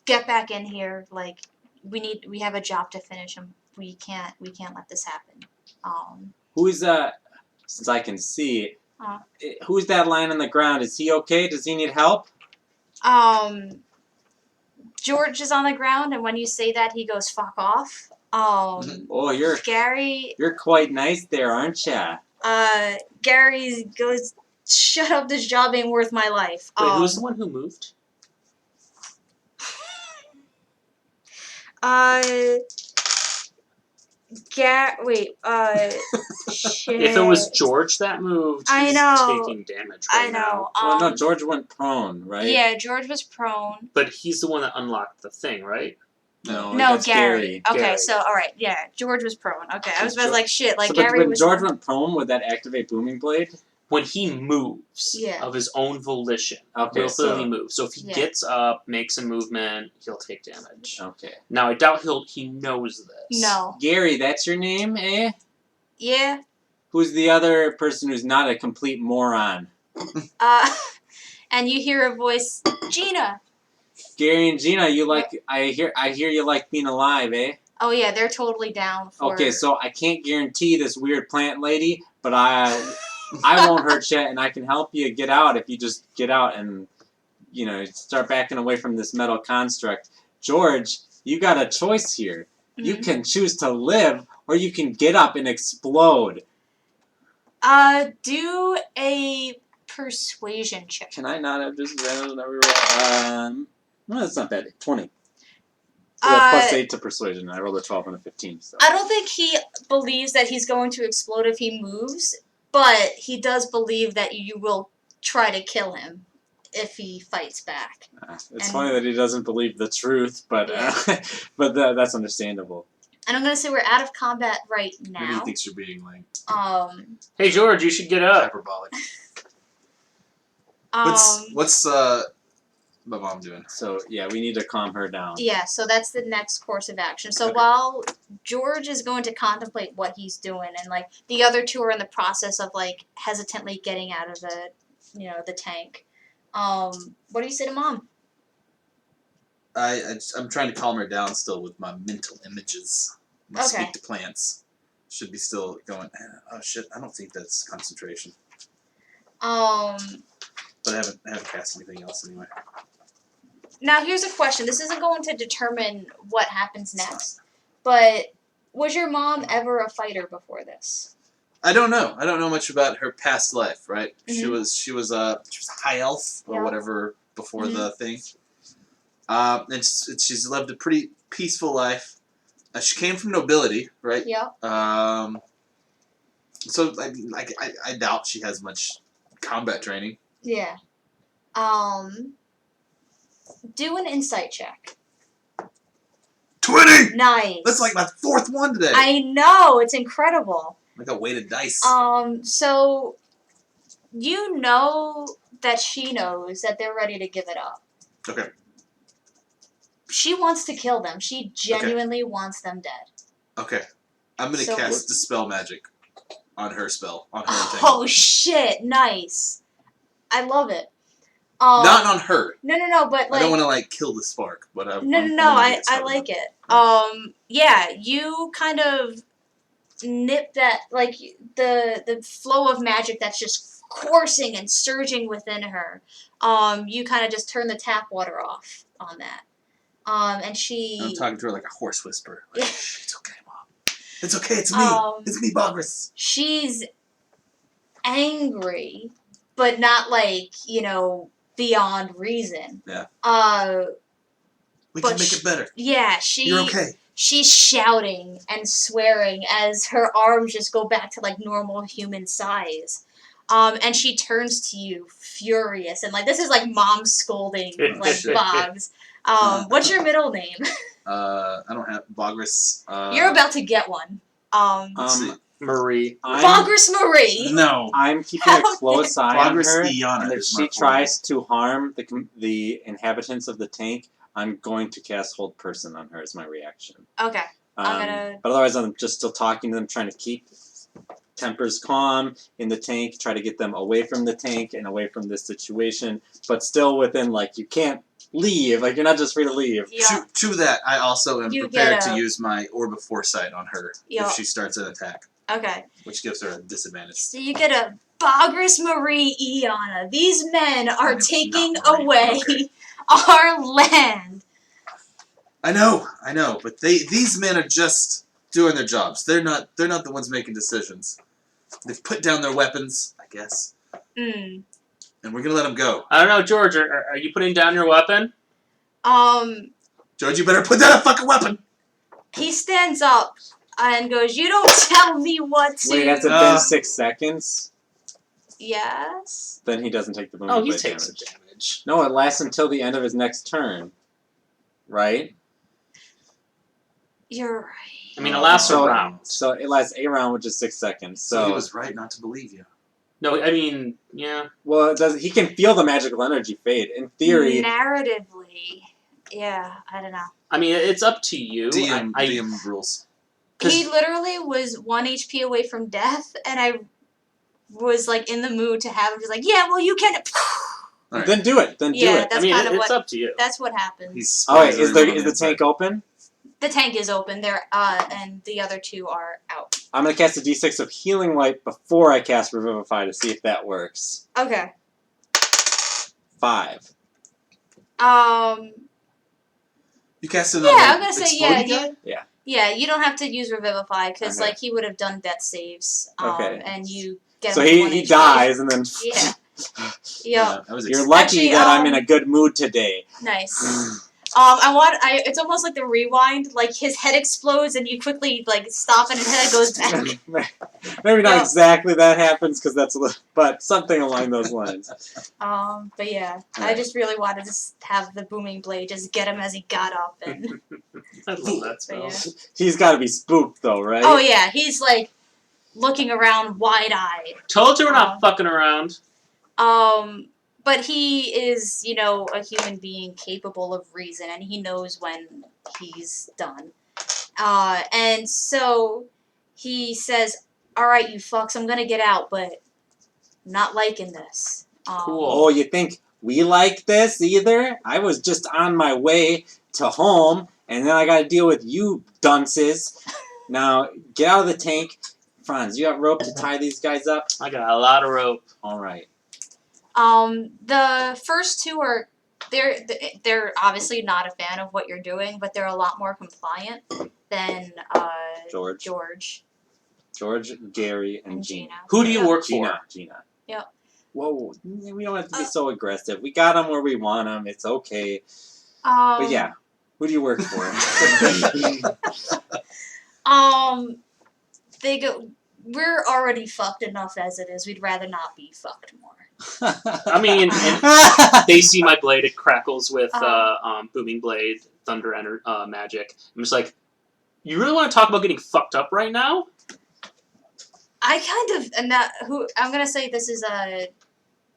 Get back in here. We have a job to finish, and we can't let this happen. Who's since I can see, Uh. who's that lying on the ground? Is he okay? Does he need help? George is on the ground, and when you say that, he goes, fuck off. Oh, Gary, you're quite nice there, aren't ya? Gary goes, shut up, this job ain't worth my life. Wait, who's the one who moved? Shit. If it was George that moved, I he's know. taking damage I right know. now. Well, no, George went prone, right? Yeah, George was prone. But he's the one that unlocked the thing, right? No, No, that's Gary. Okay, Gary. so alright, yeah, George was prone. Okay, I was about to shit, So, but Gary when was. George went prone, would that activate Booming Blade? When he moves Yeah. of his own volition, Okay, he'll so clearly move. So if he Yeah. gets up, makes a movement, he'll take damage. okay. Now I doubt he knows this. No. Gary, that's your name, eh? Yeah. Who's the other person who's not a complete moron? And you hear a voice, Gina. Gary and Gina, I hear you like being alive, eh? Oh yeah, they're totally down for. Okay, so I can't guarantee this weird plant lady, but I won't hurt you, and I can help you get out if you just get out and, you know, start backing away from this metal construct. George, you got a choice here. You can choose to live, or you can get up and explode. Do a persuasion check. Can I not have disadvantage on every roll? Well, that's not bad. 20. So that's +8 to persuasion. I rolled a 12 and a 15. So. I don't think he believes that he's going to explode if he moves, but he does believe that you will try to kill him if he fights back. It's funny that he doesn't believe the truth, but but that's understandable. And I'm gonna say we're out of combat right now. Maybe he thinks you're being like Hey George, you should get up. hyperbolic. Um, What's my mom doing? So yeah, we need to calm her down. Yeah, so that's the next course of action. So while George is going to contemplate what he's doing, and like the other two are in the process of like hesitantly getting out of the, you know, the tank. What do you say to Mom? I'm trying to calm her down still with my mental images. My Okay. speak to plants should be still going. Oh shit! I don't think that's concentration. But I haven't cast anything else anyway. Now here's a question. This isn't going to determine what happens next, but was your mom ever a fighter before this? I don't know. I don't know much about her past life. Right? Mhm. She was a high elf or Yeah. whatever before the thing. And she's lived a pretty peaceful life. She came from nobility, right? Yeah. So I doubt she has much combat training. Yeah. Do an insight check. 20. Nice. That's like my 4th one today. I know, it's incredible. Like a weighted dice. So you know that she knows that they're ready to give it up. Okay. She wants to kill them. She genuinely wants them dead. Okay. I'm gonna cast Dispel Magic on her spell. On her Oh shit! Nice. I love it. Not on her. No. But like I don't want to like kill the spark, but I. No. I like it. Yeah. You kind of nip that like the flow of magic that's just coursing and surging within her. You kind of just turn the tap water off on that. And she. I'm talking to her like a horse whisperer. Like, it's okay, Mom. It's okay. It's me. It's me, Bogris. She's angry, but not like, you know, beyond reason. Yeah. We but can make it better. Yeah, You're okay. She's shouting and swearing as her arms just go back to like normal human size. And she turns to you furious and like this is like mom scolding like Boggs. What's your middle name? I don't have Bogris. You're about to get one. Let's see. Marie. Bogris Marie. No. I'm keeping a close eye on Bogris her, Iana and if is she my full tries to harm the inhabitants of the tank, I'm going to cast Hold Person on her as my reaction. Okay. I'm gonna. But otherwise, I'm just still talking to them, trying to keep tempers calm in the tank, try to get them away from the tank and away from this situation, but still within, like, you can't leave. Like, you're not just free to leave. Yeah. To that, I also am You prepared get to a- use my Orb of Foresight on her Yeah. if she starts an attack, Okay. which gives her a disadvantage. So you get a Bogris Marie Iana. These men are It's taking not Marie, away okay. our land. I know, but these men are just doing their jobs. They're not the ones making decisions. They've put down their weapons, I guess, Mm. and we're gonna let them go. I don't know, George. Are you putting down your weapon? George, you better put down a fucking weapon. He stands up and goes, "You don't tell me what to." Wait, that's been 6 seconds? Yes. Then he doesn't take the boom Oh, he blade takes damage. some damage. No, it lasts until the end of his next turn. Right? You're right. I mean, it lasts a So- round. So it lasts a round, which is 6 seconds. So he was right not to believe you. No, I mean, yeah. Well, it does. He can feel the magical energy fade. In theory, Narratively, yeah, I don't know. I mean, it's up to you. DM rules. He literally was 1 HP away from death, and I was like in the mood to have him just like, yeah, well, you can. All right. then do it. Then do Yeah, it. that's I mean, kind of it's what. up to you. That's what happened. He's Oh wait, is the inside. tank open? The tank is open. There, and the other two are out. I'm gonna cast a D6 of Healing Light before I cast Revivify to see if that works. Okay. 5. You cast it Yeah, on I'm the gonna say exploding yeah. guy? Yeah. Yeah, you don't have to use Revivify because Okay. like he would have done death saves. Okay. And you get So him to 1 he HP. dies and then. Yeah. Yeah, Yep. that was You're lucky Actually, that I'm in a good mood today. Nice. It's almost like the rewind. Like his head explodes and you quickly like stop and his head goes back. Maybe not Yeah. exactly that happens because that's a little, but something along those lines. But yeah, I Alright. just really wanted to have the booming blade just get him as he got up and. I love that But spell. yeah. He's got to be spooked though, right? Oh yeah, he's like looking around wide-eyed. Told you we're not fucking around. But he is, you know, a human being capable of reason, and he knows when he's done. And so he says, "All right, you fucks, I'm gonna get out, but I'm not liking this." Cool. Oh, you think we like this either? I was just on my way to home, and then I got to deal with you dunces. Now, get out of the tank. Franz, you got rope to tie these guys up? I got a lot of rope. All right. The first two are they're obviously not a fan of what you're doing, but they're a lot more compliant than George, Gary, and Gina. Who do you work Gina. for? Gina. Yep. Whoa, we don't have to be so aggressive. We got them where we want them. It's okay. But yeah, who do you work for? They go. We're already fucked enough as it is. We'd rather not be fucked more. I mean, and they see my blade. It crackles with booming blade, thunder, magic. I'm just like, you really want to talk about getting fucked up right now? I kind of, and that who I'm gonna say this is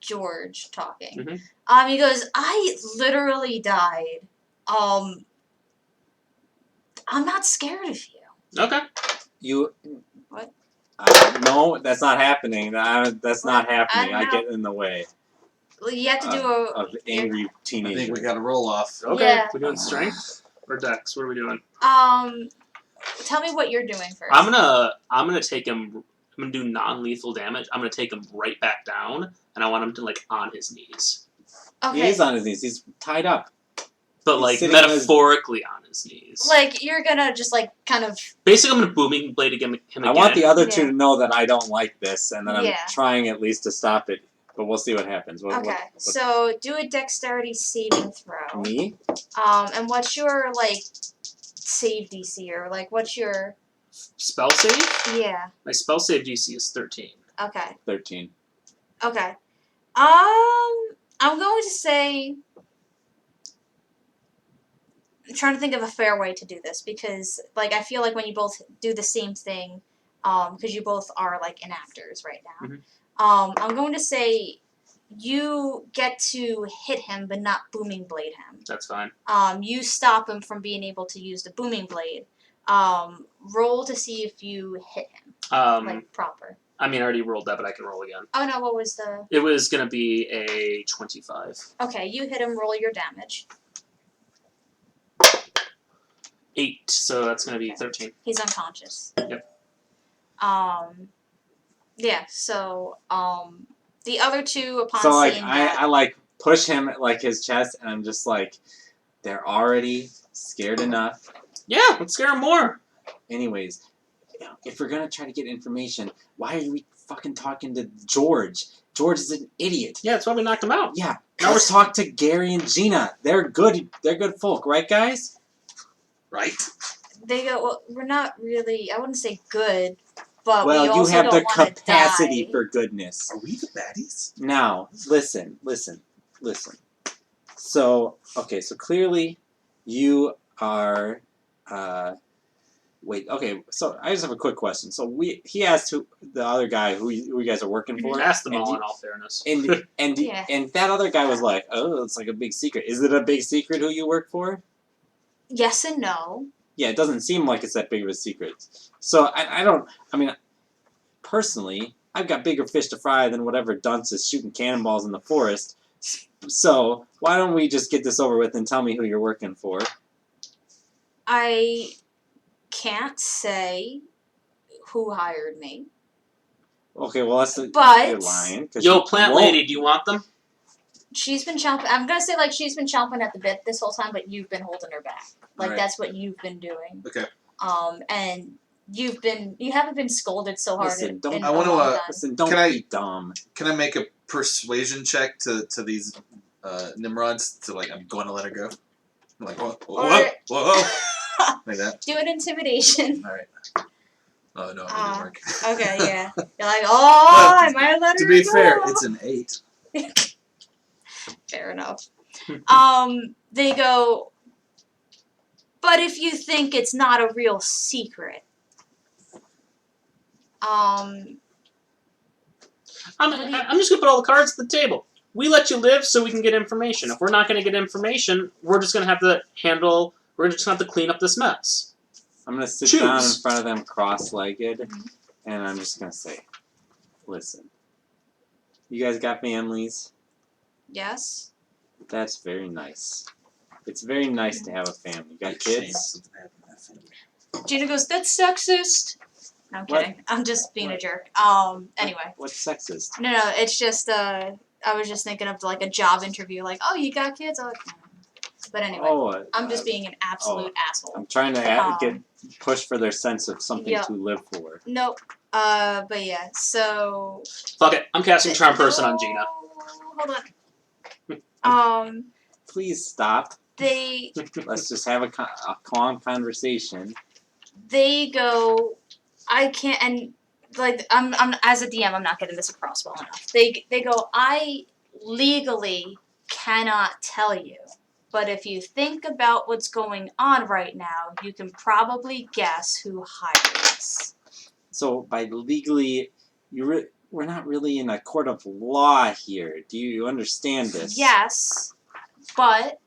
George talking. Mm-hmm. He goes, I literally died. I'm not scared of you. Okay. You. What? No, that's not happening. That's not happening. I I don't know. get in the way Well, you have to do of angry I teenager. think we got to roll off. Okay. Yeah. We're doing strength or dex. What are we doing? Tell me what you're doing first. I'm gonna take him. I'm gonna do non-lethal damage. I'm gonna take him right back down, and I want him to like on his knees. Okay. He is on his knees. He's tied up. But He's like sitting on his- metaphorically on his knees. Like you're gonna just like kind of. Basically, I'm gonna booming blade him again. I want the other two Yeah. to know that I don't like this, and that I'm Yeah. trying at least to stop it. But we'll see what happens. Okay. So do a dexterity saving throw. Me? And what's your like save DC or like what's your Spell save. yeah. My spell save DC is 13. Okay. 13. Okay. I'm going to say. I'm trying to think of a fair way to do this because, like, I feel like when you both do the same thing, because you both are like enactors right now. Mhm. I'm going to say you get to hit him, but not booming blade him. That's fine. You stop him from being able to use the booming blade. Roll to see if you hit him, like proper. I mean, I already rolled that, but I can roll again. Oh no! What was the? It was gonna be a 25. Okay, you hit him. Roll your damage. 8, so that's gonna be 13. He's unconscious. Yep. Yeah. So, the other two upon So like seeing I that. like push him at like his chest, and I'm just like, they're already scared enough. Yeah, let's scare him more. Anyways, if we're gonna try to get information, why are we fucking talking to George? George is an idiot. Yeah, that's why we knocked him out. Yeah. Now Let's talk to Gary and Gina. They're good. They're good folk, right, guys? Right? They go. Well, we're not really. I wouldn't say good, but Well, we you also have don't the wanna capacity die. for goodness. Are we the baddies? Now, listen. So, okay, so clearly you are, wait, okay, so I just have a quick question. So he asked the other guy who you guys are working for. Ask them and all you- in all fairness. And Yeah. and that other guy was like, oh, it's like a big secret. Is it a big secret who you work for? Yes and no. Yeah, it doesn't seem like it's that big of a secret. So I mean, personally, I've got bigger fish to fry than whatever dunce is shooting cannonballs in the forest. So why don't we just get this over with and tell me who you're working for? I can't say who hired me. Okay, well that's you're But lying. 'Cause Yo, you plant won't. lady, do you want them? she's been chomping. I'm gonna say like she's been chomping at the bit this whole time, but you've been holding her back. Like Right. that's what you've been doing. Okay. And you haven't been scolded so hard Listen, don't- in I a wanna, long time. Listen, don't Can I- be dumb. Can I make a persuasion check to these Nimrods to like I'm going to let her go? I'm like whoa, like that. Do an intimidation. All right. Oh no, it didn't work. Okay, yeah. You're like, oh, I might let her To be go. fair, it's an 8. Fair enough. They go, but if you think it's not a real secret, I'm just gonna put all the cards at the table. We let you live so we can get information. If we're not gonna get information, we're just gonna have to handle. We're just gonna have to clean up this mess. I'm gonna sit Choose. down in front of them cross-legged, Mhm. and I'm just gonna say, listen, you guys got families? yes. That's very nice. It's very nice to have a family. You got It's a shame kids? something happened to that family. Gina goes, that's sexist. No, I'm What? kidding. I'm just being a What? jerk. Anyway. What's sexist? No, it's just, I was just thinking of like a job interview, like, oh, you got kids? I'm like, no. But anyway, Oh, I'm just being an absolute asshole. I'm trying to get push for their sense of something Yeah. to live for. Nope. But yeah, so. Fuck it. I'm casting Charm Person on Gina. Hold on. Please stop. They Let's just have a calm conversation. they go, I can't, and like I'm as a DM, I'm not getting this across well enough. They go, I legally cannot tell you, but if you think about what's going on right now, you can probably guess who hired us. So by legally, we're not really in a court of law here. Do you understand this? Yes, but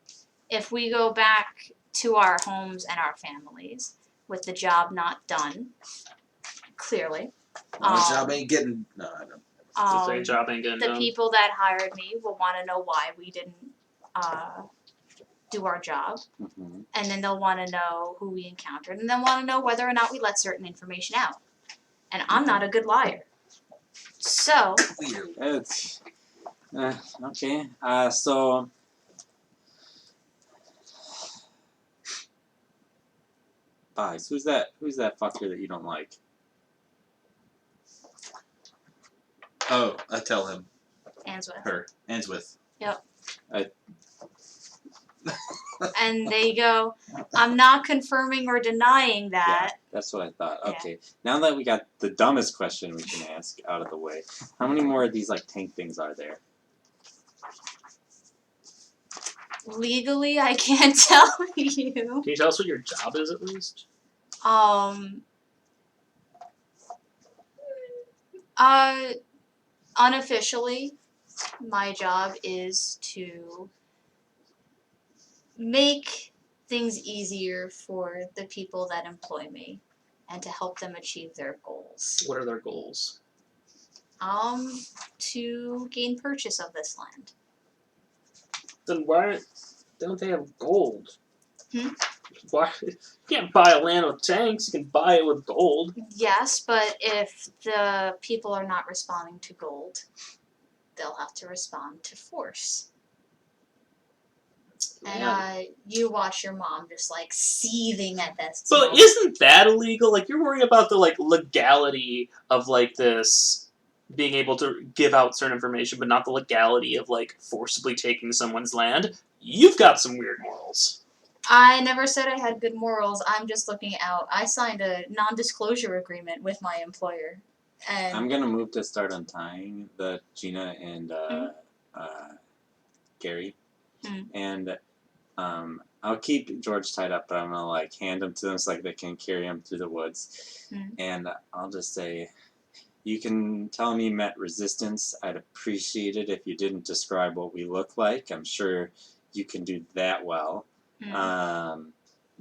if we go back to our homes and our families with the job not done, clearly. My job ain't getting. No, I don't. If their job ain't getting The done. people that hired me will want to know why we didn't do our job, Mm-hmm. and then they'll want to know who we encountered, and then want to know whether or not we let certain information out. And I'm not a good liar. So, Weird. It's okay. So Buys, who's that fucker that you don't like? Oh, I tell him. Answith. Her. Answith. And they go, I'm not confirming or denying that. Yeah, that's what I thought. Yeah. Okay. Now that we got the dumbest question we can ask out of the way, how many more of these like tank things are there? Legally, I can't tell you. Can you tell us what your job is at least? Unofficially, my job is to make things easier for the people that employ me and to help them achieve their goals. What are their goals? To gain purchase of this land. Then why don't they have gold? Hmm? Why you can't buy a land with tanks? You can buy it with gold. Yes, but if the people are not responding to gold, they'll have to respond to force. And you watch your mom just like seething at this. But moment. isn't that illegal? Like you're worrying about the like legality of like this being able to give out certain information, but not the legality of like forcibly taking someone's land. You've got some weird morals. I never said I had good morals. I'm just looking out. I signed a non-disclosure agreement with my employer, and I'm gonna move to start untying the Gina and Gary, and I'll keep George tied up, but I'm gonna like hand him to them so like they can carry him through the woods, and I'll just say, you can tell me you met resistance. I'd appreciate it if you didn't describe what we look like. I'm sure you can do that well.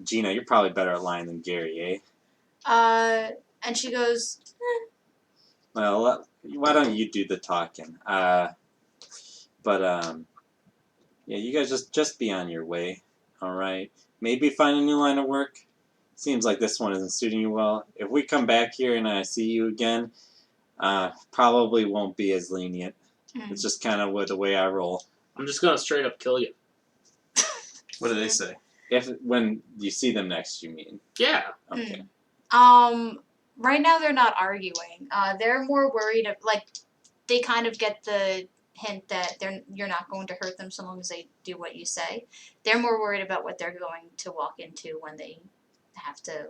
Gina, you're probably better at lying than Gary, eh? And she goes, Well, why don't you do the talking? Yeah, you guys just be on your way. Alright. Maybe find a new line of work. Seems like this one isn't suiting you well. If we come back here and I see you again, probably won't be as lenient. It's just kind of the way I roll. I'm just gonna straight up kill you. What do they say? When you see them next, you mean? Yeah. Okay. Right now they're not arguing. They're more worried they kind of get the hint that you're not going to hurt them so long as they do what you say. They're more worried about what they're going to walk into when they have to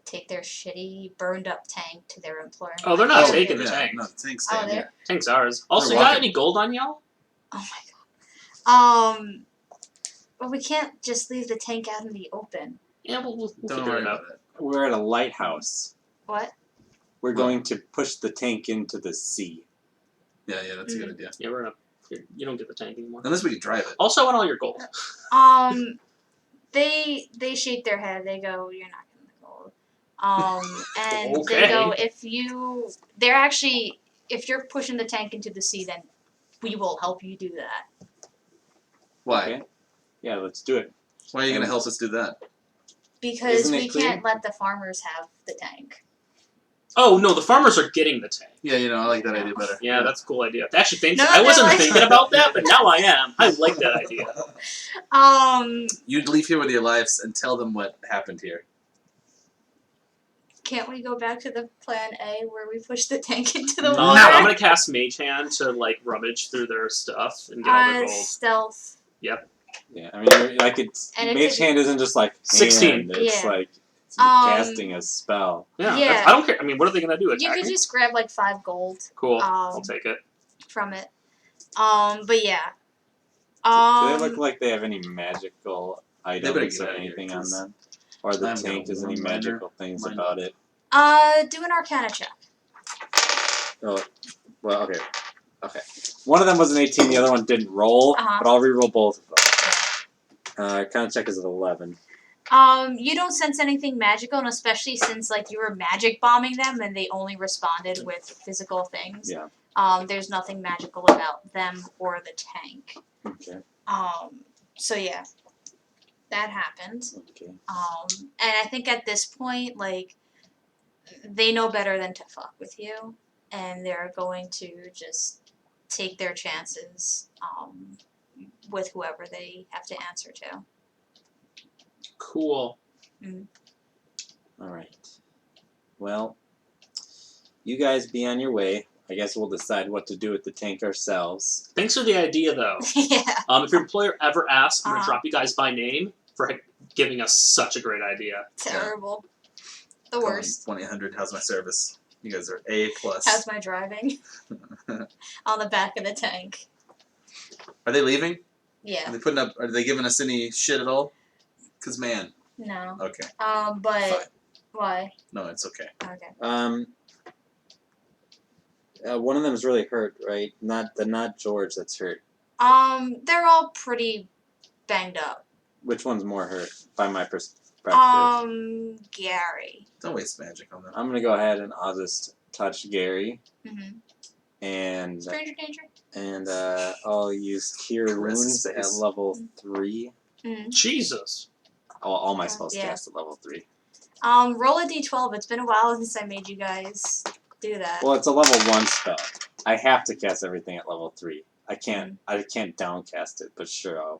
take their shitty burned up tank to their employer. Oh, they're not Oh, taking the yeah, tank. No, the tank's Oh, staying they're- here. Tank's ours. Also, They're you got walking. any gold on y'all? Oh my god. But we can't just leave the tank out in the open. Yeah, we'll Don't figure worry it out. about it. We're at a lighthouse. What? We're going to push the tank into the sea. Yeah, that's a good idea. Yeah, we're gonna. You don't get the tank anymore. Unless we can drive it. Also, I want all your gold. They shake their head. They go, "You're not getting the gold." And Okay. they go, if you're pushing the tank into the sea, then we will help you do that. Why? Okay. Yeah, let's do it. Why are you going to help us do that? Because Isn't it we clear? can't let the farmers have the tank. Oh no, the farmers are getting the tank. Yeah, I like that idea better. Yeah, that's a cool idea. Actually, No, I wasn't they're like- thinking about that, but now I am. I like that idea. You'd leave here with your lives and tell them what happened here. Can't we go back to the plan A where we push the tank into the No. No, water? I'm gonna cast Mage Hand to rummage through their stuff and get all the gold. Stealth. Yeah, I mean, it's And it Mage could- Hand isn't just 16. hand, it's Yeah. like it's casting a spell. Yeah, Yeah. I don't care. I mean, what are they gonna do? You Attack could me? just grab 5 gold Cool. I'll take it. from it. But yeah. Do they look like they have any magical better items get or out of here, anything on 'cause them? Or the I'm gonna tank has any one-liner magical things mine about it? Do an Arcana check. Oh, well, okay. One of them was an 18, the other one didn't roll, but I'll re-roll both of them. Arcana check is at 11. You don't sense anything magical, and especially since you were magic bombing them and they only responded with physical things. Yeah. There's nothing magical about them or the tank. Okay. So yeah, that happened. Okay. And I think at this point, they know better than to fuck with you, and they're going to just take their chances with whoever they have to answer to. Cool. Alright. Well, you guys be on your way. I guess we'll decide what to do with the tank ourselves. Thanks for the idea, though. Yeah. If your employer ever asks, I'm gonna Uh-huh. drop you guys by name for giving us such a great idea. Terrible. The Call me worst. 1-800, how's my service? You guys are A+. How's my driving? On the back of the tank. Are they leaving? Yeah. Are they giving us any shit at all? Because, man. No. Okay. But Fine. why? No, it's okay. Okay. One of them's really hurt, right? Not George that's hurt. They're all pretty banged up. Which one's more hurt, by my perspective? Gary. Don't waste magic on them. I'm gonna go ahead and I'll just touch Gary, Mm-hmm. and Stranger danger. I'll use Cure Caress Wounds his at face. level 3. Mm-hmm. Jesus. All my spells Yeah. cast at level 3. Roll a d12. It's been a while since I made you guys do that. Well, it's a level 1 spell. I have to cast everything at level 3. I can't downcast it, but sure.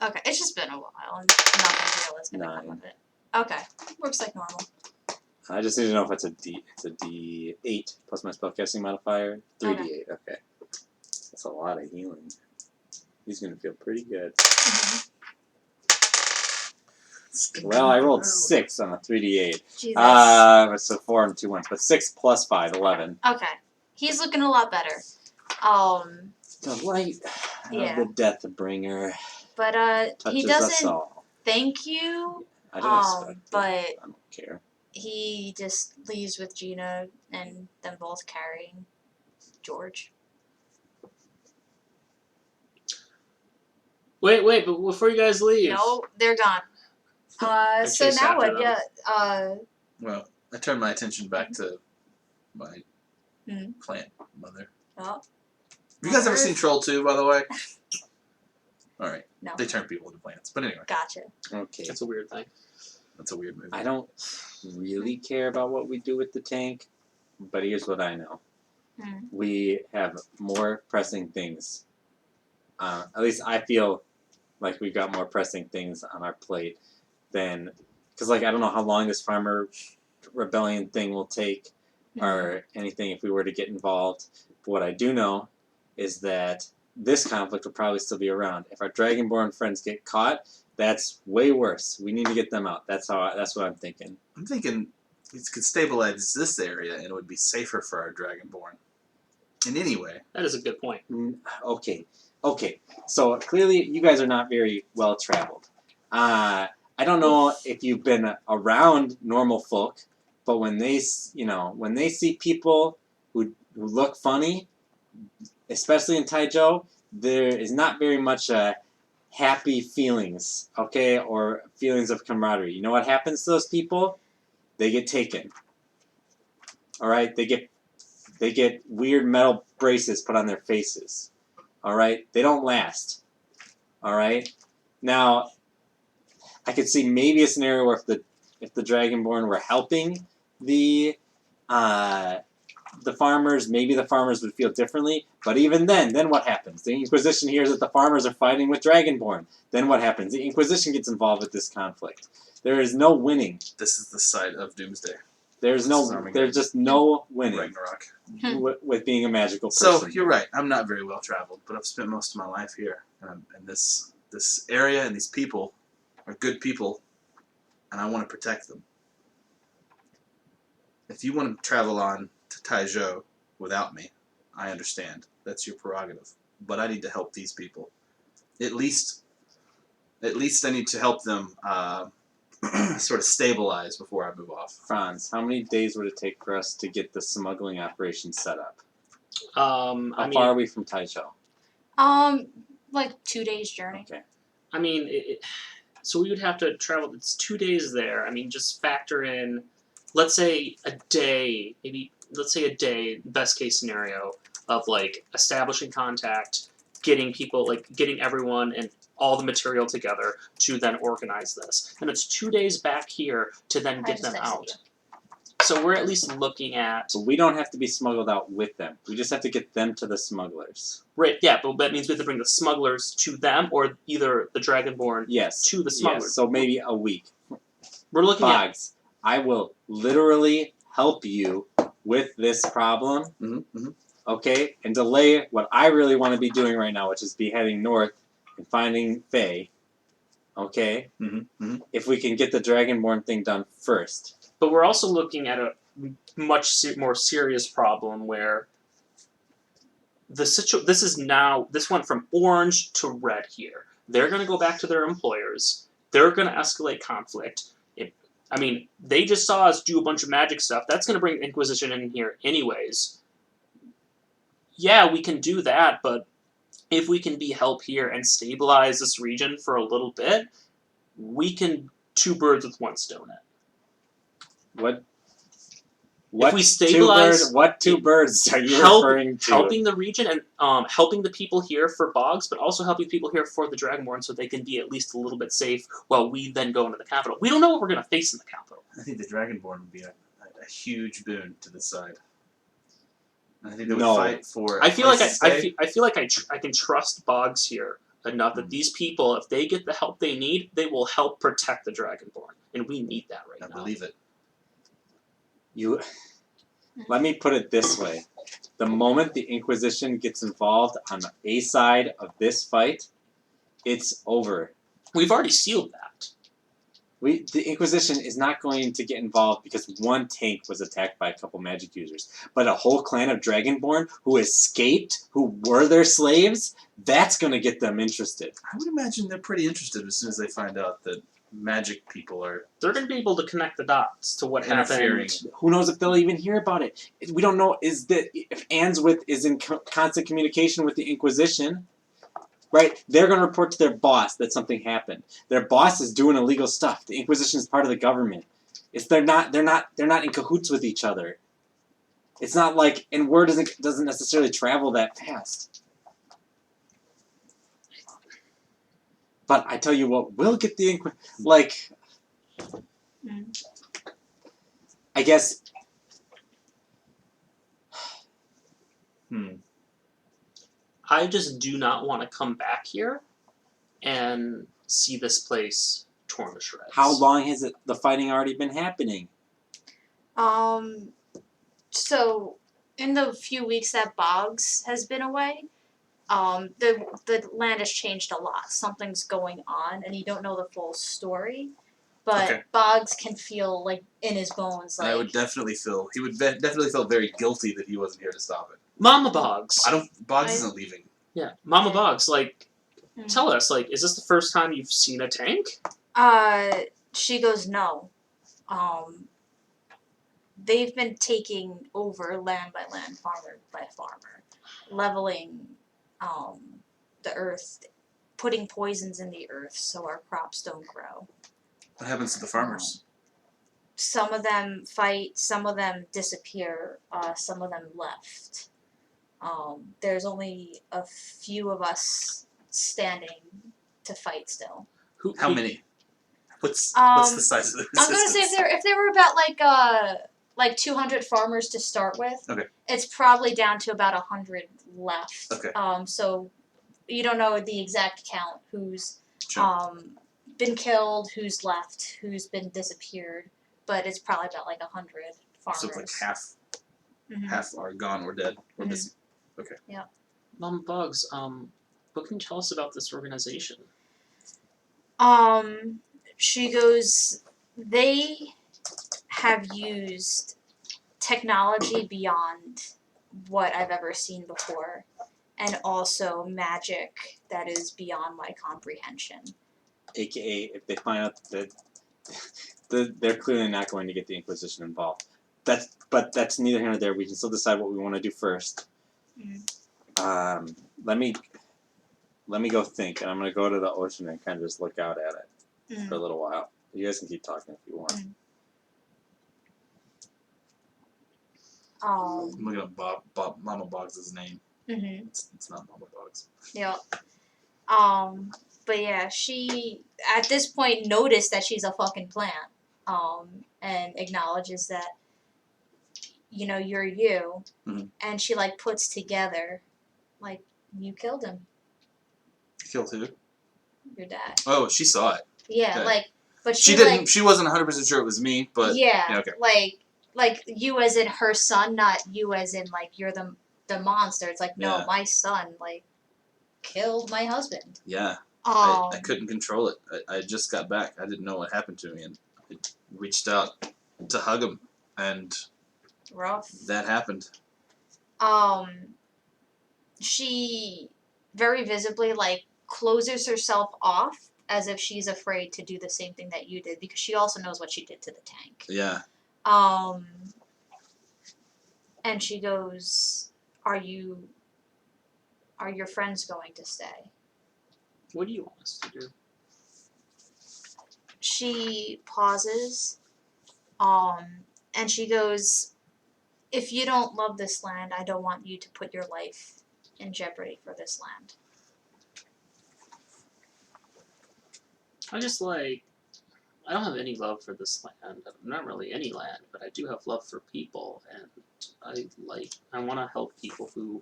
Okay, it's just been a while, and nothing real is gonna come 9. of it. Okay, works like normal. I just need to know if it's a D8 plus my spellcasting modifier. 3d8. Okay. That's a lot of healing. He's gonna feel pretty good. Well, I rolled 6 on a 3d8. Jesus. So 4 and 2 ones, but 6 plus 5, 11. Okay, he's looking a lot better. The light Yeah. of the Deathbringer But he touches us doesn't all. thank you. I don't expect it. But I don't care. he just leaves with Gina and them both carrying George. Wait, but before you guys leave. No, they're gone. So chase now after what? them. Yeah. Well, I turn my attention back to my Mhm. plant mother. Well, Have you guys ever seen Troll 2, by the way? Alright. No. They turn people into plants. But anyway, Gotcha. Okay. It's a weird thing. that's a weird movie. I don't really care about what we do with the tank, but here's what I know. Hmm. We have more pressing things. At least I feel like we've got more pressing things on our plate than, because like I don't know how long this farmer rebellion thing will take or anything if we were to get involved. But what I do know is that this conflict will probably still be around. If our Dragonborn friends get caught, that's way worse. We need to get them out. That's what I'm thinking. I'm thinking it could stabilize this area and it would be safer for our Dragonborn. In any way. That is a good point. Okay. So clearly, you guys are not very well traveled. I don't know if you've been around normal folk, but when they see people who look funny, especially in Taizhou, there is not very much happy feelings, okay, or feelings of camaraderie. You know what happens to those people? They get taken. All right, they get weird metal braces put on their faces. All right, they don't last. All right, now I could see maybe a scenario where if the Dragonborn were helping the farmers, maybe the farmers would feel differently. But even then what happens? The Inquisition hears that the farmers are fighting with Dragonborn. Then what happens? The Inquisition gets involved with this conflict. There is no winning. This is the site of Doomsday. There's just no winning Ragnarok. with being a magical person. So you're right. I'm not very well traveled, but I've spent most of my life here, and this area and these people are good people, and I want to protect them. If you want to travel on to Taizhou without me, I understand. That's your prerogative. But I need to help these people. At least I need to help them sort of stabilize before I move off. Franz, how many days would it take for us to get the smuggling operation set up? How far are we from Taizhou? Like 2 days journey. Okay. I mean, so we would have to travel. It's 2 days there. I mean, just factor in, let's say a day, best case scenario of like establishing contact, getting people, like getting everyone and all the material together to then organize this. And it's 2 days back here to then get them out. So we're at least looking at... But we don't have to be smuggled out with them. We just have to get them to the smugglers. Right, yeah, but that means we have to bring the smugglers to them, or either the Dragonborn to the smugglers. Yes, so maybe a week. We're looking Boggs, I will literally help you with this problem, okay, and delay what I really want to be doing right now, which is be heading north and finding Faye, okay, if we can get the Dragonborn thing done first. But we're also looking at a much more serious problem where this went from orange to red here. They're going to go back to their employers. They're going to escalate conflict. I mean, they just saw us do a bunch of magic stuff. That's going to bring Inquisition in here anyways. Yeah, we can do that, but if we can be help here and stabilize this region for a little bit, we can 2 birds with 1 stone it. If we stabilize, what two birds are you referring to? Helping the region and helping the people here for Boggs, but also helping people here for the Dragonborn so they can be at least a little bit safe while we then go into the capital. We don't know what we're going to face in the capital. I think the Dragonborn would be a huge boon to this side. I think they would fight for. I feel like I can trust Boggs here enough that these people, if they get the help they need, they will help protect the Dragonborn, and we need that right now. I believe it. Let me put it this way. The moment the Inquisition gets involved on a side of this fight, it's over. We've already sealed that. The Inquisition is not going to get involved because one tank was attacked by a couple magic users. But a whole clan of Dragonborn who escaped, who were their slaves, that's going to get them interested. I would imagine they're pretty interested as soon as they find out that magic people are... They're going to be able to connect the dots to what happened. Who knows if they'll even hear about it. We don't know if Answith is in constant communication with the Inquisition. Right? They're going to report to their boss that something happened. Their boss is doing illegal stuff. The Inquisition is part of the government. They're not in cahoots with each other. It's not like, and word doesn't necessarily travel that fast. But I tell you what, we'll get the like. Mm. I guess. I just do not want to come back here and see this place torn to shreds. How long has the fighting already been happening? So in the few weeks that Boggs has been away, the land has changed a lot. Something's going on, and you don't know the full story. But Okay. Boggs can feel like in his bones, And like I would definitely feel he would definitely feel very guilty that he wasn't here to stop it. Mama Boggs. Boggs I- isn't leaving. Yeah, Mama Boggs. Like, Mm. tell us. Like, is this the first time you've seen a tank? She goes no. They've been taking over land by land, farmer by farmer, leveling the earth, putting poisons in the earth so our crops don't grow. What happens to the farmers? Some of them fight, some of them disappear, some of them left. There's only a few of us standing to fight still. How many? What's the size of the I'm gonna say if there were about like 200 farmers to start with, Okay. it's probably down to about 100 left. Okay. So you don't know the exact count who's Sure. been killed, who's left, who's been disappeared, but it's probably about like 100 farmers. So it's like Mhm. half are gone or dead or Mhm. missing. Mama Boggs, what can you tell us about this organization? She goes, they have used technology beyond what I've ever seen before, and also magic that is beyond my comprehension. AKA, if they find out that they're clearly not going to get the Inquisition involved. But that's neither here nor there. We can still decide what we want to do first. Mm. Let me go think, and I'm gonna go to the ocean and kind of just look out at it for a little while. You guys can keep talking if you want. I'm looking up Mama Boggs' name. Mm-hmm. It's not Mama Boggs. Yep. But yeah, she at this point noticed that she's a fucking plant. And acknowledges that, you're you. Mhm. And she like puts together, like, you killed him, Killed who? your dad. Oh, she saw it. Yeah, Okay. but She she didn't. like, She wasn't 100% sure it was me, but yeah, okay. like you as in her son, not you as in like you're the monster. It's like, no, Yeah. my son like killed my husband. Yeah. I couldn't control it. I just got back. I didn't know what happened to me, and I reached out to hug him, and Rough. that happened. She very visibly like closes herself off as if she's afraid to do the same thing that you did, because she also knows what she did to the tank. Yeah. And she goes, Are your friends going to stay? What do you want us to do? She pauses, and she goes, If you don't love this land, I don't want you to put your life in jeopardy for this land. I don't have any love for this land. Not really any land, but I do have love for people, and I want to help people who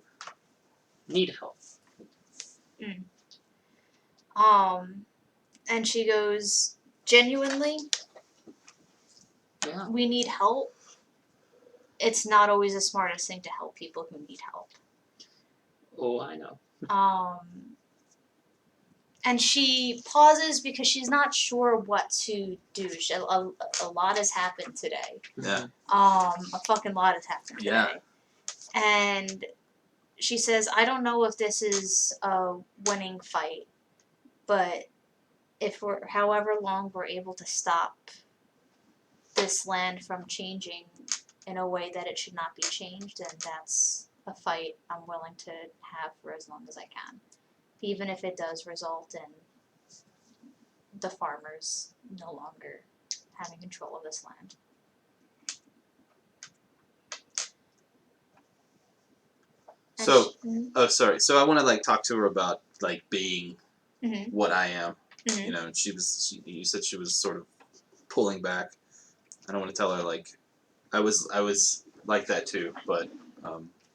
need help. And she goes, Genuinely, Yeah. we need help. It's not always the smartest thing to help people who need help. Oh, I know. And she pauses because she's not sure what to do. A lot has happened today. Yeah. A fucking lot has happened today. Yeah. And she says, I don't know if this is a winning fight, but if however long we're able to stop this land from changing in a way that it should not be changed, then that's a fight I'm willing to have for as long as I can. Even if it does result in the farmers no longer having control of this land. So, oh, sorry. So I want to talk to her about being Mhm. what I am. Mhm. You know, and you said she was sort of pulling back. I don't want to tell her like I was like that too, but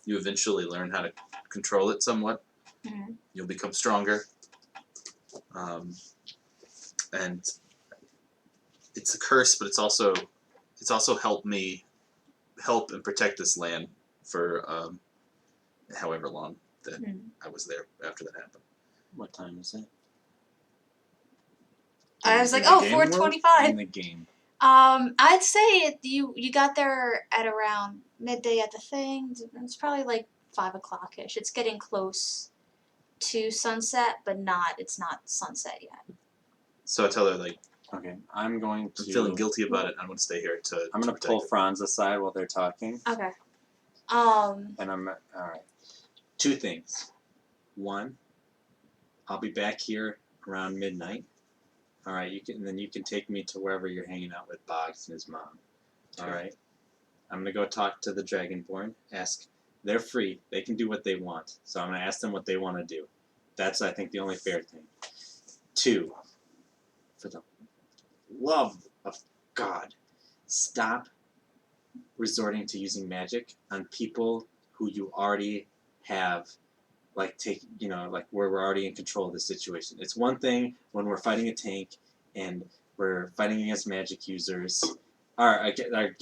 you eventually learn how to control it somewhat. Mhm. You'll become stronger, and it's a curse, but it's also helped me help and protect this land for however long that I was there after that happened. What time is it? I was like, In the oh, game world? 4:25. In the game. I'd say you got there at around midday at the thing. It's probably like 5 o'clock-ish. It's getting close to sunset, but it's not sunset yet. So I tell her like Okay, I'm going I'm to. feeling guilty about it. And I'm going to stay here to. I'm going to pull Franz aside while they're talking. Okay. And I'm alright. 2 things. 1, I'll be back here around midnight. Alright, then you can take me to wherever you're hanging out with Boggs and his mom. Alright? I'm gonna go talk to the Dragonborn, they're free, they can do what they want. So I'm gonna ask them what they want to do. That's I think the only fair thing. 2, for the love of God, stop resorting to using magic on people who you already have, like where we're already in control of the situation. It's one thing when we're fighting a tank and we're fighting against magic users, or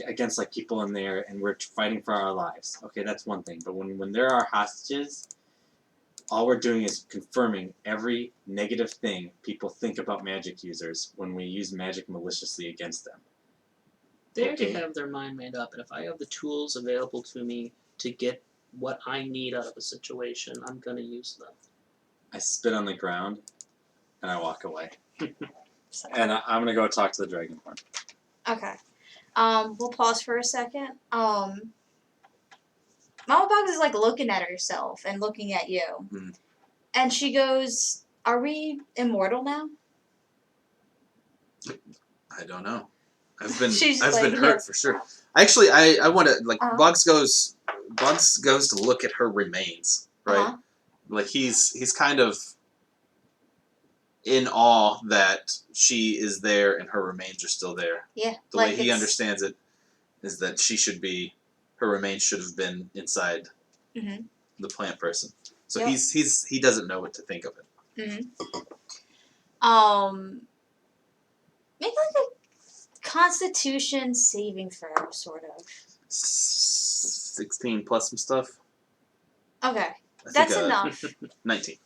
against like people in there, and we're fighting for our lives. Okay, that's one thing. But when there are hostages, all we're doing is confirming every negative thing people think about magic users when we use magic maliciously against them. They already Okay. have their mind made up, and if I have the tools available to me to get what I need out of a situation, I'm gonna use them. I spit on the ground, and I walk away. And I'm gonna go talk to the Dragonborn. Okay. We'll pause for a second. Mama Bugs is like looking at herself and looking at you. Mm. And she goes, "Are we immortal now?" I don't know. I've been She's I've like, been hurt for sure. Actually, I want to like Uh-huh. Bugs goes to look at her remains, right? Uh-huh. Like he's kind of in awe that she is there and her remains are still there. Yeah. The way he understands it is that her remains should have been inside Mhm. the plant person. So Yep. he doesn't know what to think of it. Make like a Constitution saving throw, sort of. 16 plus some stuff. Okay, I that's think, enough. 19.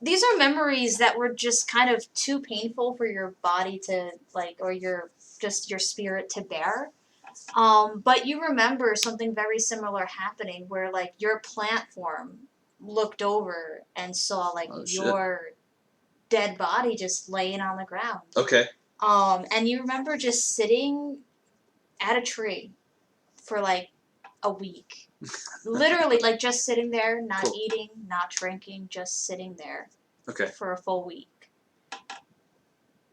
These are memories that were just kind of too painful for your body to or your spirit to bear. But you remember something very similar happening where your plant form looked over and saw your dead body just laying on the ground. Okay. And you remember just sitting at a tree for a week. Literally, just sitting there, not Cool. eating, not drinking, just sitting there. Okay. For a full week.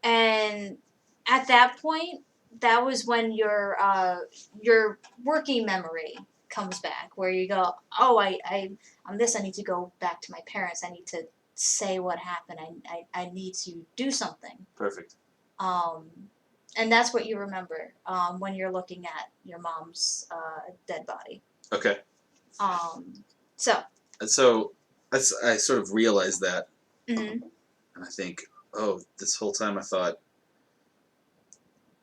And at that point, that was when your working memory comes back, where you go, oh, I'm this. I need to go back to my parents. I need to say what happened. I need to do something. Perfect. And that's what you remember when you're looking at your mom's dead body. Okay. So I sort of realized that, mm-hmm. and I think, oh, this whole time I thought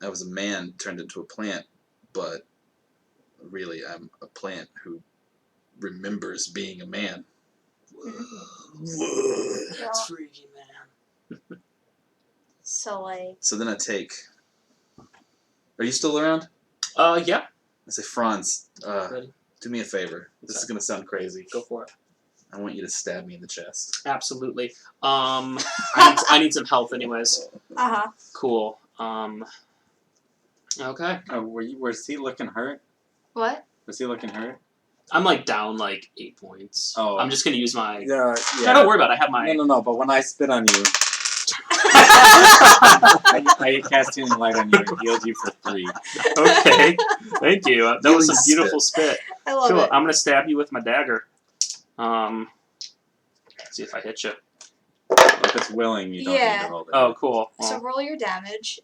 I was a man turned into a plant, but really I'm a plant who remembers being a man. Mm-hmm. That's freaky, man. So then I take. Are you still around? Yeah. I say, Franz, Ready? do me a favor. This is gonna sound crazy. Go for it. I want you to stab me in the chest. Absolutely. I need some health, anyways. Cool. Okay. Was he looking hurt? What? Was he looking hurt? I'm down 8 points. Oh. I'm just gonna use my. Yeah. No, don't worry about it. I have my. No. But when I spit on you, I cast healing light on you and healed you for 3. Okay. Thank you. That was some beautiful spit. I love cool. it. I'm gonna stab you with my dagger. Let's see if I hit you. if it's willing, you don't need Yeah. to roll it. Oh, cool. So Well, roll your damage.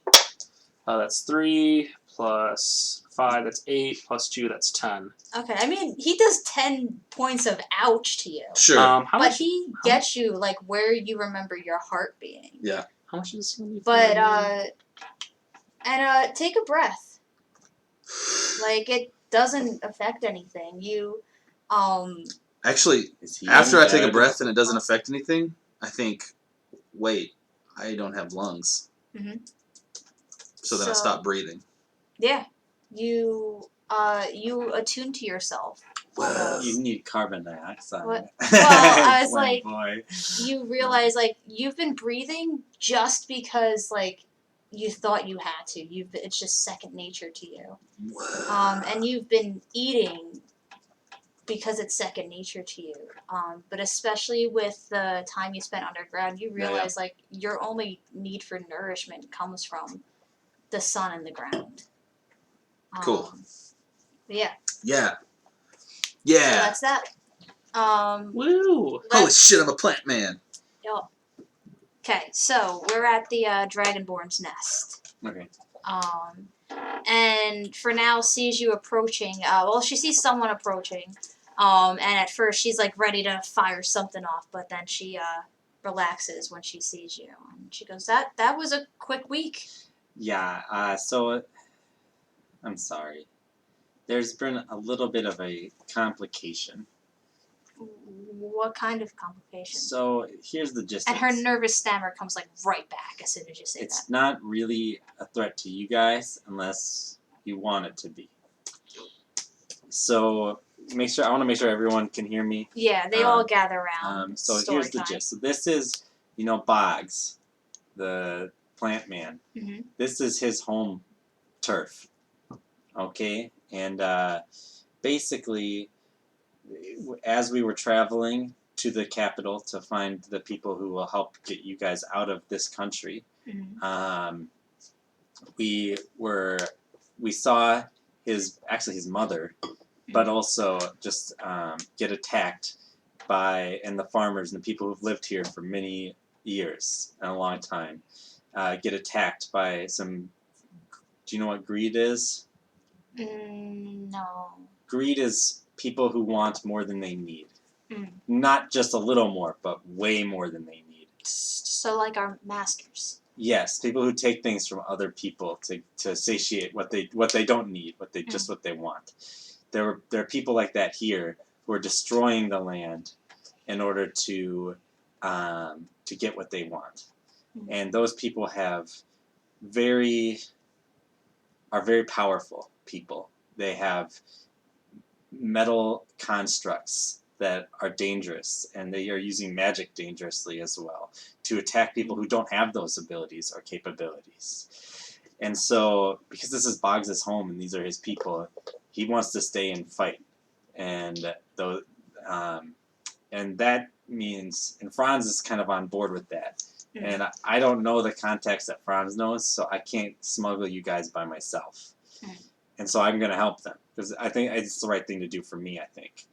that's 3 plus 5. That's 8 plus 2. That's 10. Okay, I mean, he does 10 points of ouch to you. Sure. How But much? he gets you, like, where you remember your heart being. Yeah. How much is this going to be? But, take a breath. Like, it doesn't affect anything. You, Actually, Is he after any I take a good? breath and it doesn't affect anything, I think, wait, I don't have lungs. Mhm. So then I stop breathing. Yeah. You attune to yourself. Almost. You need carbon dioxide. What? Well, I was Boy, like- boy. You realize, like, you've been breathing just because, like, you thought you had to. It's just second nature to you. And you've been eating because it's second nature to you. But especially with the time you spent underground, you realize, like, your only need for nourishment comes from the sun and the ground. Cool. Yeah. Yeah. So Yeah. that's that. Woo! Holy shit, I'm a plant man. Okay, so we're at the Dragonborn's nest. Okay. And for now sees you approaching. Well, she sees someone approaching. And at first she's like ready to fire something off, but then she relaxes when she sees you, and she goes, "That was a quick week." Yeah. So I'm sorry. There's been a little bit of a complication. What kind of complication? So here's the gist. And of her it. nervous stammer comes like right back as soon as you say It's that. not really a threat to you guys unless you want it to be. So I want to make sure everyone can hear me. Yeah, they all gather around. So Story here's the time. gist. So this is, Boggs, the plant man. Mhm. This is his home turf. Okay, and basically, as we were traveling to the capital to find the people who will help get you guys out of this country, Mhm. we saw his mother, but also just get attacked by the farmers and the people who've lived here for many years and a long time get attacked by some. Do you know what greed is? No. Greed is people who want more than they need. Mm. Not just a little more, but way more than they need. So like our masters. Yes, people who take things from other people to satiate what they don't need, what they want. There are people like that here who are destroying the land in order to get what they want, and those people are very powerful people. They have metal constructs that are dangerous, and they are using magic dangerously as well to attack people who don't have those abilities or capabilities. And so, because this is Boggs' home and these are his people, he wants to stay and fight. And that means, and Franz is kind of on board with that. And I don't know the context that Franz knows, so I can't smuggle you guys by myself. And so I'm going to help them, because I think it's the right thing to do for me, I think.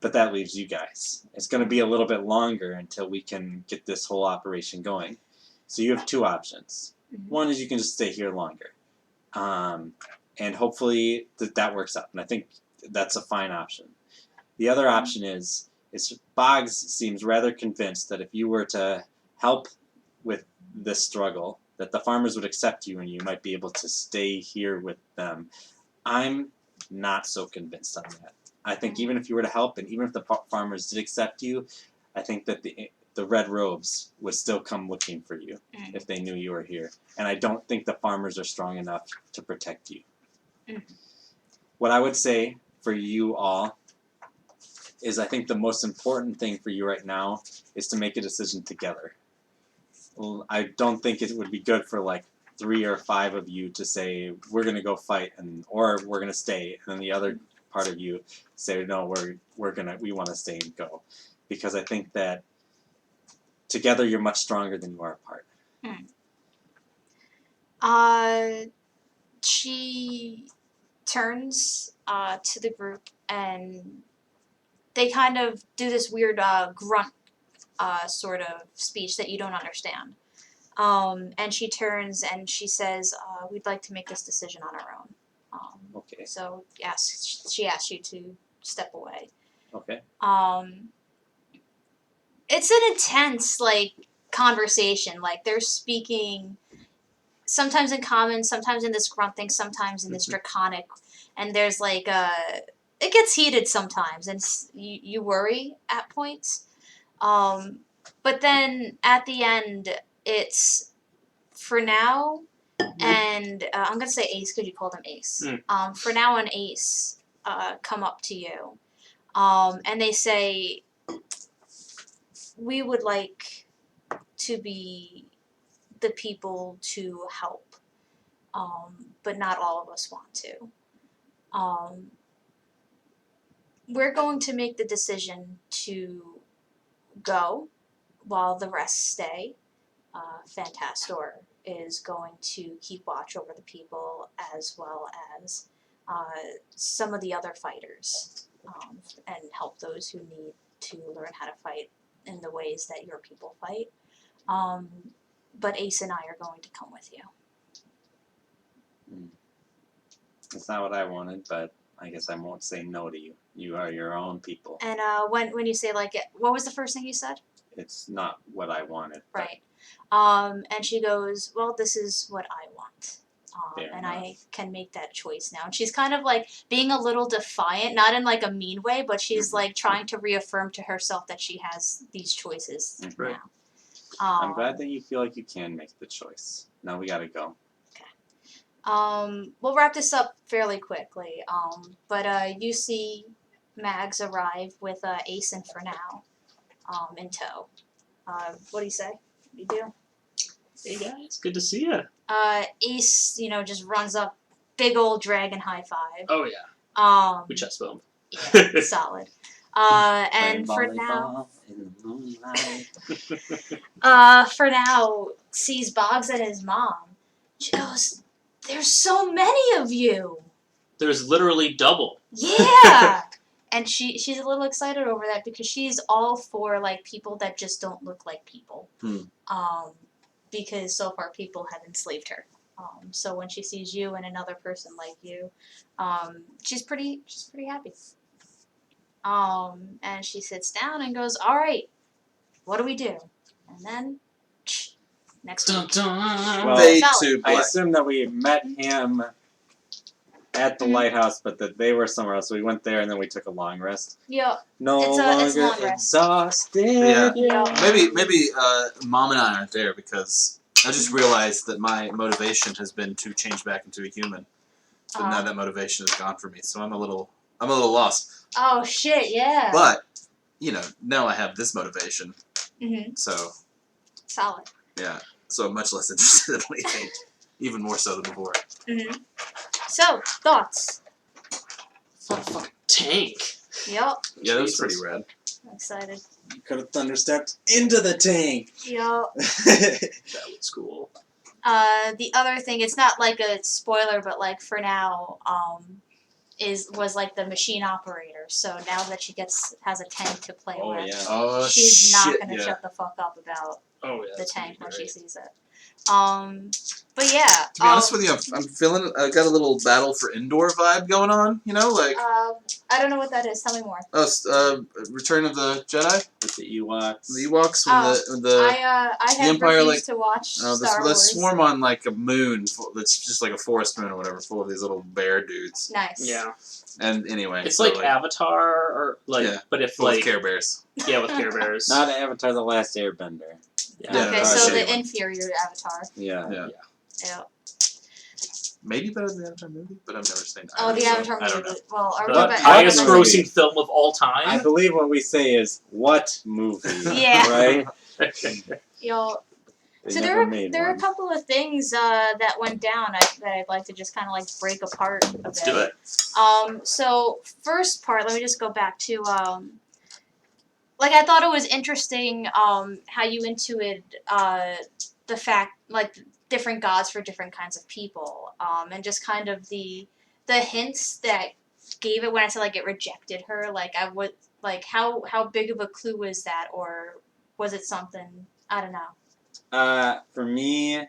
But that leaves you guys. It's going to be a little bit longer until we can get this whole operation going. So you have two options. One is you can just stay here longer. And hopefully that works out. And I think that's a fine option. The other option is Boggs seems rather convinced that if you were to help with this struggle, that the farmers would accept you and you might be able to stay here with them. I'm not so convinced on that. I think even if you were to help, and even if the farmers did accept you, I think that the red robes would still come looking for you if they knew you were here. And I don't think the farmers are strong enough to protect you. What I would say for you all is I think the most important thing for you right now is to make a decision together. Well, I don't think it would be good for like 3 or 5 of you to say we're going to go fight or we're going to stay, and then the other part of you say no, we want to stay and go, because I think that together you're much stronger than you are apart. She turns to the group, and they kind of do this weird grunt sort of speech that you don't understand. And she turns and she says, "We'd like to make this decision on our own." Okay. So yes, she asks you to step away. Okay. It's an intense conversation. Like they're speaking sometimes in common, sometimes in this grunting, sometimes in this draconic, and there's it gets heated sometimes, and you worry at points. But then at the end, it's for now, and I'm gonna say Ace because you called him Ace. For now, and Ace come up to you, and they say, "We would like to be the people to help, but not all of us want to. We're going to make the decision to go while the rest stay. Fantastor is going to keep watch over the people as well as some of the other fighters, and help those who need to learn how to fight in the ways that your people fight. But Ace and I are going to come with you." That's not what I wanted, but I guess I won't say no to you. You are your own people. And when you say what was the first thing you said? It's not what I wanted. but Right. And she goes, "Well, this is what I want. Fair And enough. I can make that choice now." And she's kind of being a little defiant, not in a mean way, but she's trying to reaffirm to herself that she has these choices Right. now. I'm glad that you feel like you can make the choice. Now we gotta go. We'll wrap this up fairly quickly. But you see Mags arrive with Ace and for now in tow. What do you say? What do you do? Hey guys, good to see you. Ace, just runs up, big old dragon high five. Oh yeah, we chest bump. Yeah, solid. And Playing for now, volleyball in the moonlight. for now, sees Boggs and his mom. She goes, "There's so many of you." There's literally double. Yeah. And she's a little excited over that because she's all for people that just don't look like people. Because so far people have enslaved her. So when she sees you and another person like you, she's pretty happy. And she sits down and goes, "All right, what do we do?" And then next Dun, week. dun. Well, Fade Solid. to I black. assume that we met him at the lighthouse, but that they were somewhere else. So we went there and then we took a long rest. Yeah. No It's a longer long rest. exhausted. Yeah. Maybe Mom and I aren't there because I just realized that my motivation has been to change back into a human. But now that motivation is gone for me, so I'm a little lost. Oh shit! Yeah. But now I have this motivation, Mhm. so Solid. yeah. So I'm much less interested in what you think, even more so than before. Mhm. So thoughts. Fucking tank. Yup. Yeah, that was Jesus. pretty rad. I'm excited. You could have thunderstepped into the tank. Yup. That was cool. The other thing, it's not a spoiler, but for now, was the machine operator. So now that she has a tank to play Oh with, yeah. Oh she's shit! not gonna Yeah. shut the fuck up about Oh yeah. the that's gonna tank be when she great. sees it. But yeah. To be honest with you, I'm feeling. I got a little battle for indoor vibe going on. I don't know what that is. Tell me more. Return of the Jedi, With the Ewoks. the Ewoks, when the I have Empire, refused to watch Star they Wars. swarm on a moon that's just like a forest moon or whatever, full of these little bear dudes. Nice. Yeah. And anyway, It's so, like Avatar, or Yeah. but if full of Care Bears. yeah, with Care Bears. Not Avatar: The Last Airbender. Yeah, Okay, no, so shitty the one. inferior Avatar. Yeah. Yeah. Yeah. Maybe better than the Avatar movie, but I've never seen. Oh, the Avatar I don't movie. know. Well, are we The talking about highest Avatar? movie? grossing film of all I time. believe what we say is what movie. Yeah. Right. Yo, They so never made there are a one. couple of things that went down that I'd like to just kind of break apart a Let's bit. do it. So first part, let me just go back to I thought it was interesting how you intuited the fact different gods for different kinds of people, and just kind of the hints that gave it when I said it rejected her. I would how big of a clue was that, or was it something I don't know? For me,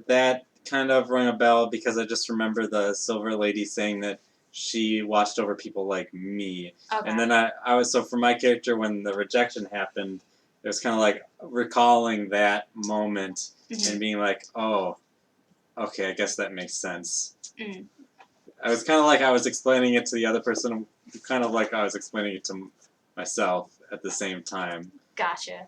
that kind of rang a bell because I just remember the Silver Lady saying that she watched over people like me. Okay. And then I was, so for my character, when the rejection happened, it was kind of like recalling that moment and being like, oh, okay, I guess that makes sense. Mm. I was kind of like I was explaining it to the other person, kind of like I was explaining it to myself at the same time. Gotcha.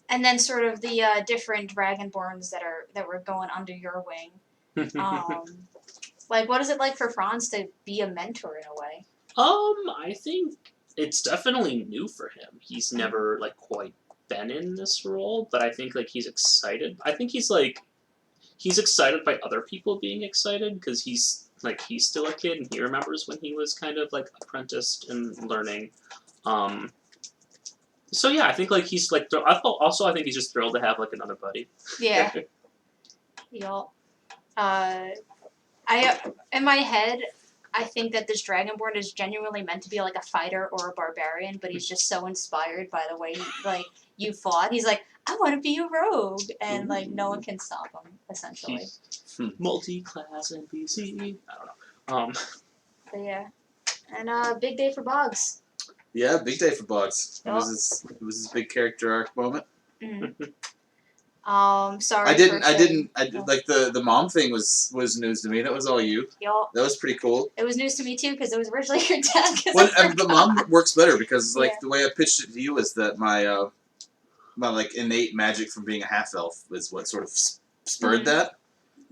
And then sort of the different dragonborns that were going under your wing. Like, what is it like for Franz to be a mentor in a way? I think it's definitely new for him. He's never like quite been in this role, but I think like he's excited. I think he's excited by other people being excited because he's still a kid and he remembers when he was kind of like apprenticed and learning. So yeah, I think like he's like I think he's just thrilled to have like another buddy. Yeah. Yup. I in my head, I think that this Dragonborn is genuinely meant to be like a fighter or a barbarian, but he's just so inspired by the way you fought. He's like, I want to be a rogue, and like no one can stop him essentially. Multi-class NPC. I don't know. But yeah, and big day for Boggs. Yeah, big day for Bugs. Yup. It was his big character arc moment. Sorry. I didn't like the mom thing was news to me. That was all you. Yup. That was pretty cool. It was news to me too because it was originally your dad. Well, the mom works better because like the way I pitched it to you is that my like innate magic from being a half elf is what sort of spurred that,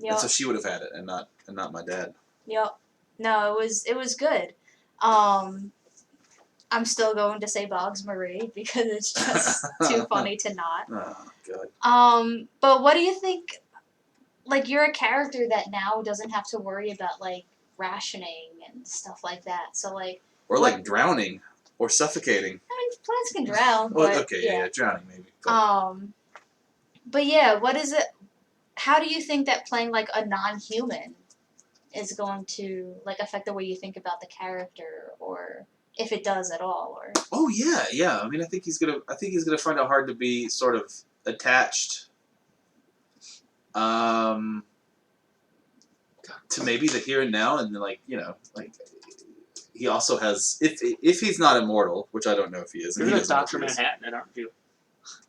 and so she would have had it and not my dad. Yep. No, it was good. I'm still going to say Boggs Marie because it's just too funny to not. Oh god. But what do you think? Like, you're a character that now doesn't have to worry about like rationing and stuff like that. So like. Or like drowning or suffocating. I mean, plants can drown. Well, but, okay, yeah, drowning maybe. But yeah, what is it? How do you think that playing like a non-human is going to like affect the way you think about the character, or if it does at all, or? Oh yeah. I mean, I think he's gonna find it hard to be sort of attached. To maybe the here and now, and like he also has if he's not immortal, which I don't know if he is. You're like Dr. Manhattan, aren't you?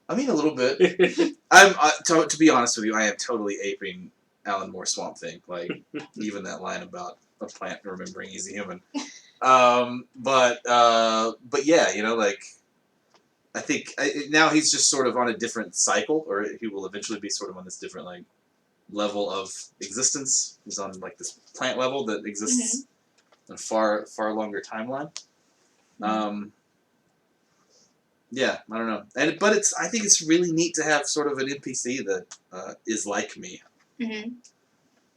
I mean, a little bit. I'm to be honest with you, I am totally aping Alan Moore's Swamp Thing. Like even that line about a plant remembering he's a human. But yeah, like I think now he's just sort of on a different cycle, or he will eventually be sort of on this different like level of existence. He's on like this plant level that exists in a far longer timeline. Yeah, I don't know, but I think it's really neat to have sort of an NPC that is like me.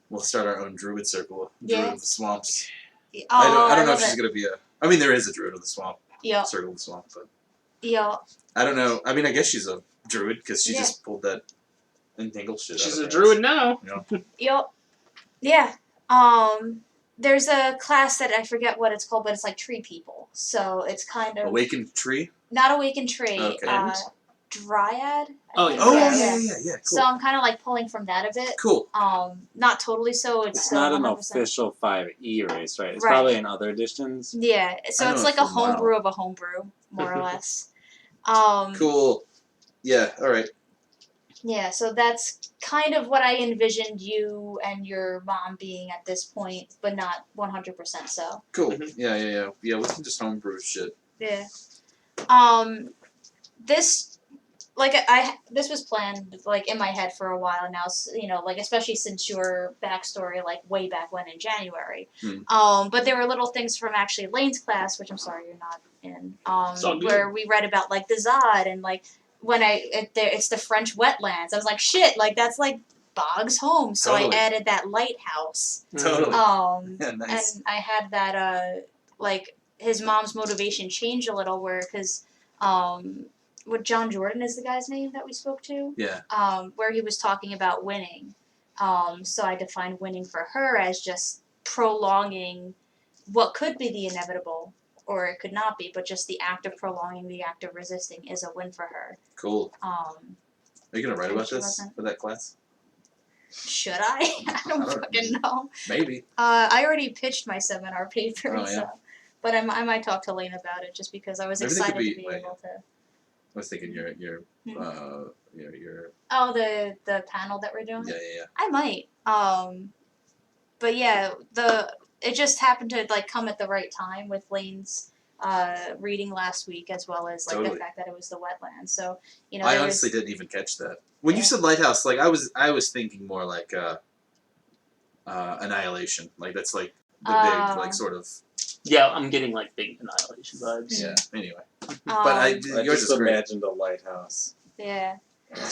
We'll start our own druid circle, druid of the swamps. I don't know if she's gonna be I mean, there is a druid of the swamp. Yeah. Circle of the swamp, but. Yeah. I don't know. I mean, I guess she's a druid because she just pulled that entangle shit. She's a druid now. Yep. Yeah. There's a class that I forget what it's called, but it's like tree people. So it's kind of awakened tree. Not awakened tree. Okay. Dryad. Yeah. Cool. So I'm kind of like pulling from that a bit. Cool. Not totally so. It's not 100%. An official 5e race, right? It's right. Probably in other editions. Yeah. So it's like a homebrew of a homebrew, more or less. Cool. Yeah. All right. Yeah, so that's kind of what I envisioned you and your mom being at this point, but not 100% so. Cool. Yeah. Yeah, we can just homebrew shit. Yeah. This, like, this was planned, like, in my head for a while now, like, especially since your backstory, like, way back when in January. But there were little things from actually Lane's class, which I'm sorry you're not in, where we read about, like, the Zod and, like, when it's the French wetlands. I was like, shit, like that's like Boggs' home. So I added that lighthouse. Totally. Yeah, nice. And I had that like his mom's motivation change a little, because what John Jordan is the guy's name that we spoke to. Yeah. Where he was talking about winning. So I defined winning for her as just prolonging what could be the inevitable, or it could not be, but just the act of prolonging the act of resisting is a win for her. Cool. Are you gonna write and about she this wasn't- for that class? Should I? I don't fucking know. Maybe. I already pitched my seminar paper, Oh, yeah. so. But I might talk to Lane about it just because I was Maybe they could excited to be, be like, able to. I was thinking your Oh, the panel that we're doing. yeah. I might. But yeah, it just happened to like come at the right time with Lane's reading last week, as well as like Totally. the fact that it was the wetland. So you know, I there honestly was, didn't even catch that. When you Yeah. said lighthouse, like I was thinking more like Annihilation. Like that's like the big like sort of Yeah, I'm getting like big Annihilation vibes. yeah. Anyway, but I yours just is great. imagined a lighthouse. Yeah.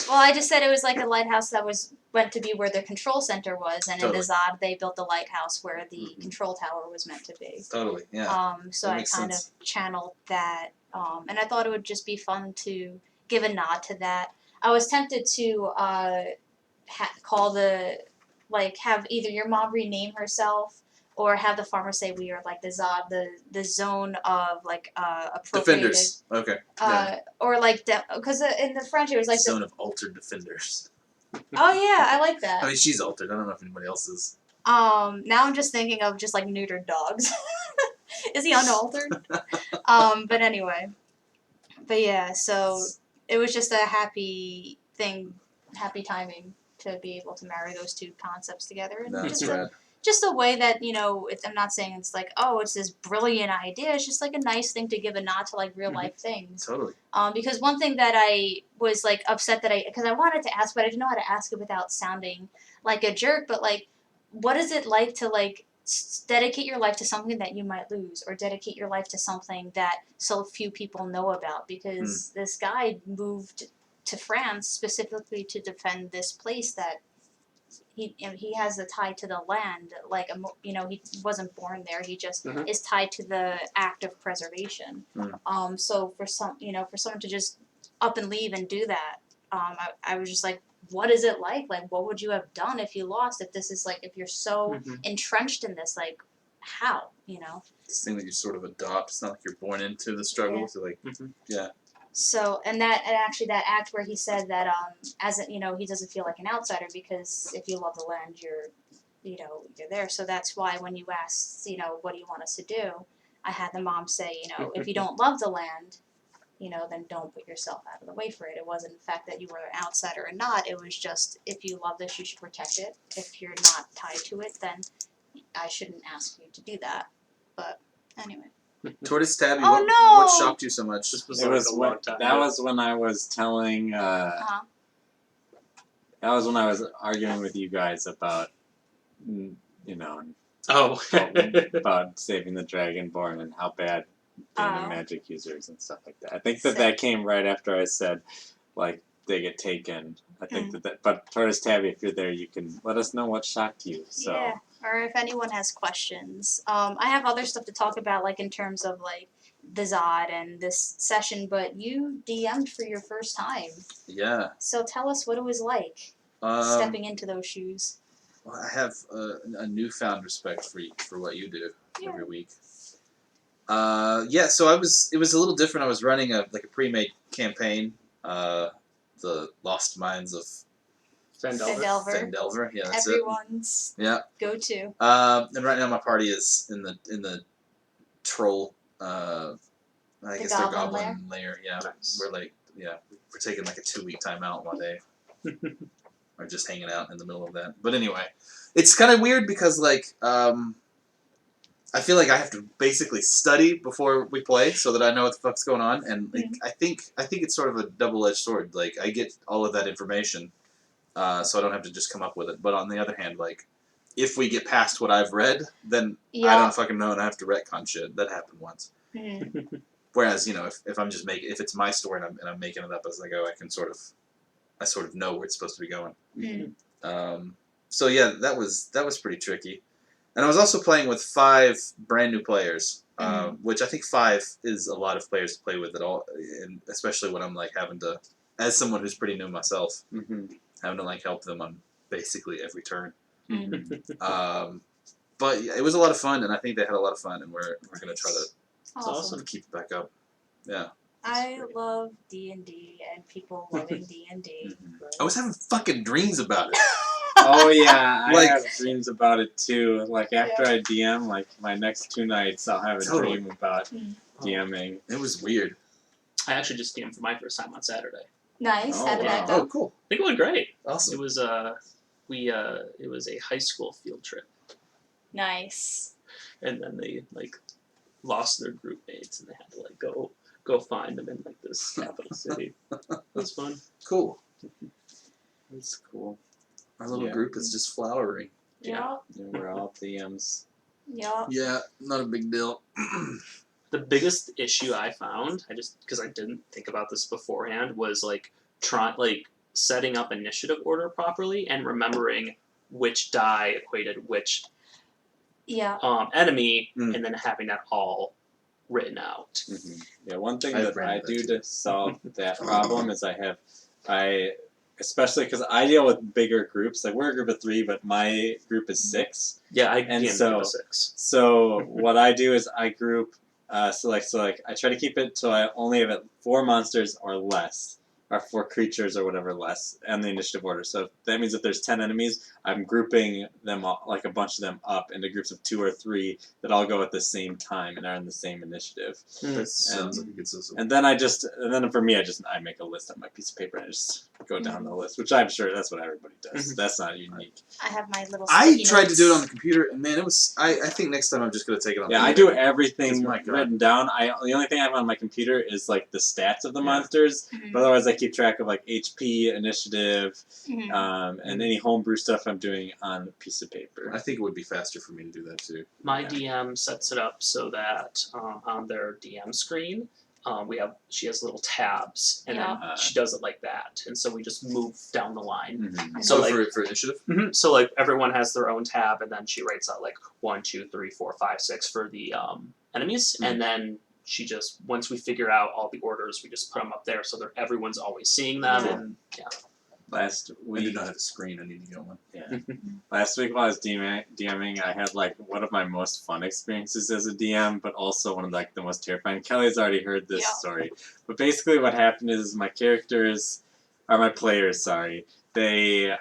Well, I just said it was like a lighthouse that was meant to be where the control center was, and Totally. in the Zod they built the lighthouse where the Mhm. control tower was meant to be. Totally, yeah. So That I makes kind sense. of channeled that, and I thought it would just be fun to give a nod to that. I was tempted to call have either your mom rename herself or have the farmer say we are like the Zod, the zone of like appropriated. Defenders. Okay. Yeah. Or like because in the French it was like Zone of altered defenders. oh yeah, I like that. I mean, she's altered. I don't know if anybody else is. Now I'm just thinking of just like neutered dogs. Is he unaltered? But anyway. But yeah, so it was just a happy timing to be able to marry those two concepts together, and That's just rad. just a way that I'm not saying it's like it's this brilliant idea. It's just like a nice thing to give a nod to like real life things. Totally. Because one thing that I was like upset because I wanted to ask, but I didn't know how to ask it without sounding like a jerk. But like, what is it like to like dedicate your life to something that you might lose, or dedicate your life to something that so few people know about? Because this guy moved to France specifically to defend this place that he has a tie to the land. Like he wasn't born there. He just Mhm. is tied to the act of preservation. So for someone to just up and leave and do that, I was just like, what is it like? Like, what would you have done if you lost? If this is like, if you're so entrenched in this, like, how? This thing that you sort of adopt. It's not like you're born into the struggle. Yeah. So like, Mhm. yeah. So and actually that act where he said that he doesn't feel like an outsider because if you love the land you're there. So that's why when you asked what do you want us to do, I had the mom say if you don't love the land, then don't put yourself out of the way for it. It wasn't the fact that you were an outsider or not. It was just if you love this you should protect it. If you're not tied to it, then I shouldn't ask you to do that. But anyway. Tortoise Tabby. Oh, what, no! What shocked you so much? This was It like was a when, long time. that was when I was telling. Uh-huh. That was when I was arguing with you guys about, Oh. about saving the Dragonborn and how bad being Oh. a magic users and stuff like that. I think that came right after I said, like, they get taken. I think but Tortoise Tabby, if you're there, you can let us know what shocked you. So. Yeah, or if anyone has questions. I have other stuff to talk about, like in terms of like the Zod and this session, but you DM'd for your first time. Yeah. So tell us what it was like stepping into those shoes. Well, I have a newfound respect for what you do every week. So it was a little different. I was running a pre-made campaign, the Lost Mines of Fendelver. Yeah, that's Everyone's it. Yeah. go-to. And right now my party is in the troll. I guess they're goblin lair. Yeah. Nice. We're taking like a 2-week time out one day. Or just hanging out in the middle of that. But anyway, it's kind of weird because I feel like I have to basically study before we play so that I know what the fuck's going on, and like I think it's sort of a double-edged sword. Like I get all of that information, so I don't have to just come up with it. But on the other hand, like if we get past what I've read, then I don't fucking know and I have to retcon shit. That happened once. Mm-hmm. Whereas if I'm just if it's my story and I'm making it up as I go, I sort of know where it's supposed to be going. Mm-hmm. So yeah, that was pretty tricky. And I was also playing with 5 brand new players, which I think 5 is a lot of players to play with at all, and especially when I'm like having to, as someone who's pretty new myself, having to like help them on basically every turn. Mm-hmm. But yeah, it was a lot of fun, and I think they had a lot of fun, and we're gonna try to awesome. Keep it back up. Yeah. I love D&D and people loving D&D. I was having fucking dreams about it. Oh yeah, I Like- have dreams about it too. Like after I DM, like my next 2 nights, I'll have a Totally. dream about DMing. It was weird. I actually just DM'd for my first time on Saturday. Nice. Oh, How did wow. that go? Oh, cool. I think it went great. It Awesome. was it was a high school field trip, Nice. and then they like lost their group mates, and they had to like go find them in like this capital city. It was fun. Cool. That's cool. Our little Yeah. group is just flowering. Yeah. Yeah, we're all DMs. Yeah. Yeah, not a big deal. The biggest issue I found, I just because I didn't think about this beforehand, was like setting up initiative order properly and remembering which die equated which Yeah. enemy, Mm. and then having that all written out. Yeah, one thing I've that ran I into do that to solve that problem is especially because I deal with bigger groups. Like we're a group of 3, but my group is 6. Yeah, I And DM'd so- group of 6. So what I do is I group. So I try to keep it so I only have 4 monsters or less, or 4 creatures or whatever less, and the initiative order. So that means if there's 10 enemies, I'm grouping them all, like a bunch of them up into groups of 2 or 3 that all go at the same time and are in the same initiative. That sounds like a good system. And then for me, I make a list on my piece of paper and I just go down the list, which I'm sure that's what everybody does. That's not unique. I have my little. I sticky tried to notes. do it on the computer, and man, it was. I think next time I'm just gonna take it on. Yeah, the I do internet. everything Oh my God. written down. The only thing I have on my computer is like the stats of the Yeah. monsters. Mhm. But otherwise, I keep track of like HP, initiative, Mhm. and any homebrew stuff I'm doing on a piece of paper. I think it would be faster for me to do that too. My Yeah. DM sets it up so that on their DM screen, she has little tabs, and Yeah. then she does it like that, and so we just move down the line. Mhm. So, So like- for initiative, So like everyone has their own tab, and then she writes out like 1, 2, 3, 4, 5, 6 for the enemies, and then she just once we figure out all the orders, we just put them up there so that everyone's always seeing them, Yeah. and Last I do week, not have a screen. I need to get one. last week while I was DMing, I had like one of my most fun experiences as a DM, but also one of like the most terrifying. Kelly's already heard this Yeah. story, but basically what happened is my players, sorry, they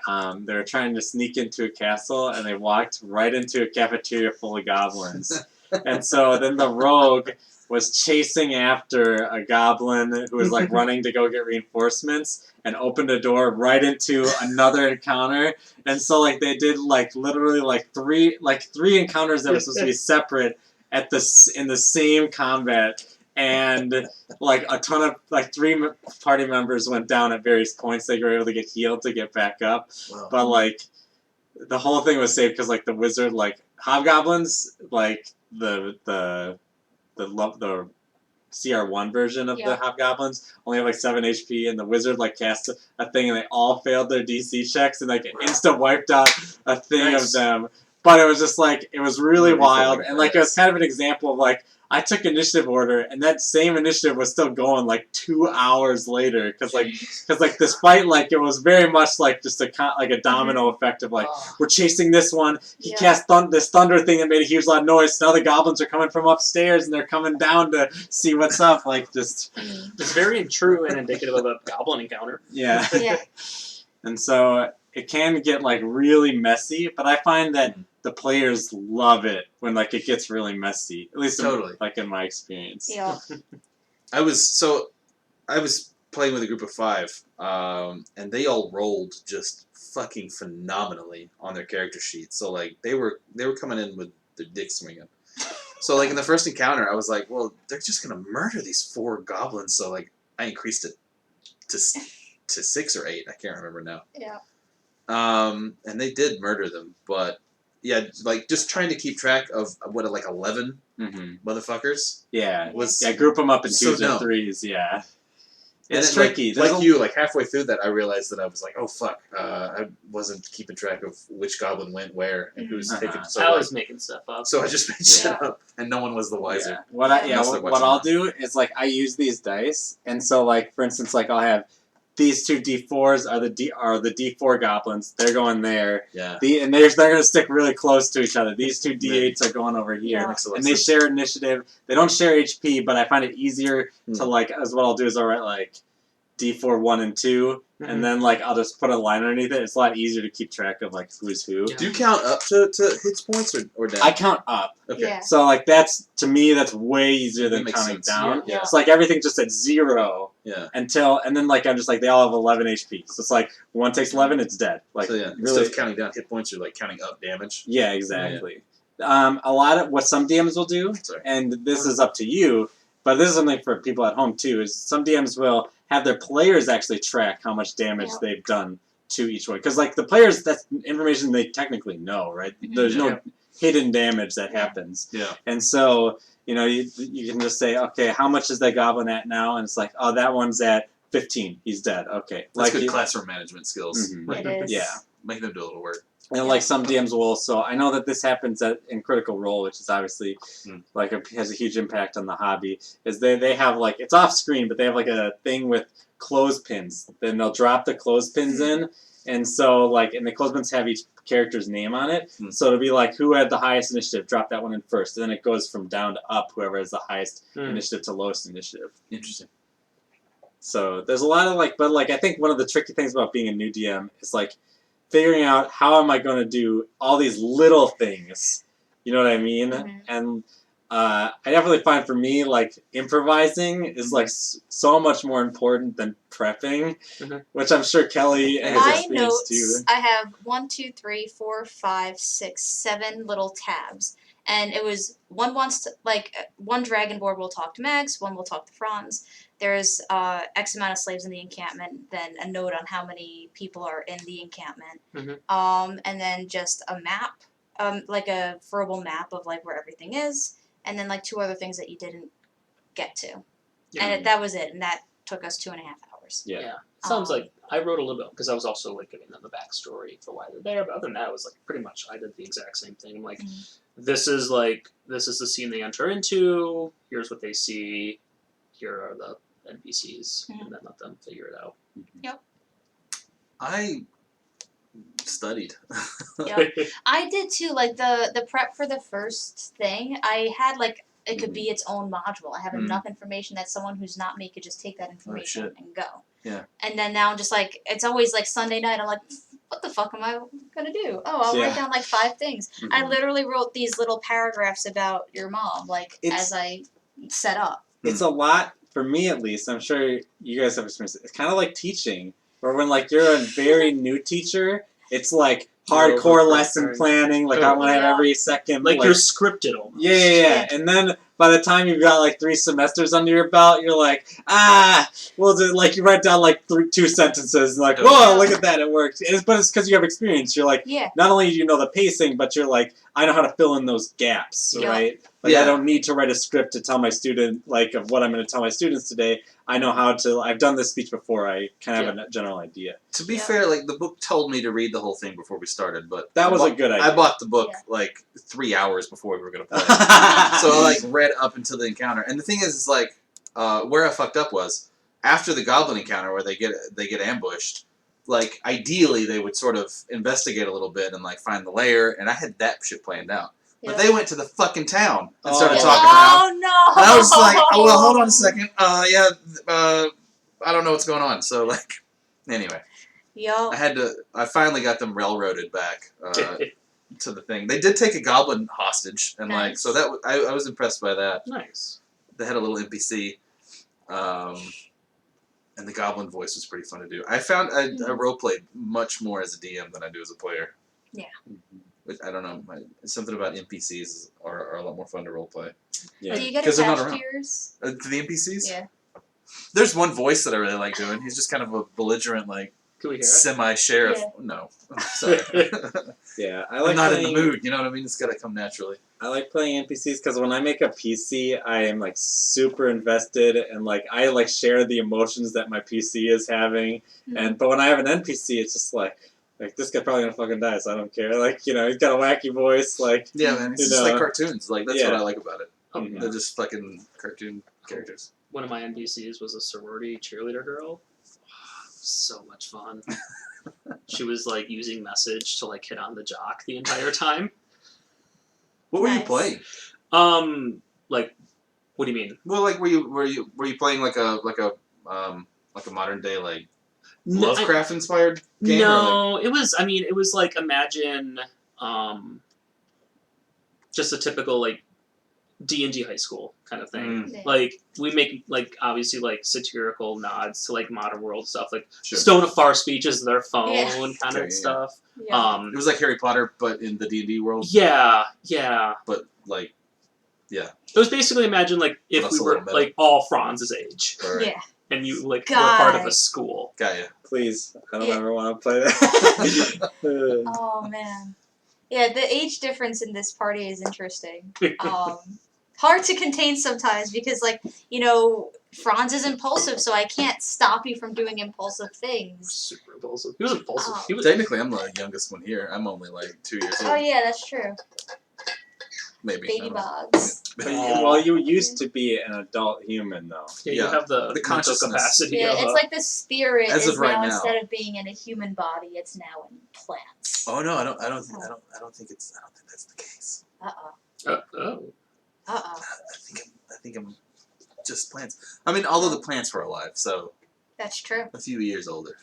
were trying to sneak into a castle and they walked right into a cafeteria full of goblins, and so then the rogue was chasing after a goblin who was like running to go get reinforcements and opened a door right into another encounter. And so like they did like literally like three encounters that were supposed to be separate in the same combat. And like a ton of like 3 party members went down at various points. They were able to get healed to get back up. Wow. But like the whole thing was saved because like the wizard, like hobgoblins, like the CR1 version of the Yeah. hobgoblins only have like 7 HP, and the wizard like cast a thing and they all failed their DC checks and like it insta wiped out a thing Nice. of them. But it was just like it was really That'd be wild, fucking and like it was badass. kind of an example of like I took initiative order and that same initiative was still going like 2 hours later because this fight like it was very much like just a domino effect of like Oh. we're chasing this one. He Yeah. cast this thunder thing that made a huge loud noise. Now the goblins are coming from upstairs and they're coming down to see what's up. Like just it's very true and indicative of a goblin encounter. yeah. Yeah. And so it can get like really messy, but I find that the players love it when like it gets really messy. At least Totally. like in my experience. Yeah. I was playing with a group of 5, and they all rolled just fucking phenomenally on their character sheets. So like they were coming in with their dick swinging. So like in the first encounter, I was like, well, they're just gonna murder these 4 goblins. So like I increased it to 6 or 8. I can't remember now. Yeah. And they did murder them, but yeah, like just trying to keep track of what like 11 Mm-hmm. motherfuckers Yeah. was. Yeah, group them up in So 2s or dumb. 3s. Yeah. And It's then, tricky. Like you, like halfway through that, I realized that I was like, oh fuck, I wasn't keeping track of which goblin went where and who's Uh-huh. taking. So I like, was making stuff up. so I just made shit up, and no one was the wiser. Yeah. Unless they're What watching I'll us. do is like I use these dice, and so like for instance, like I'll have these two D4s are the D4 goblins. They're going there. Yeah. And they're going to stick really close to each other. These two D8s are going over here. Yeah. Makes a lot And of they sense. share initiative. They don't share HP, but I find it easier to like, as what I'll do is I'll write like D4 1 and 2, and then like I'll just put a line underneath it. It's a lot easier to keep track of like who's who. Yeah. Do you count up to hit points or down? I count up. Okay. Yeah. So like that's to me that's way easier than That makes counting sense. down. Yeah. It's like everything's just at 0 Yeah. and then like I'm just like they all have 11 HP. So it's like one takes 11, it's dead. Like So yeah, instead really. of counting down hit points, you're like counting up damage. Yeah, exactly. A lot of what some DMs will do, Sorry. and this is up to you, but this is something for people at home too. Is some DMs will have their players actually track how much damage Yeah. they've done to each one, because like the players, that's information they technically know, right? Mhm. There's no Yeah. hidden damage that Yeah. happens. Yeah. And so, you know, you can just say, okay, how much is that goblin at now? And it's like, oh, that one's at 15. He's dead. Okay. That's good you- classroom management skills. Mhm. Like, It is. Yeah. make them do a little work. And like some DMs will also, I know that this happens in Critical Role, which is obviously like has a huge impact on the hobby. Is they have like it's off screen, but they have like a thing with clothespins. Then they'll drop the clothespins in, and so like and the clothespins have each character's name on it. So it'll be like who had the highest initiative, drop that one in first, and then it goes from down to up, whoever has the highest initiative to lowest initiative. Interesting. So there's a lot of like, but like I think one of the tricky things about being a new DM is like figuring out how am I going to do all these little things. You know what I mean? Mhm. And I definitely find for me like improvising is like so much more important than prepping, which I'm sure Kelly has My experienced too. notes, I have 1, 2, 3, 4, 5, 6, 7 little tabs, and it was one wants to one dragonborn will talk to Max, one will talk to Franz. There's X amount of slaves in the encampment, then a note on how many people are in the encampment, and then just a map, like a verbal map of like where everything is, and then like 2 other things that you didn't get to, and that was it, and that took us 2.5 hours. Yeah. Sounds like I wrote a little bit because I was also like giving them the backstory for why they're there. But other than that, it was like pretty much I did the exact same thing. I'm like, this is the scene they enter into. Here's what they see. Here are the NPCs, and then let them figure it out. Yep. I studied. Yep. I did too. Like the prep for the first thing, I had like it could be its own module. I have enough information that someone who's not me could just take that information and go. Yeah. And then now I'm just like it's always like Sunday night. I'm like, what the fuck am I gonna do? Oh, I'll write down like 5 things. I literally wrote these little paragraphs about your mom, like as I set up. It's a lot for me at least. I'm sure you guys have experienced it. It's kind of like teaching, where when like you're a very new teacher, it's like hardcore lesson planning. Like I want to have every second. Like you're scripted almost. Yeah. And then by the time you've got like 3 semesters under your belt, you're like, like you write down like 2 sentences and like, whoa, look at that, it worked. But it's because you have experience. You're like, not only do you know the pacing, but you're like, I know how to fill in those gaps, right? Like I don't need to write a script to tell my student like of what I'm going to tell my students today. I know how to. I've done this speech before. I kind of have a general idea. To be fair, like the book told me to read the whole thing before we started, but that was a good idea. I bought the book like 3 hours before we were going to play. So I like read up until the encounter, and the thing is like where I fucked up was after the goblin encounter where they get ambushed. Like ideally, they would sort of investigate a little bit and like find the lair, and I had that shit planned out. But they went to the fucking town and started talking around. Oh no! And I was like, oh well, hold on a second. I don't know what's going on. So like, anyway, I finally got them railroaded back to the thing. They did take a goblin hostage, and like, so that I was impressed by that. Nice. They had a little NPC, and the goblin voice was pretty fun to do. I found I roleplayed much more as a DM than I do as a player. Yeah. Which, I don't know. Something about NPCs are a lot more fun to roleplay. Yeah. Do you get they're not attached around. to yours? To the NPCs? Yeah. There's one voice that I really like doing. He's just kind of a belligerent, like, Can we hear it? semi-sheriff. Yeah. No. Sorry. Yeah, I'm not in the mood, you know what I mean? It's gotta come naturally. I like playing NPCs because when I make a PC, I am like super invested and like I like share the emotions that my PC is having. But when I have an NPC, it's just like this guy probably gonna fucking die, so I don't care. Like, you know, he's got a wacky voice. Like, yeah, man, it's just like cartoons. Like that's what I like about it. Oh, They're just fucking cartoon characters. One of my NPCs was a sorority cheerleader girl. So much fun. She was like using message to like hit on the jock the entire time. What were you Nice. playing? Like, what do you mean? Well, like were you playing like a modern day like Lovecraft inspired game? No, it was. I mean, it was like imagine, just a typical like D&D high school kind of thing. Yeah. Like we make like obviously like satirical nods to like modern world stuff. Like Sure. Stone of Far Speech is their phone Yeah. kind Okay, of yeah. stuff. Yeah. It was like Harry Potter, but in the D&D world. Yeah. But like, It was basically imagine like if Plus we a were little metal. like all Franz's age, all right. Yeah. and you like were part of a God. school. Got ya. Please, I don't Yeah. ever want to play that. Oh man. Yeah, the age difference in this party is interesting. Hard to contain sometimes because, like, you know, Franz is impulsive, so I can't stop you from doing impulsive things. Super impulsive. He was impulsive. Oh. He was. Technically, I'm the youngest one here. I'm only like 2 years old. Oh yeah, that's true. Maybe. I Baby don't know. Boggs. But well, you used to be an adult human, though. Yeah, Yeah, you have the mental consciousness. capacity Yeah, of it's like the spirit As is of right now now. instead of being in a human body, it's now in plants. Oh no, I don't think that's the case. oh. I think I'm just plants. I mean, although the plants were alive, so That's true. a few years older.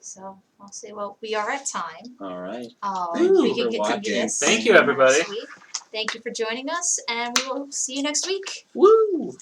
So I'll say, well, we are at time. All right. Thank We you can for continue watching. this. Thank you, everybody. next week. Thank you for joining us, and we will see you next week. Woo!